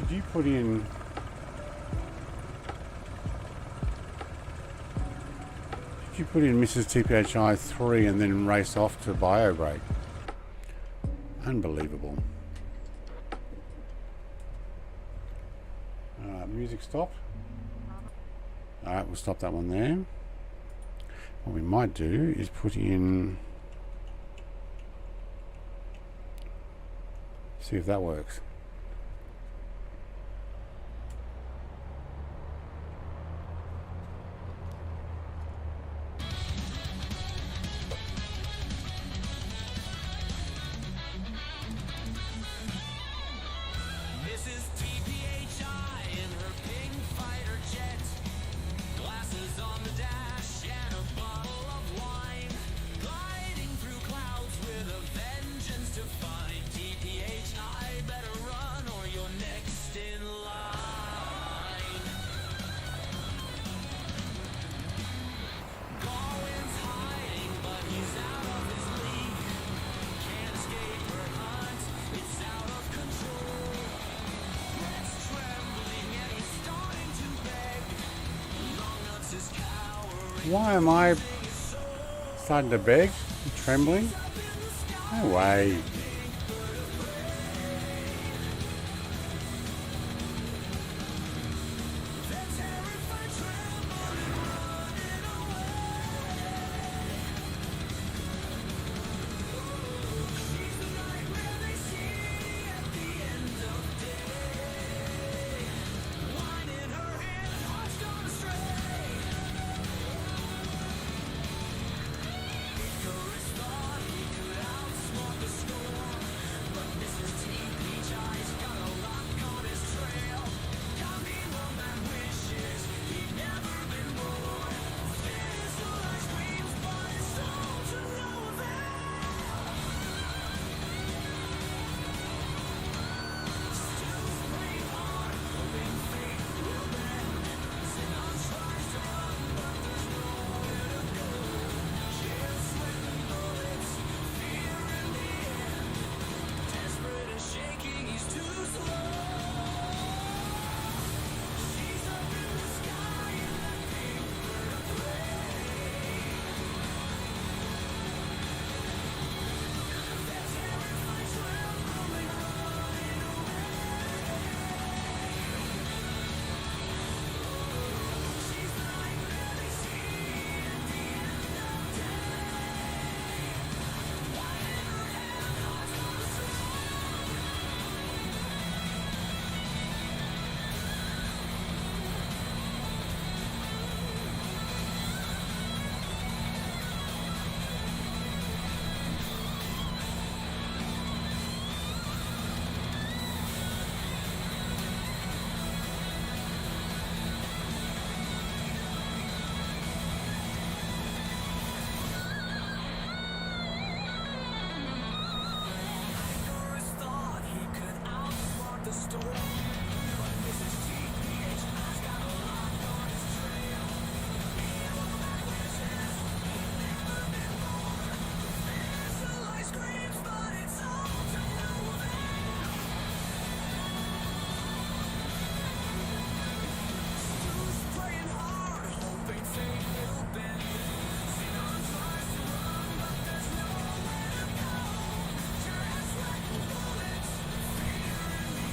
Did you put in... Did you put in Mrs. TPHI 3 and then race off to bio break? Unbelievable. Music stopped. Alright, we'll stop that one there. What we might do is put in... See if that works. Why am I starting to beg? Trembling? No way.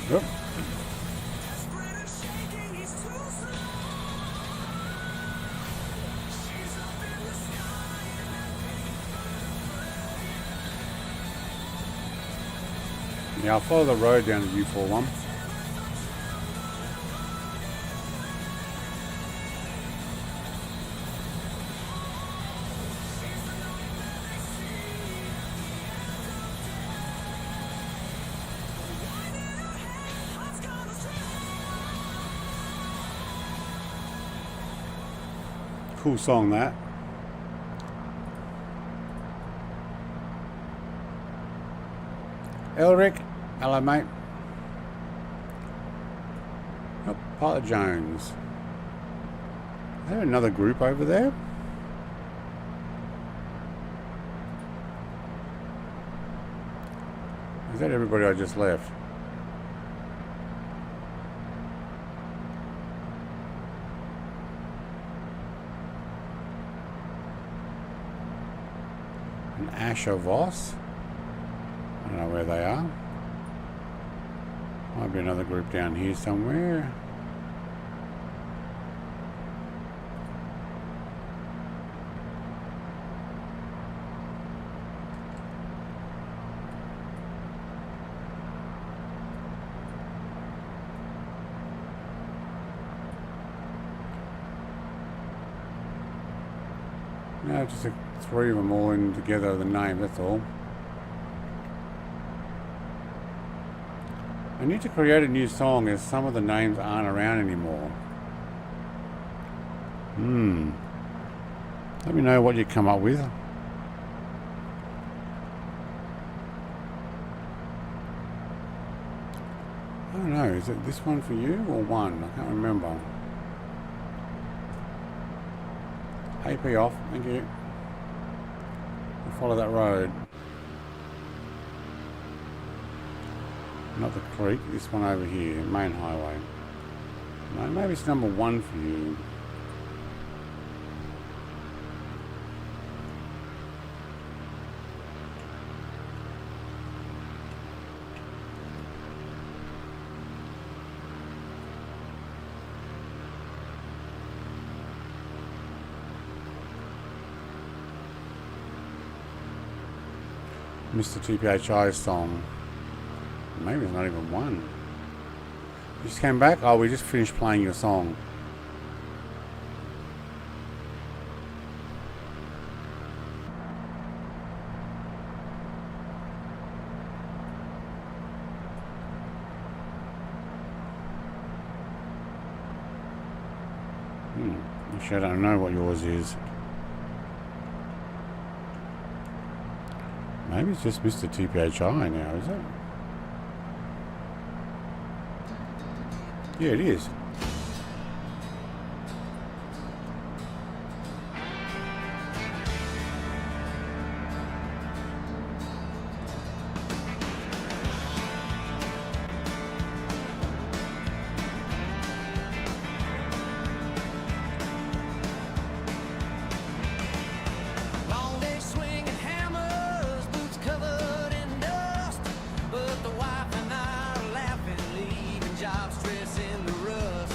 Yep. Yeah, I'll follow the road down to U41. Cool song that. Elric, hello mate. Oh, Pilot Jones. Is there another group over there? Is that everybody I just left? Ashovos. I don't know where they are. Might be another group down here somewhere. No, just three of them all in together, the name, that's all. I need to create a new song as some of the names aren't around anymore. Let me know what you come up with. I don't know, is it this one for you or one? I can't remember. AP off, thank you. I'll follow that road. Not the creek, this one over here, main highway. No, maybe it's number one for you. Mr. TPHI's song. Maybe it's not even one. You just came back? Oh, we just finished playing your song. Actually, I don't know what yours is. Maybe it's just Mr. TPHI now, is it? Yeah, it is. Jobs stress in the rust.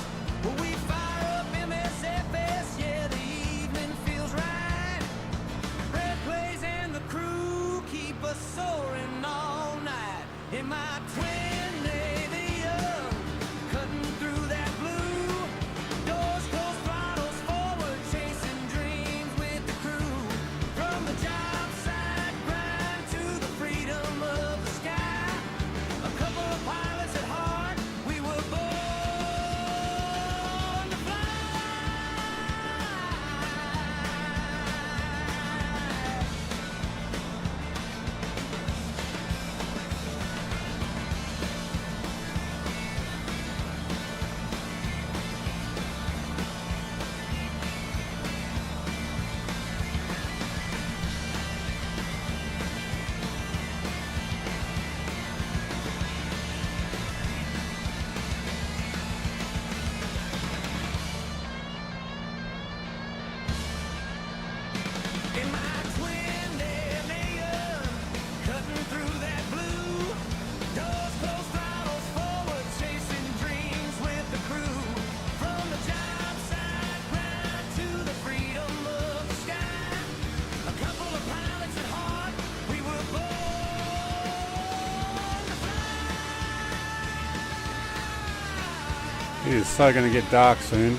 It is so going to get dark soon.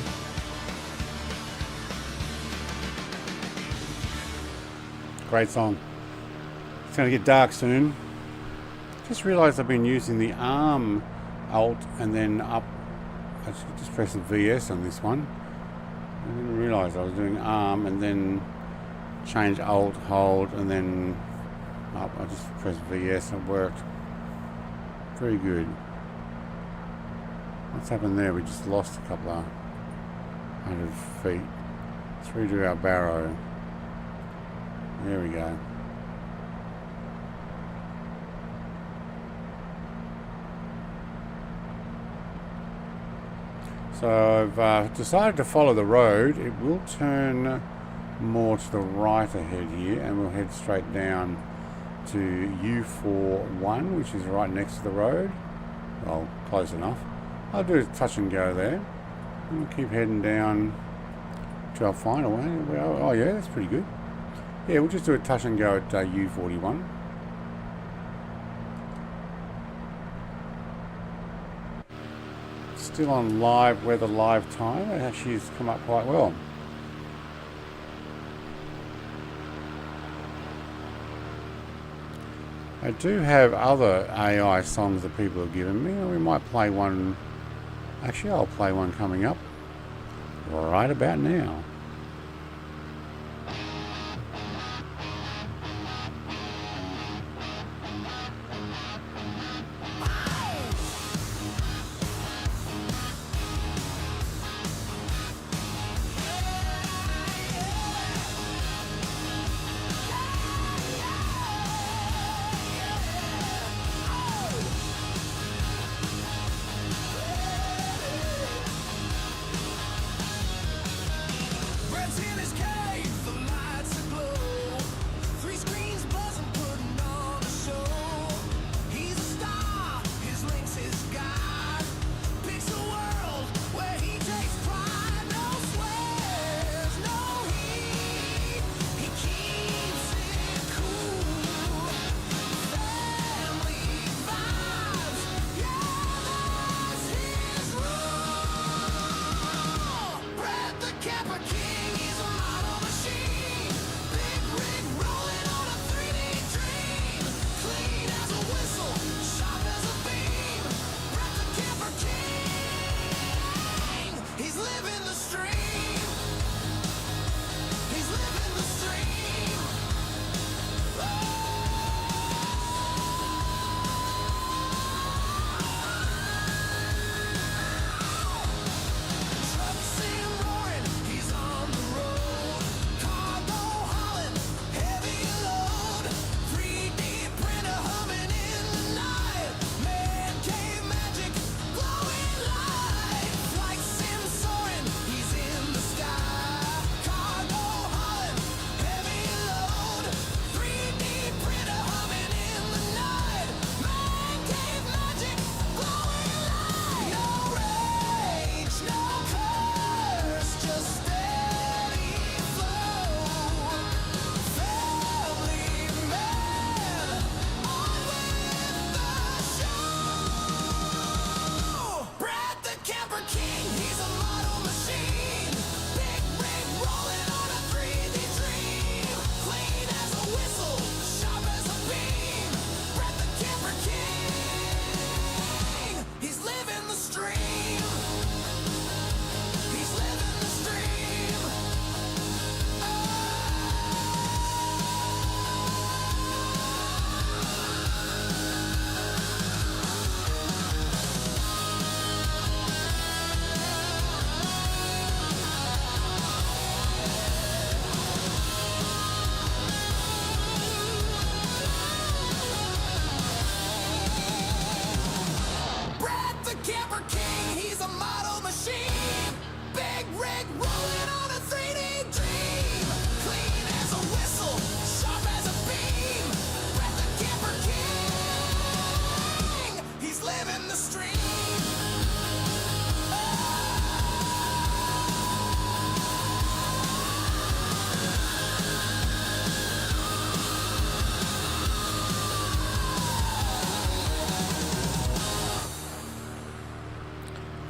Great song. It's going to get dark soon. Just realised I've been using the ARM Alt and then up. I should just press the VS on this one. I didn't realise I was doing ARM and then change Alt, hold, and then up. I just pressed VS and it worked. Very good. What's happened there? We just lost a couple of 100 feet through to our barrow. There we go. So I've decided to follow the road. It will turn more to the right ahead here, and we'll head straight down to U41, which is right next to the road. Well, close enough. I'll do a touch and go there. And we'll keep heading down till I find a way. Oh yeah, that's pretty good. Yeah, we'll just do a touch and go at U41. Still on live weather live time. It actually has come up quite well. I do have other AI songs that people have given me, and we might play one. Actually, I'll play one coming up right about now.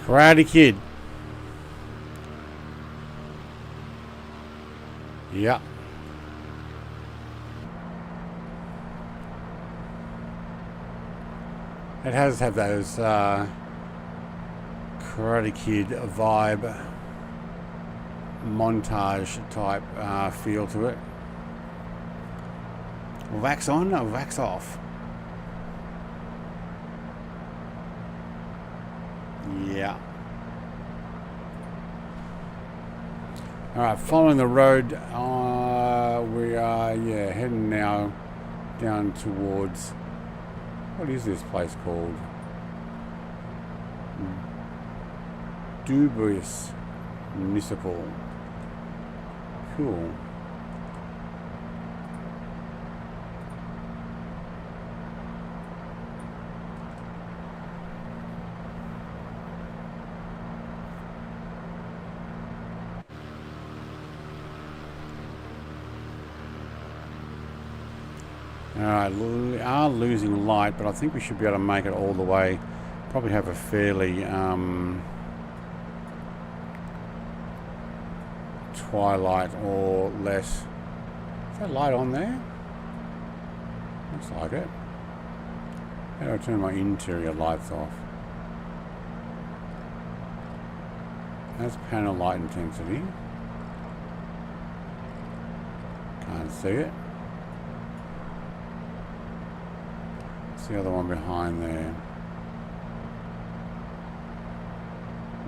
Karate Kid. Yep. It has had those Karate Kid vibe, montage type feel to it. Wax on or wax off? Yeah. Alright, following the road, we are heading now down towards, what is this place called? Dubris Municipal. Cool. Alright, we are losing light, but I think we should be able to make it all the way. Probably have a fairly twilight or less. Is that light on there? Looks like it. How do I turn my interior lights off? That's panel light intensity. Can't see it. What's the other one behind there?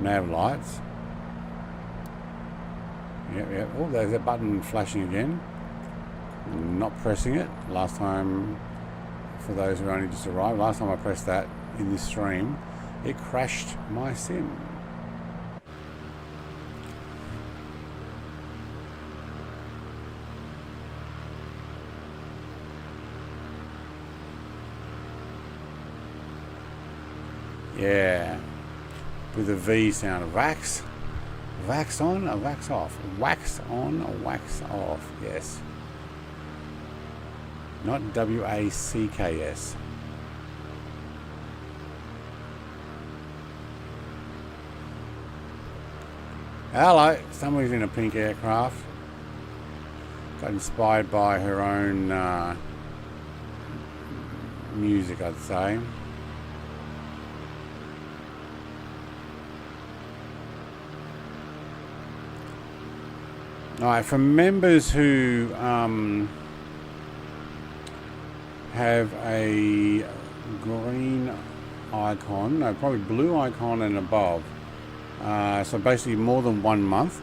Nav lights. Yep. Oh, there's a button flashing again. Not pressing it. Last time, for those who only just arrived, last time I pressed that in this stream, it crashed my sim. Yeah, with the V sound. Wax. Wax on or wax off? Wax on or wax off? Yes. Not W-A-C-K-S. Hello, somebody's in a pink aircraft. Got inspired by her own music, I'd say. Alright, for members who have a green icon, no, probably blue icon and above, so basically more than 1 month,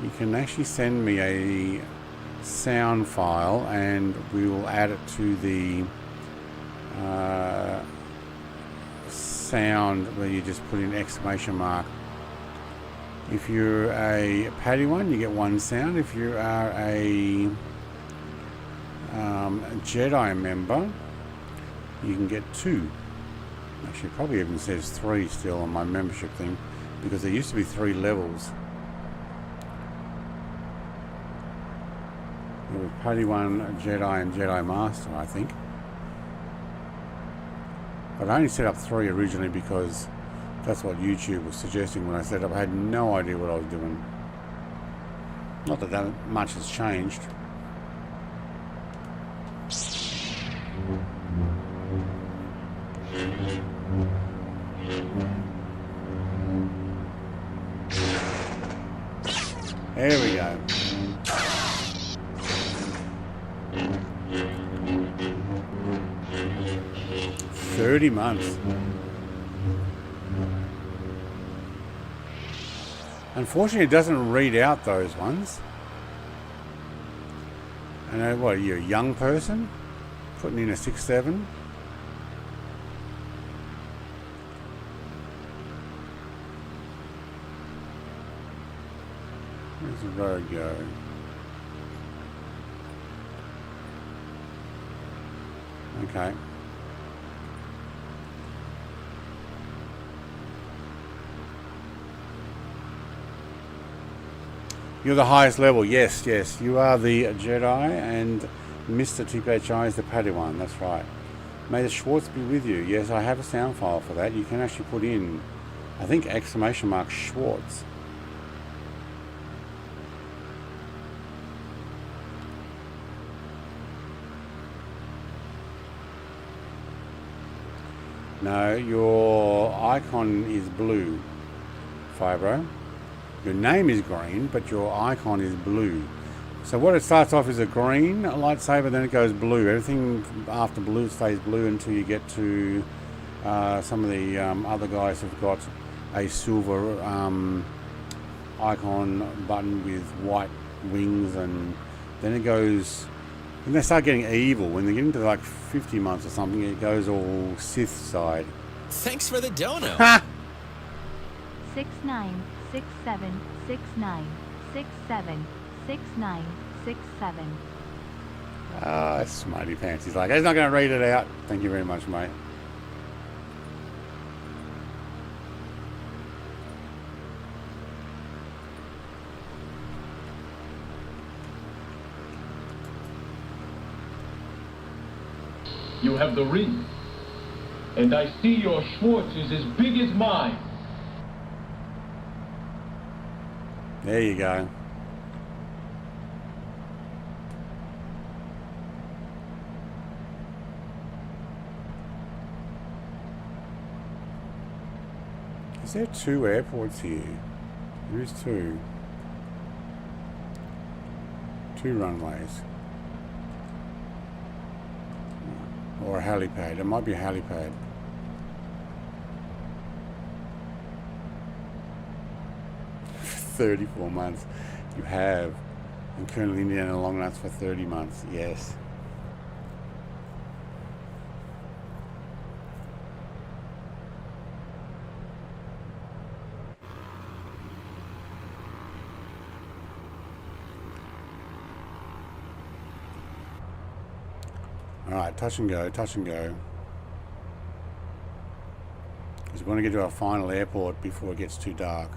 you can actually send me a sound file and we will add it to the sound where you just put in exclamation mark. If you're a Paddy one, you get 1 sound. If you are a Jedi member, you can get 2. Actually, it probably even says 3 still on my membership thing, because there used to be 3 levels. There was Paddy one, Jedi, and Jedi Master, I think. But I only set up 3 originally because that's what YouTube was suggesting when I set up. I had no idea what I was doing. Not that much has changed. There we go. $30 months. Unfortunately, it doesn't read out those ones. And what, are you a young person? Putting in a 6.7? Where's the road go? Okay. You're the highest level. Yes, yes. You are the Jedi and Mr. TPHI is the Padawan. That's right. May the Schwartz be with you. Yes, I have a sound file for that. You can actually put in I think exclamation mark Schwartz. No, your icon is blue, Fibro. Your name is green, but your icon is blue. So what it starts off is a green lightsaber, then it goes blue. Everything after blue stays blue until you get to some of the other guys have got a silver icon button with white wings, and then it goes, and they start getting evil. When they get into like 50 months or something, it goes all Sith side. Thanks for the dono. 696769676967. Ah, smarty pants. He's like, he's not going to read it out. Thank you very much, mate. You have the ring, and I see your Schwartz is as big as mine. There you go. Is there 2 airports here? There is 2. 2 runways. Or a helipad. It might be a helipad. For 34 months. You have. And Colonel Indiana long nuts for 30 months. Yes. Alright, touch and go, touch and go. Because we want to get to our final airport before it gets too dark.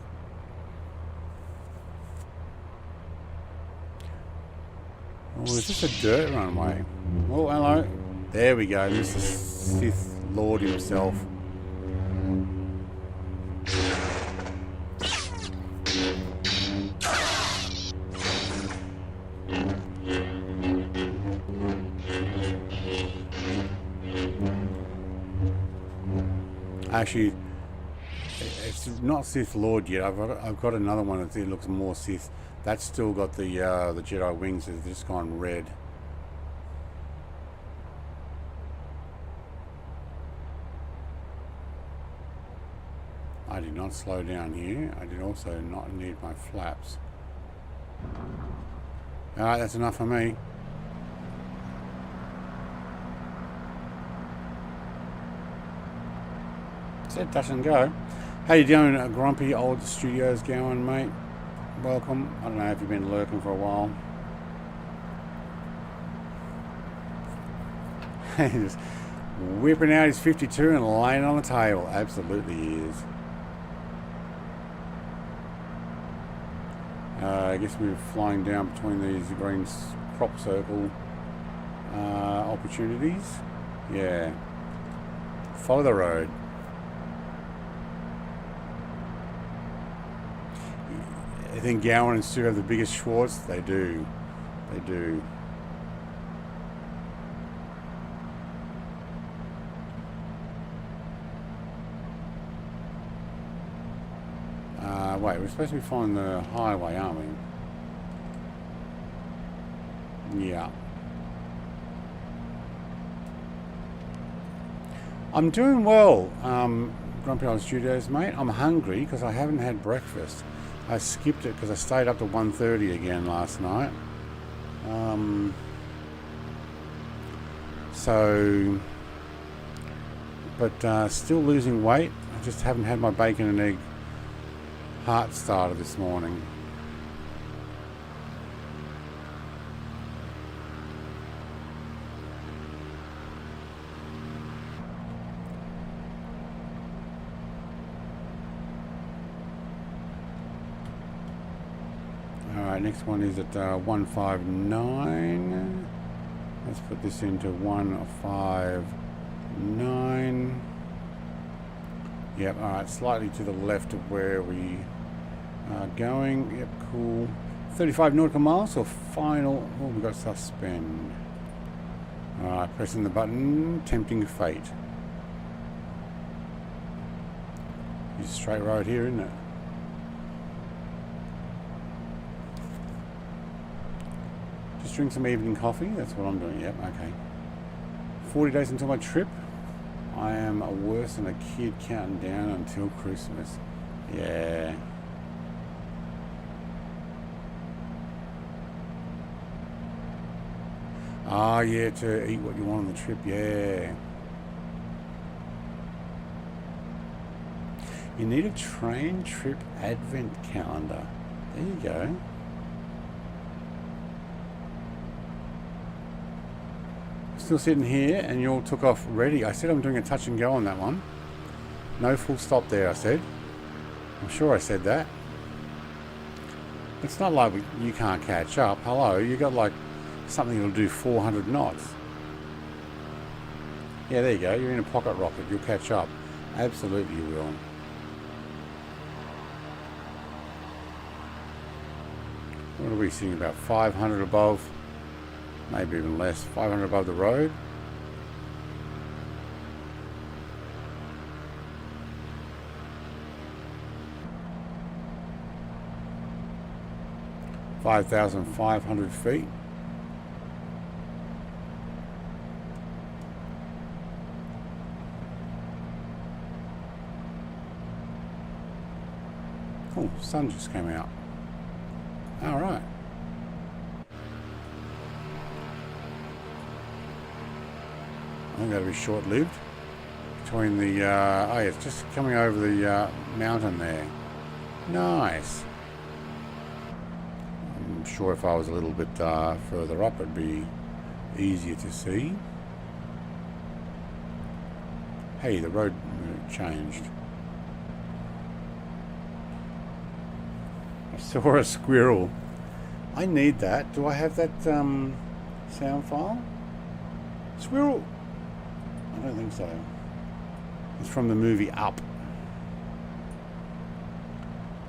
Oh, is this a dirt runway? Oh, hello. There we go, Mr. Sith Lord himself. Actually, it's not Sith Lord yet. I've got another one that looks more Sith. That's still got the Jedi wings. It's just gone red. I did not slow down here. I did also not need my flaps. Alright, that's enough for me. Said touch and go. How you doing, grumpy old studios going, mate? Welcome. I don't know if you've been lurking for a while. He's whipping out his 52 and laying on the table. Absolutely he is. I guess we're flying down between these green crop circle opportunities. Yeah. Follow the road. I think Gowan and Stu have the biggest Schwartz. They do. They do. Wait, we're supposed to be following the highway, aren't we? Yeah. I'm doing well, Grumpy Old Studios, mate. I'm hungry because I haven't had breakfast. I skipped it because I stayed up to 1:30 again last night. But still losing weight. I just haven't had my bacon and egg heart starter this morning. Alright, next one is at 159. Let's put this into 159. Yep, alright, slightly to the left of where we are going. Yep, cool. 35 nautical miles or final. Oh, we got suspend. Alright, pressing the button. Tempting fate. It's a straight road here, isn't it? Just drink some evening coffee. That's what I'm doing. Yep, okay. 40 days until my trip. I am worse than a kid counting down until Christmas. Yeah. Ah, yeah, to eat what you want on the trip. Yeah. You need a train trip advent calendar. There you go. Still sitting here and you all took off ready. I said I'm doing a touch and go on that one. No full stop there, I said. I'm sure I said that. It's not like you can't catch up. Hello, you got like something that'll do 400 knots. Yeah, there you go. You're in a pocket rocket. You'll catch up. Absolutely you will. What are we seeing? About 500 above, maybe even less. 500 above the road. $5,500 feet. Oh, sun just came out. All right. I think that'll be short-lived. Between the, oh yeah, it's just coming over the mountain there. Nice. I'm sure if I was a little bit further up, it'd be easier to see. Hey, the road changed. I saw a squirrel. I need that. Do I have that sound file? Squirrel? I don't think so. It's from the movie Up.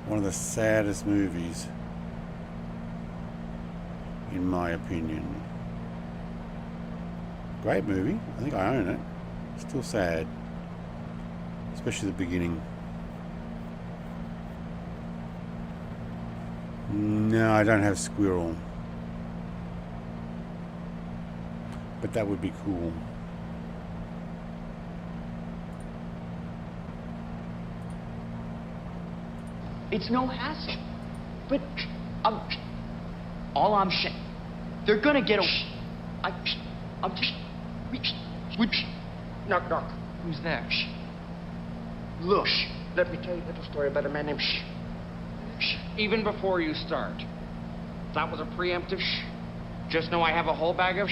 One of the saddest movies, in my opinion. Great movie. I think I own it. Still sad. Especially the beginning. No, I don't have squirrel. But that would be cool. It's no hassle. But all I'm saying, they're gonna get a. I'm just. Knock, knock. Who's there? Look, let me tell you a little story about a man named Even before you start, that was a preemptive Just know I have a whole bag of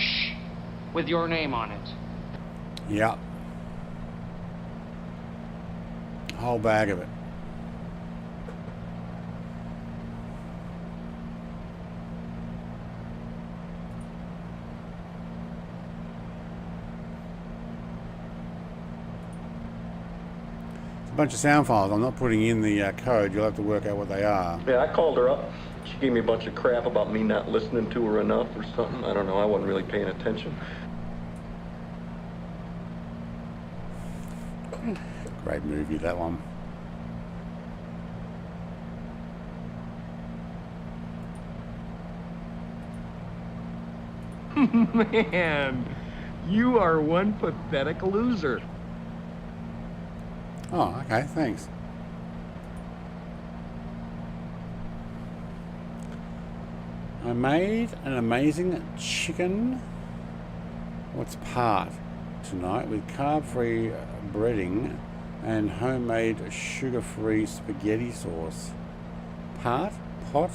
with your name on it. Yeah. Whole bag of it. A bunch of sound files. I'm not putting in the code. You'll have to work out what they are. Yeah, I called her up. She gave me a bunch of crap about me not listening to her enough or something. I don't know. I wasn't really paying attention. Great movie, that one. Man, you are one pathetic loser. Oh, okay, thanks. I made an amazing chicken, what's part, tonight with carb-free breading and homemade sugar-free spaghetti sauce. Part? Pot?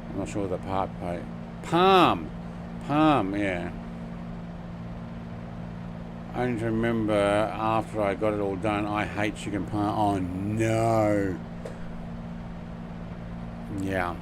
I'm not sure what the part pay. Palm! Palm, yeah. I only to remember after I got it all done, I hate chicken parm. Oh no. Yeah.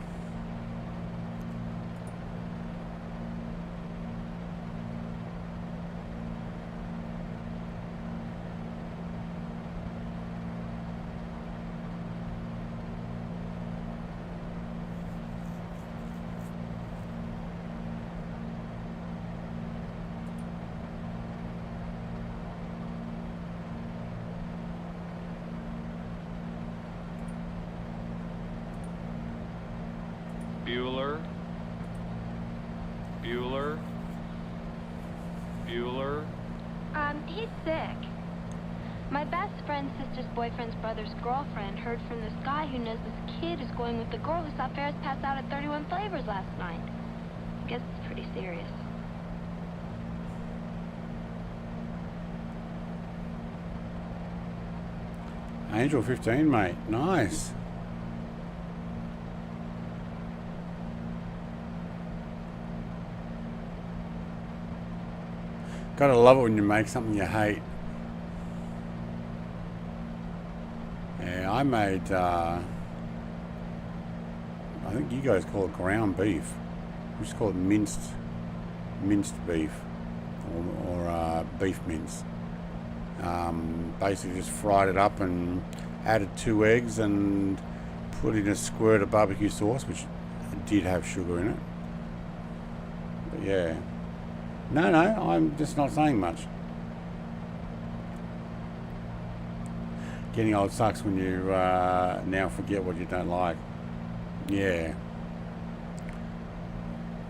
My best friend's sister's boyfriend's brother's girlfriend heard from this guy who knows this kid is going with the girl who saw Ferris pass out at 31 Flavors last night. I guess it's pretty serious. Angel 15, mate. Nice. Gotta love it when you make something you hate. Yeah, I made, I think you guys call it ground beef. We just call it minced beef, or beef mince. Basically just fried it up and added 2 eggs and put in a squirt of barbecue sauce, which did have sugar in it. But yeah. No, I'm just not saying much. Getting old sucks when you now forget what you don't like. Yeah.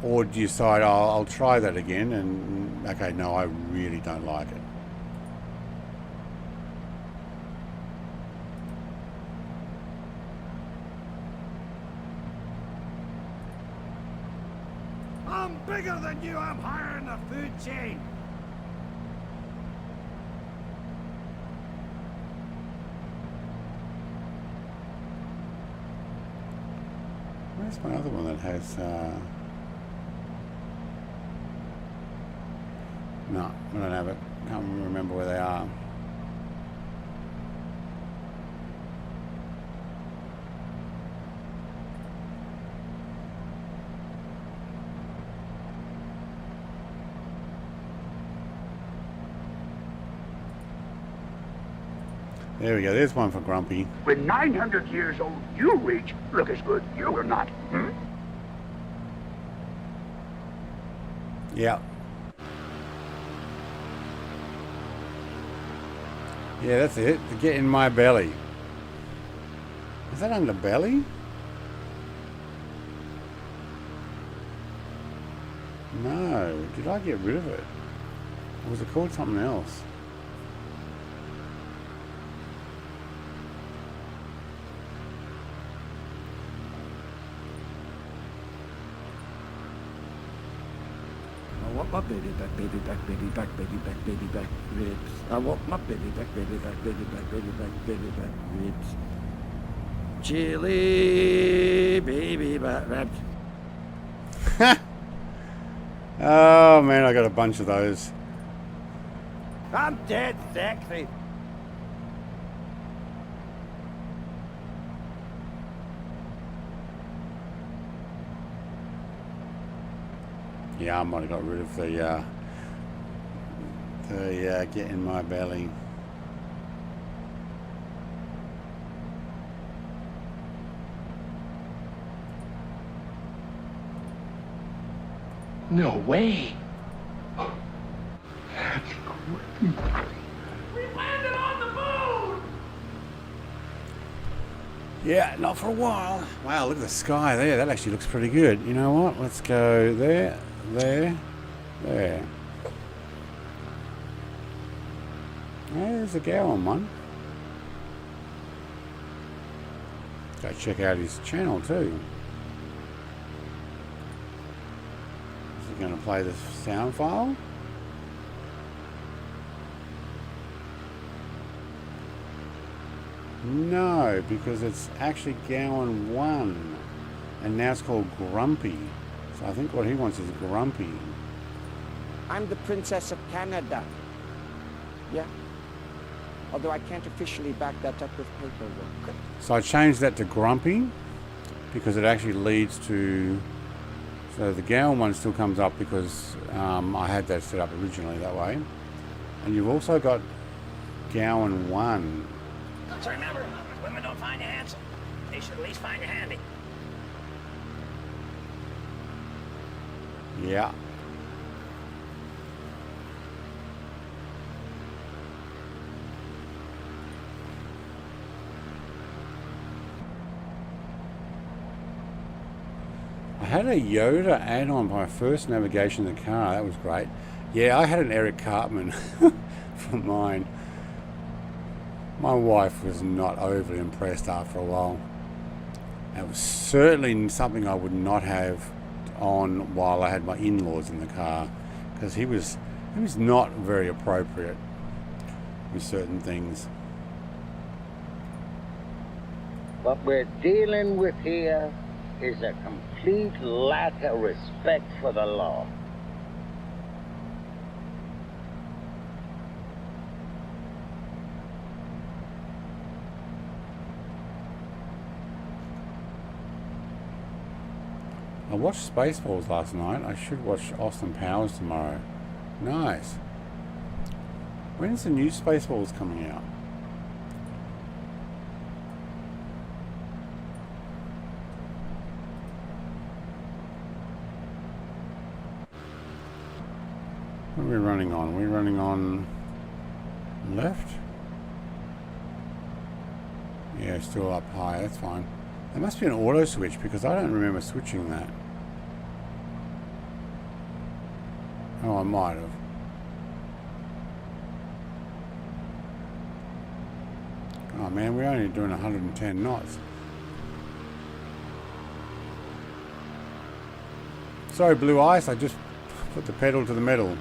Or do you decide, I'll try that again, and okay, no, I really don't like it. I'm bigger than you, I'm higher in the food chain. Where's my other one that has, no, I don't have it. Can't remember where they are. There we go, there's one for Grumpy. When 900 years old you reach, look as good you will not, hmm? Yeah. Yeah, that's it. To get in my belly. Is that underbelly? No. Did I get rid of it? Or was it called something else? I want my baby back, baby back, baby back, baby back, baby back ribs. I want my baby back, baby back, baby back, baby back, baby back ribs. Chili baby back ribs. Oh man, I got a bunch of those. I'm dead sexy. Yeah, I might have got rid of the get in my belly. No way. That's crazy. We landed on the moon! Yeah, not for a while. Wow, look at the sky there. That actually looks pretty good. You know what? Let's go there, there, there. Yeah, there's a Gowan one. Go check out his channel too. Is he going to play the sound file? No, because it's actually Gowan 1 and now it's called Grumpy. So I think what he wants is Grumpy. I'm the Princess of Canada. Yeah. Although I can't officially back that up with paperwork. So I changed that to Grumpy because it actually leads to... So the Gowan one still comes up because I had that set up originally that way. And you've also got Gowan 1. So remember, women don't find you handsome. They should at least find you handy. Yeah. I had a Yoda add-on by first navigation of the car. That was great. Yeah, I had an Eric Cartman for mine. My wife was not overly impressed after a while. It was certainly something I would not have on while I had my in-laws in the car, because he was not very appropriate with certain things. What we're dealing with here is a complete lack of respect for the law. I watched Spaceballs last night. I should watch Austin Powers tomorrow. Nice. When's the new Spaceballs coming out? What are we running on? We're running on left? Yeah, still up high. That's fine. There must be an auto switch because I don't remember switching that. Oh, I might have. Oh man, we're only doing 110 knots. Sorry, Blue Ice, I just put the pedal to the metal.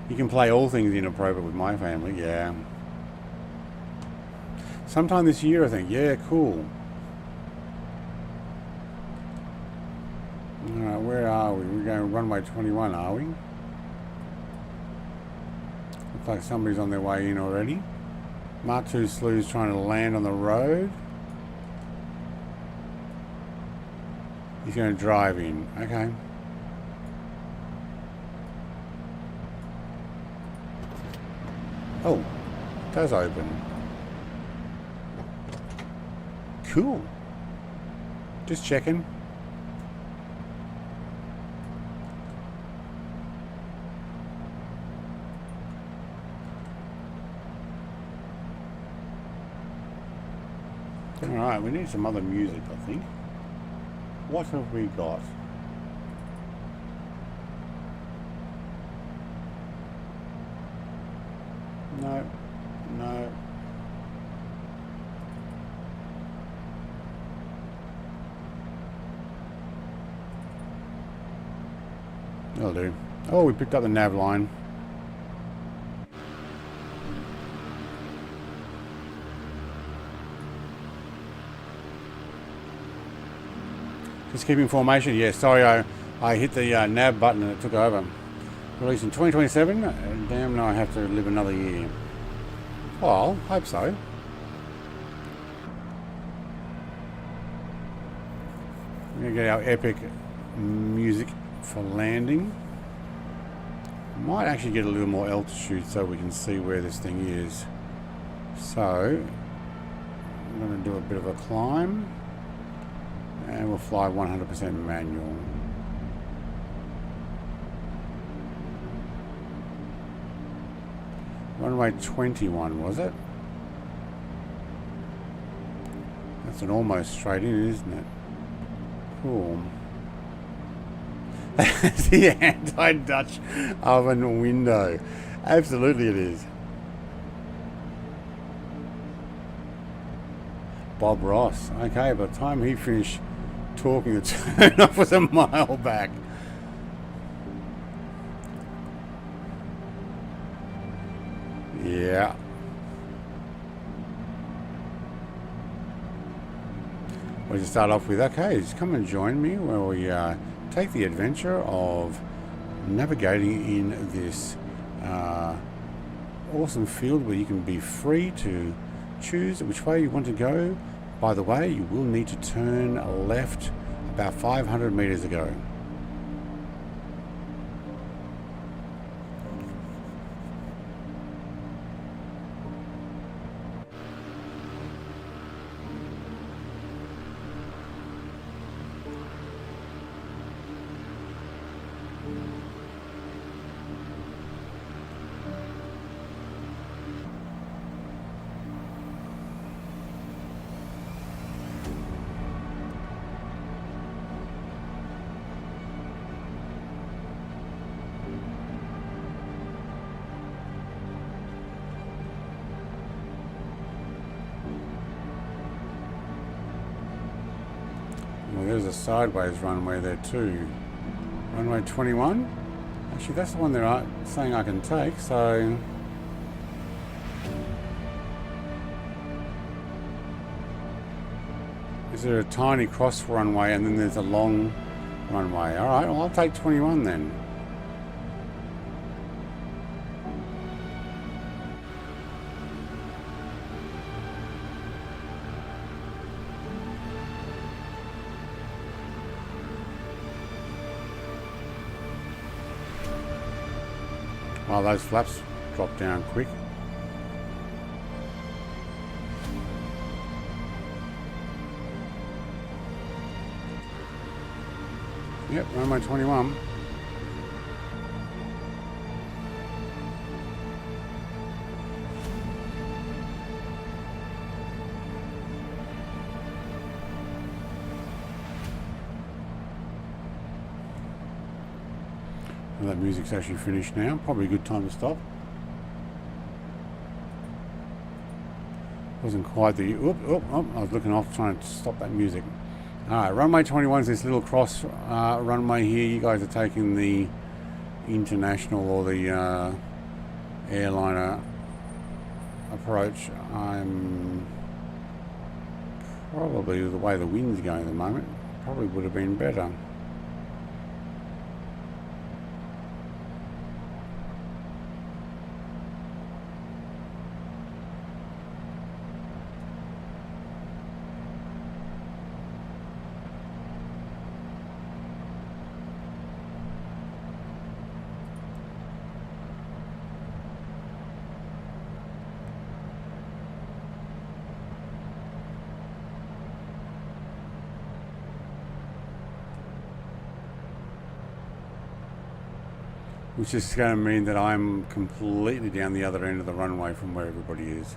You can play all things inappropriate with my family, yeah. Sometime this year, I think. Yeah, cool. Alright, where are we? We're going runway 21, are we? Looks like somebody's on their way in already. Mark II Slew's trying to land on the road. He's going to drive in. Okay. Oh, it does open. Cool. Just checking. Alright, we need some other music, I think. What have we got? No, no. That'll do. Oh, we picked up the nav line. Just keeping formation. Yeah, sorry, I hit the nav button and it took over. Released in 2027. Damn, no, I have to live another year. Well, hope so. We're gonna get our epic music for landing. Might actually get a little more altitude so we can see where this thing is. So, I'm gonna do a bit of a climb. And we'll fly 100% manual. Runway 21, was it? That's an almost straight in, isn't it? Cool. The anti-Dutch oven window. Absolutely it is. Bob Ross. Okay, by the time he finished talking, the turn off was a mile back. Yeah. We'll just start off with, okay, just come and join me where we take the adventure of navigating in this awesome field where you can be free to choose which way you want to go. By the way, you will need to turn left about 500 meters ago. there's a sideways runway there too. Runway 21. Actually, that's the one they're saying I can take, so... Is there a tiny cross runway and then there's a long runway? Alright, well I'll take 21 then. Oh, those flaps drop down quick. Yep, runway 21. Well, that music's actually finished now. Probably a good time to stop. Wasn't quite the... I was looking off trying to stop that music. Alright, runway 21 is this little cross runway here. You guys are taking the international or the airliner approach. I'm probably, the way the wind's going at the moment, probably would have been better. Which is going to mean that I'm completely down the other end of the runway from where everybody is.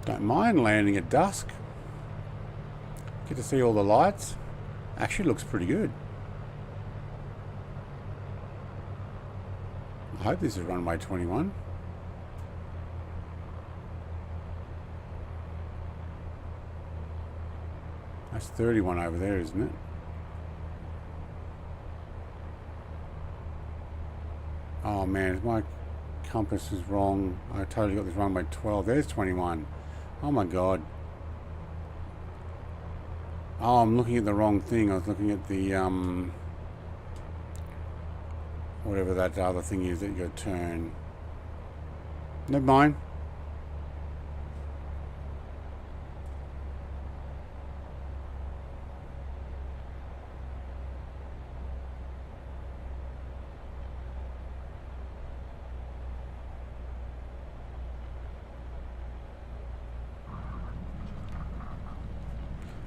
Don't mind landing at dusk. Get to see all the lights. Actually looks pretty good. I hope this is runway 21. That's 31 over there, isn't it? Oh man, my compass is wrong. I totally got this runway 12. There's 21. Oh my god. Oh, I'm looking at the wrong thing. I was looking at the whatever that other thing is that you got to turn. Never mind.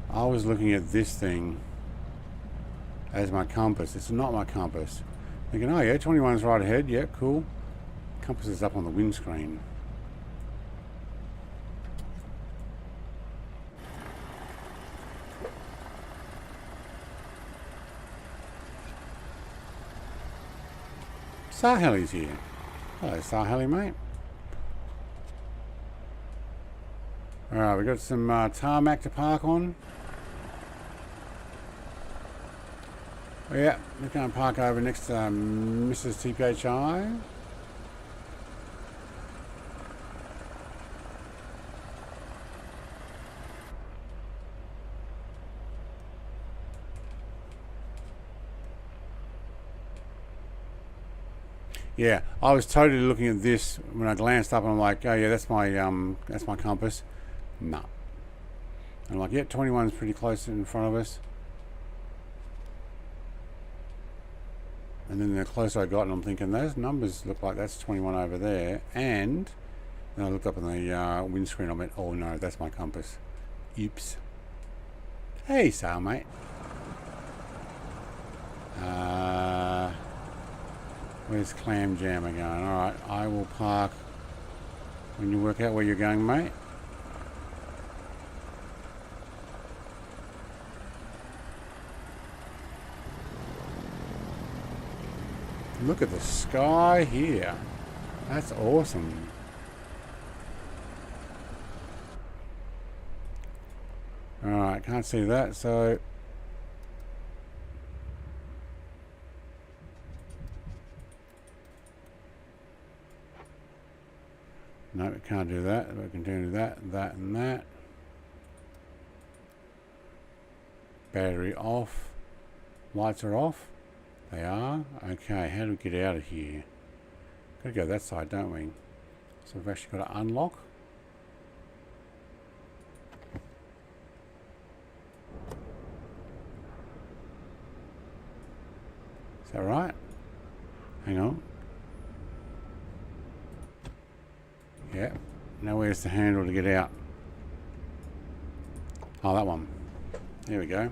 I was looking at this thing as my compass. It's not my compass. Thinking, oh yeah, 21's right ahead. Yeah, cool. Compass is up on the windscreen. Saheli's here. Hello, Saheli, mate. Alright, we've got some tarmac to park on. Oh, yeah, we're going to park over next to Mrs. TPHI. Yeah, I was totally looking at this when I glanced up and I'm like, oh yeah, that's my compass. No. I'm like, yeah, 21's pretty close in front of us. And then the closer I got, and I'm thinking, those numbers look like that's 21 over there. And then I looked up on the windscreen, I went, oh no, that's my compass. Oops. Hey, Sal, mate. Where's Clam Jammer going? Alright, I will park when you work out where you're going, mate. Look at the sky here. That's awesome. Alright, can't see that, so no, we can't do that. We can do that, that and that. Battery off. Lights are off. They are. Okay, how do we get out of here? Gotta go that side, don't we? So we've actually got to unlock. Is that right? Hang on. Yeah. Now where's the handle to get out? Oh, that one. There we go.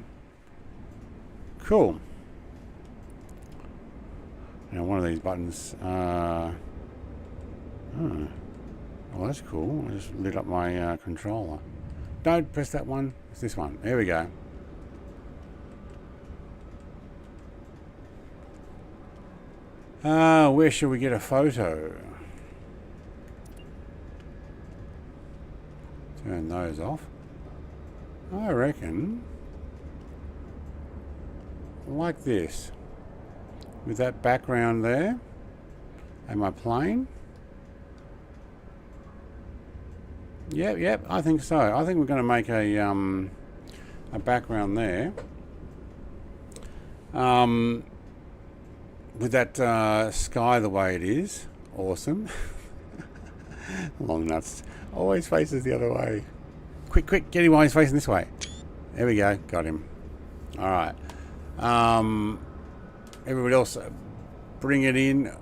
Cool. Now one of these buttons. Oh, that's cool. I just lit up my controller. Don't press that one. It's this one. There we go. Where should we get a photo? Turn those off. I reckon like this, with that background there and my plane. Yep, I think so. I think we're going to make a background there with that sky the way it is. Awesome. Long nuts always faces the other way. Quick, get him while he's facing this way. There we go, got him. Alright. Everybody else, bring it in.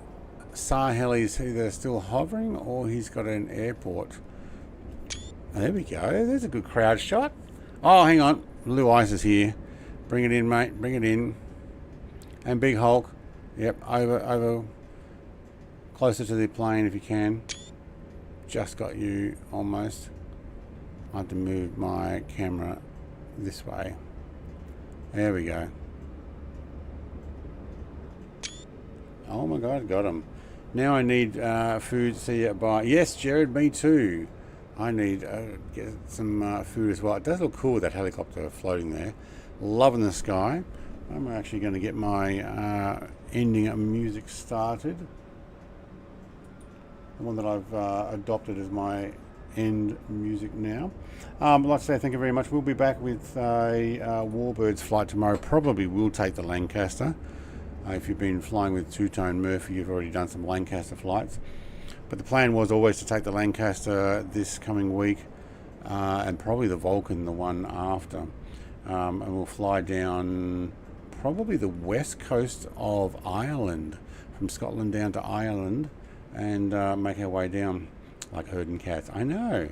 Saheli's either still hovering or he's got an airport. There we go, there's a good crowd shot. Oh, hang on, Blue Ice is here. Bring it in, mate, bring it in. And Big Hulk, yep, over closer to the plane if you can. Just got you almost. I have to move my camera this way. There we go. Oh my god, got him. Now I need food. See you bye. Yes, Jared, me too. I need get some food as well. It does look cool, that helicopter floating there. Loving the sky. I'm actually going to get my ending music started. The one that I've adopted as my end music now. I'd like to say thank you very much. We'll be back with a Warbirds flight tomorrow. Probably will take the Lancaster. If you've been flying with two-tone Murphy, you've already done some Lancaster flights. But the plan was always to take the Lancaster this coming week, and probably the Vulcan the one after. And we'll fly down probably the west coast of Ireland, from Scotland down to Ireland, and make our way down like herding cats. I know.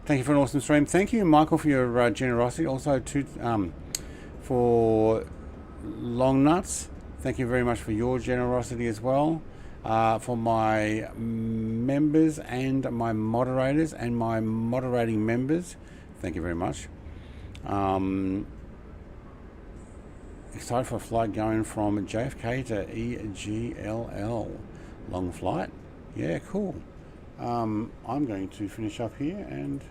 Thank you for an awesome stream. Thank you, Michael, for your generosity. Also, for Long Nuts, thank you very much for your generosity as well. For my members and my moderators and my moderating members, thank you very much. Excited for a flight going from JFK to EGLL. Long flight. Yeah, cool. I'm going to finish up here and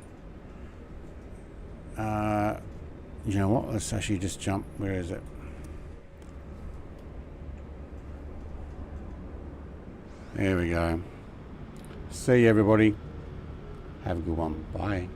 you know what, let's actually just jump. Where is it? There we go. See you, everybody. Have a good one. Bye.